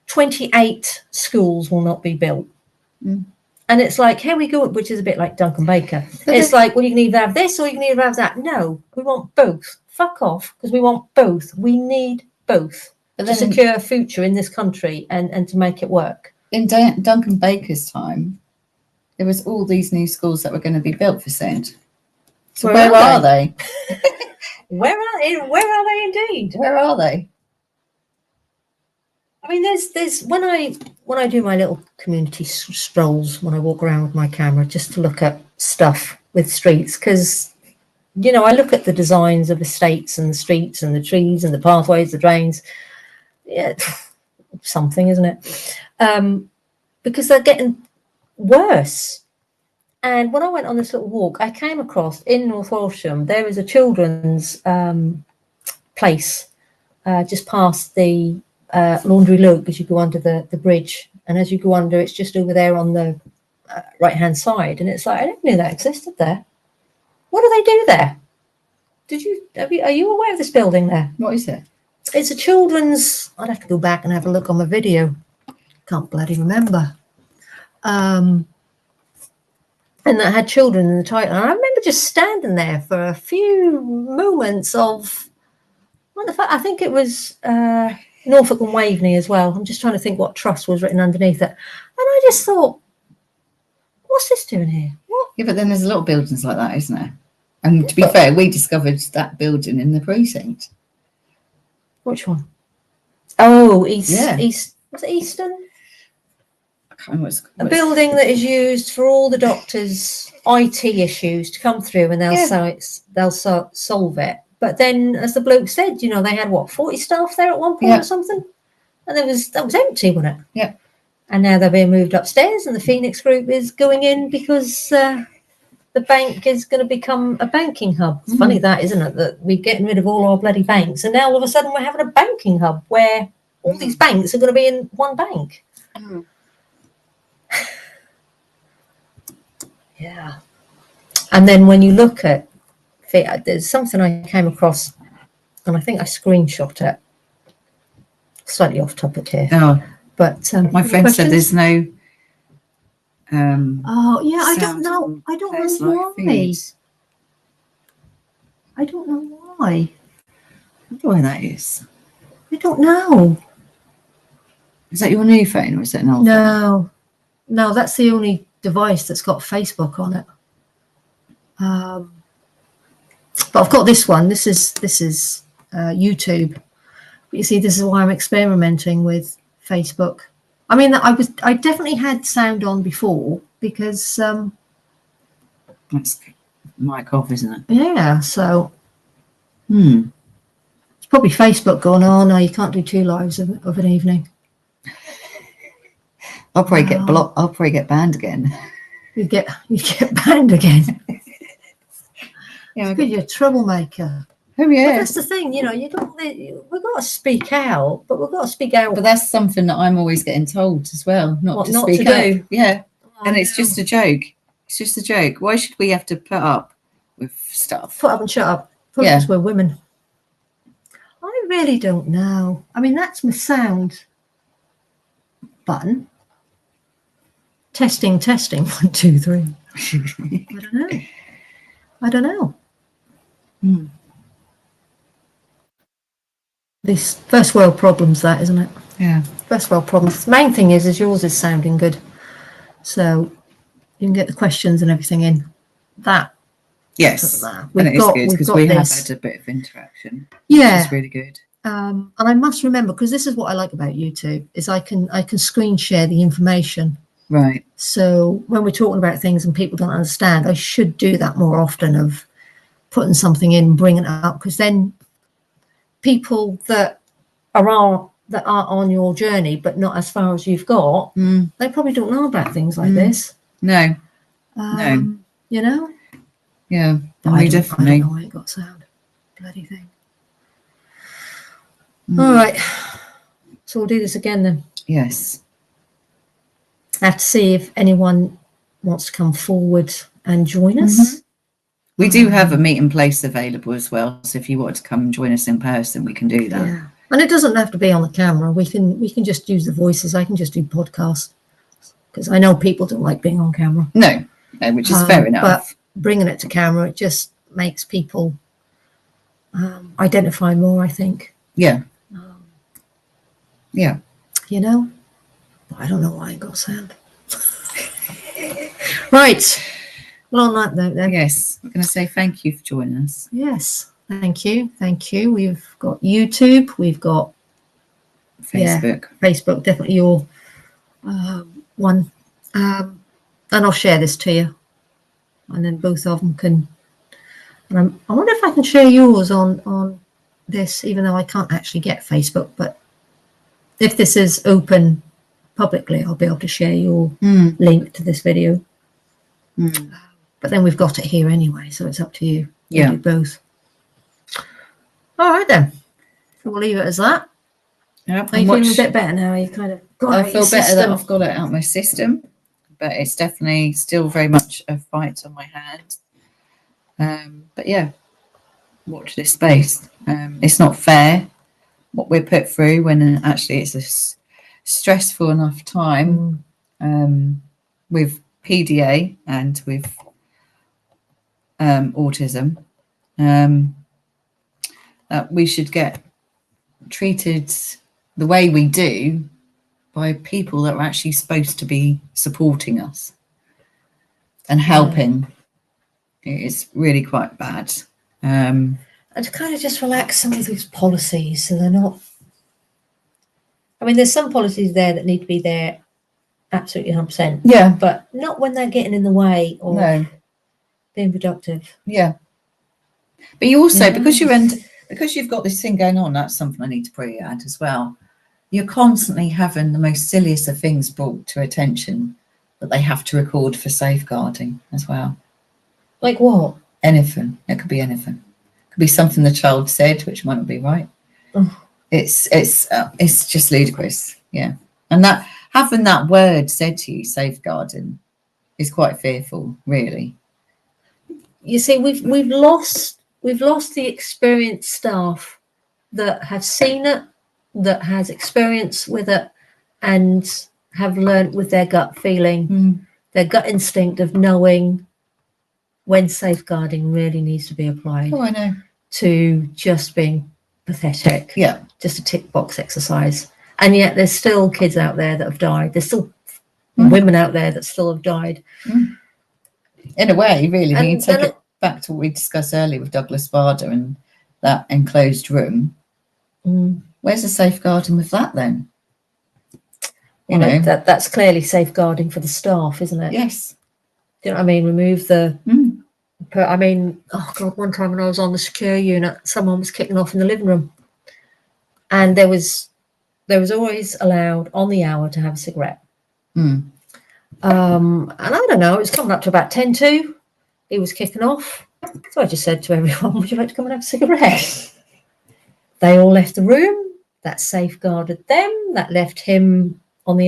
28 schools will not be built. And it's like, here we go, which is a bit like Duncan Baker. It's like, well, you can either have this or you can either have that. No, we want both. Fuck off, because we want both. We need both to secure a future in this country and to make it work. In Duncan Baker's time, there was all these new schools that were going to be built for SEND. So where are they? Where are they indeed? Where are they? I mean, there's when I do my little community strolls, when I walk around with my camera just to look at stuff with streets, because, you know, I look at the designs of estates and the streets and the trees and the pathways, the drains. Yeah, something, isn't it? Because they're getting worse. And when I went on this little walk, I came across in North Walsham, there is a children's place just past the Laundry Loop as you go under the bridge. And as you go under, it's just over there on the right-hand side. And it's like, I didn't know that existed there. What do they do there? Are you aware of this building there? What is it? It's a children's, I'd have to go back and have a look on my video. Can't bloody remember. And that had children in the title. And I remember just standing there for a few moments of, what the fuck, I think it was Norfolk and Waveney as well. I'm just trying to think what trust was written underneath it. And I just thought, what's this doing here? What? Yeah, but then there's a lot of buildings like that, isn't there? And to be fair, we discovered that building in the precinct. Which one? Oh, East. Was it Eastern? I can't remember a building that is used for all the doctors' IT issues to come through, and they'll solve it. But then, as the bloke said, you know, they had 40 staff there at one point or something, and that was empty, wasn't it? Yeah. And now they're being moved upstairs, and the Phoenix Group is going in because the bank is going to become a banking hub. It's funny that, isn't it? That we're getting rid of all our bloody banks, and now all of a sudden we're having a banking hub where all these banks are going to be in one bank. Yeah. And then when you look at, there's something I came across, and I think I screenshot it. Slightly off topic here. Oh, but my friend said there's no. Oh yeah, I don't know. I don't know why. I don't know why. I wonder why that is. I don't know. Is that your new phone or is it an old phone? No, that's the only device that's got Facebook on it. But I've got this one. This is YouTube. But you see, this is why I'm experimenting with Facebook I mean, I definitely had sound on before because, That's mic off, isn't it? yeah, so Hmm. it's probably Facebook going, oh no, you can't do 2 lives of an evening. I'll probably get blocked. I'll probably get banned again. You get banned again. Yeah, Because you're a troublemaker. oh But yeah. that's the thing, you know, we've got to speak out, but we've got to speak out. But that's something that I'm always getting told as well, not to speak up. Do. Yeah, Oh, and it's just a joke. It's just a joke. Why should we have to put up with stuff? Put up and shut up. Probably because we're women. I really don't know. I mean, that's my sound button. Testing. 1, 2, 3. I don't know. Hmm. This first world problems, that, isn't it? Yeah. First world problems. The main thing is yours is sounding good. So you can get the questions and everything in. That. Yes. We've got because we have had a bit of interaction. Yeah. Which is really good. And I must remember, because this is what I like about YouTube, is I can screen share the information. Right. So when we're talking about things and people don't understand, I should do that more often, of putting something in, bringing it up, because then people that are on your journey but not as far as you've got, they probably don't know about things like this. No. No. You know? Yeah. I definitely. don't know why it got sound. Bloody thing. All right. So we'll do this again then. Yes. I have to see if anyone wants to come forward and join us. We do have a meeting place available as well. So if you want to come and join us in person, we can do that. Yeah. And it doesn't have to be on the camera. We can just use the voices. I can just do podcasts, because I know people don't like being on camera. No, which is fair enough. But bringing it to camera, it just makes people identify more, I think. Yeah. Yeah. You know? But I don't know why it got sound. Right. Well, on that note then. Yes. I'm going to say thank you for joining us. Yes. Thank you. We've got YouTube. We've got Facebook. Yeah, Facebook, definitely your one. And I'll share this to you. And then both of them can. And I wonder if I can share yours on this, even though I can't actually get Facebook. But if this is open publicly, I'll be able to share your link to this video. But then we've got it here anyway, so it's up to you. Yeah. Do both. All right then. So we'll leave it as that. Yep. Are you feeling a bit better now? You kind of got I it out feel your better that system? I've got it out of my system, but it's definitely still very much a fight on my hands. But yeah, watch this space. It's not fair what we're put through when actually it's a stressful enough time with PDA and with autism, that we should get treated the way we do by people that are actually supposed to be supporting us and helping. It's really quite bad. And to kind of just relax some of these policies so they're not. I mean, there's some policies there that need to be there absolutely 100%. Yeah. But not when they're getting in the way of being productive. Yeah. But you also, because you've got this thing going on, that's something I need to probably add as well. You're constantly having the most silliest of things brought to attention that they have to record for safeguarding as well. Like what? Anything. It could be anything. It could be something the child said, which might not be right. Oh. It's just ludicrous. Yeah. And that having that word said to you, safeguarding, is quite fearful, really. You see, we've lost the experienced staff that have seen it, that has experience with it, and have learnt with their gut feeling, their gut instinct of knowing when safeguarding really needs to be applied. Oh, I know. To just being pathetic. Yeah. Just a tick box exercise. And yet there's still kids out there that have died. There's still women out there that still have died. In a way, really, when you take and it back to what we discussed earlier with Douglas Bader and that enclosed room, where's the safeguarding with that then? You know, that's clearly safeguarding for the staff, isn't it? yes. Do you know what I mean? Remove the. Mm. But I mean, oh God, one time when I was on the secure unit, someone was kicking off in the living room, and there was always allowed on the hour to have a cigarette. Mm. And I don't know, it was coming up to about 10 to. He was kicking off, so I just said to everyone, "Would you like to come and have a cigarette?" They all left the room. That safeguarded them. That left him on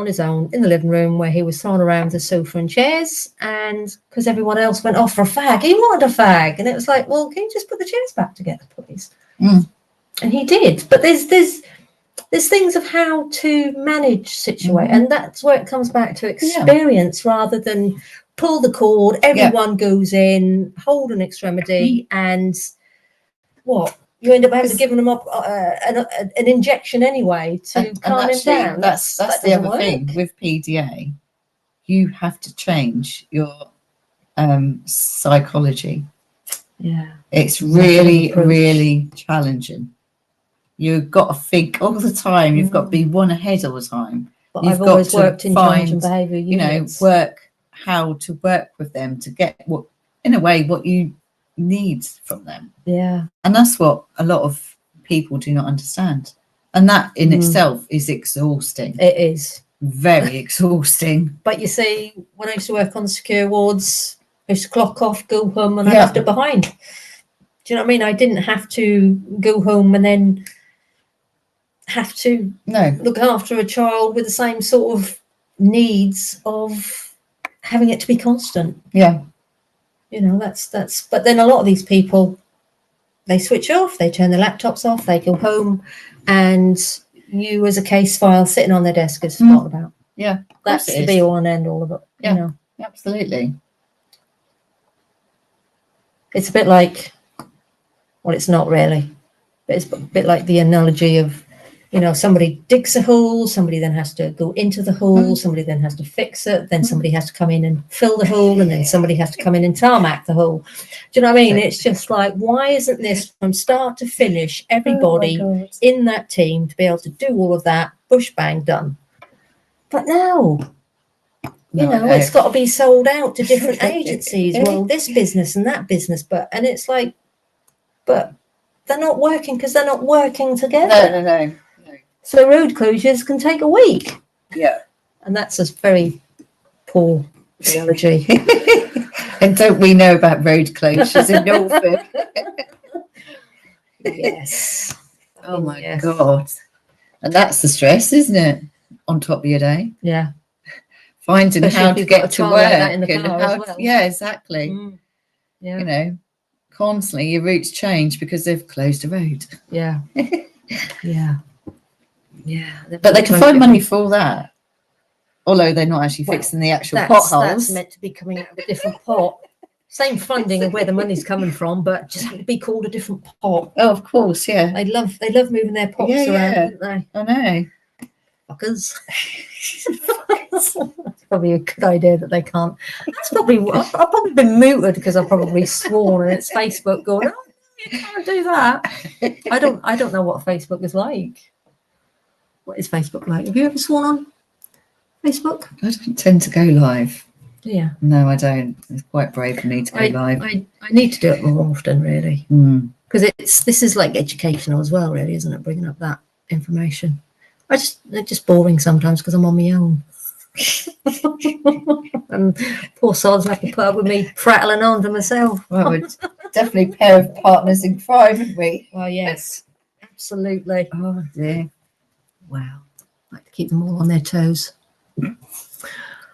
his own in the living room, where he was thrown around the sofa and chairs, and because everyone else went off for a fag, he wanted a fag, and it was like, well, can you just put the chairs back together, please? Mm. And he did. But there's things of how to manage situation, and that's where it comes back to experience rather than pull the cord. Everyone goes in, hold an extremity, and what? You end up having to give them up an injection anyway to calm him down. That's the other thing with PDA. You have to change your psychology. Yeah, it's really challenging. You've got to think all the time. You've got to be one ahead all the time. But I've always worked in change and behaviour units. Work how to work with them to get what you need from them. Yeah, and that's what a lot of people do not understand, and that in itself is exhausting. It is very exhausting. But you see, when I used to work on secure wards, I used to clock off, go home, and I left it behind. Do you know what I mean? I didn't have to go home and then have to look after a child with the same sort of needs of having it to be constant. Yeah. You know, that's but then a lot of these people, they switch off, they turn their laptops off, they go home, and you as a case file sitting on their desk is forgotten about. Yeah. That's the be all and end all of it. Yeah. You know? Absolutely. It's a bit like, well, it's not really, but it's a bit like the analogy of, you know, somebody digs a hole, somebody then has to go into the hole, somebody then has to fix it, then somebody has to come in and fill the hole, and then somebody has to come in and tarmac the hole. Do you know what I mean? It's just like, why isn't this from start to finish, everybody in that team to be able to do all of that, bush bang, done? But no, you know, it's got to be sold out to different agencies. Well, this business and that business, and it's like, but they're not working because they're not working together. No. So road closures can take a week. Yeah. And that's a very poor theology. And don't we know about road closures in Norfolk? Yes. Oh my God. And that's the stress, isn't it? On top of your day. Yeah. Finding how to get to work. Like in the car as well. Yeah, exactly. Yeah. You know, constantly your routes change because they've closed the road. Yeah. Yeah. Yeah. But they can find money for all that. Although they're not actually fixing the actual potholes. That's meant to be coming out of a different pot. Same funding of where the money's coming from, but just have to be called a different pot. Oh, of course, yeah. They love moving their pots around, don't they? I know. Fuckers. That's probably a good idea that they can't. That's probably I've probably been muted because I've probably sworn, and it's Facebook going, "Oh, you can't do that." I don't know what Facebook is like. What is Facebook like? Have you ever sworn on Facebook? I don't tend to go live. Yeah. No, I don't. It's quite brave for me to go live. I need to do it more often, really, because this is like educational as well, really, isn't it? Bringing up that information. It's just boring sometimes because I'm on my own. And poor sods have to put up with me prattling on to myself. Well, we're definitely a pair of partners in crime, aren't we? Well, yes, absolutely. Oh dear. Wow. Like to keep them all on their toes.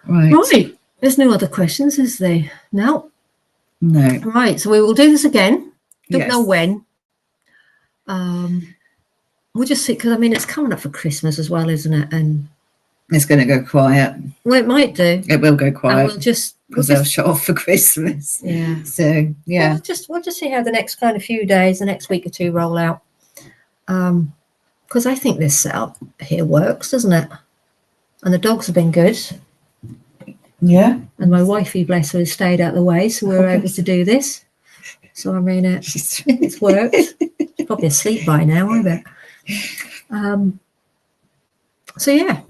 Right. There's no other questions, is there? No. Right. So we will do this again. Don't know when. We'll just see, because I mean it's coming up for Christmas as well, isn't it? And it's going to go quiet. Well, it might do. It will go quiet. And we'll they'll shut off for Christmas. Yeah. So yeah. We'll just see how the next kind of few days, the next week or two, roll out. Because I think this setup here works, doesn't it? And the dogs have been good. Yeah. And my wifey, bless her, has stayed out of the way, so we're able to do this. So I mean, it's worked. She's probably asleep by now, I bet. So yeah,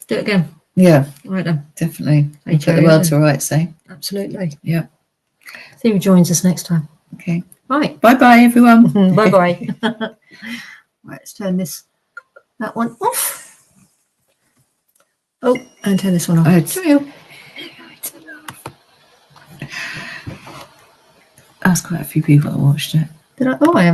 Do it again. Yeah, Right then. definitely. Hey, Put the world to rights, eh? Absolutely. Yeah. See who joins us next time. Okay. Right. Bye-bye, everyone. Bye-bye. Right, let's turn that one off. Oh, and turn this one off. Oh, that's quite a few people that watched it. Did I? Oh, I am.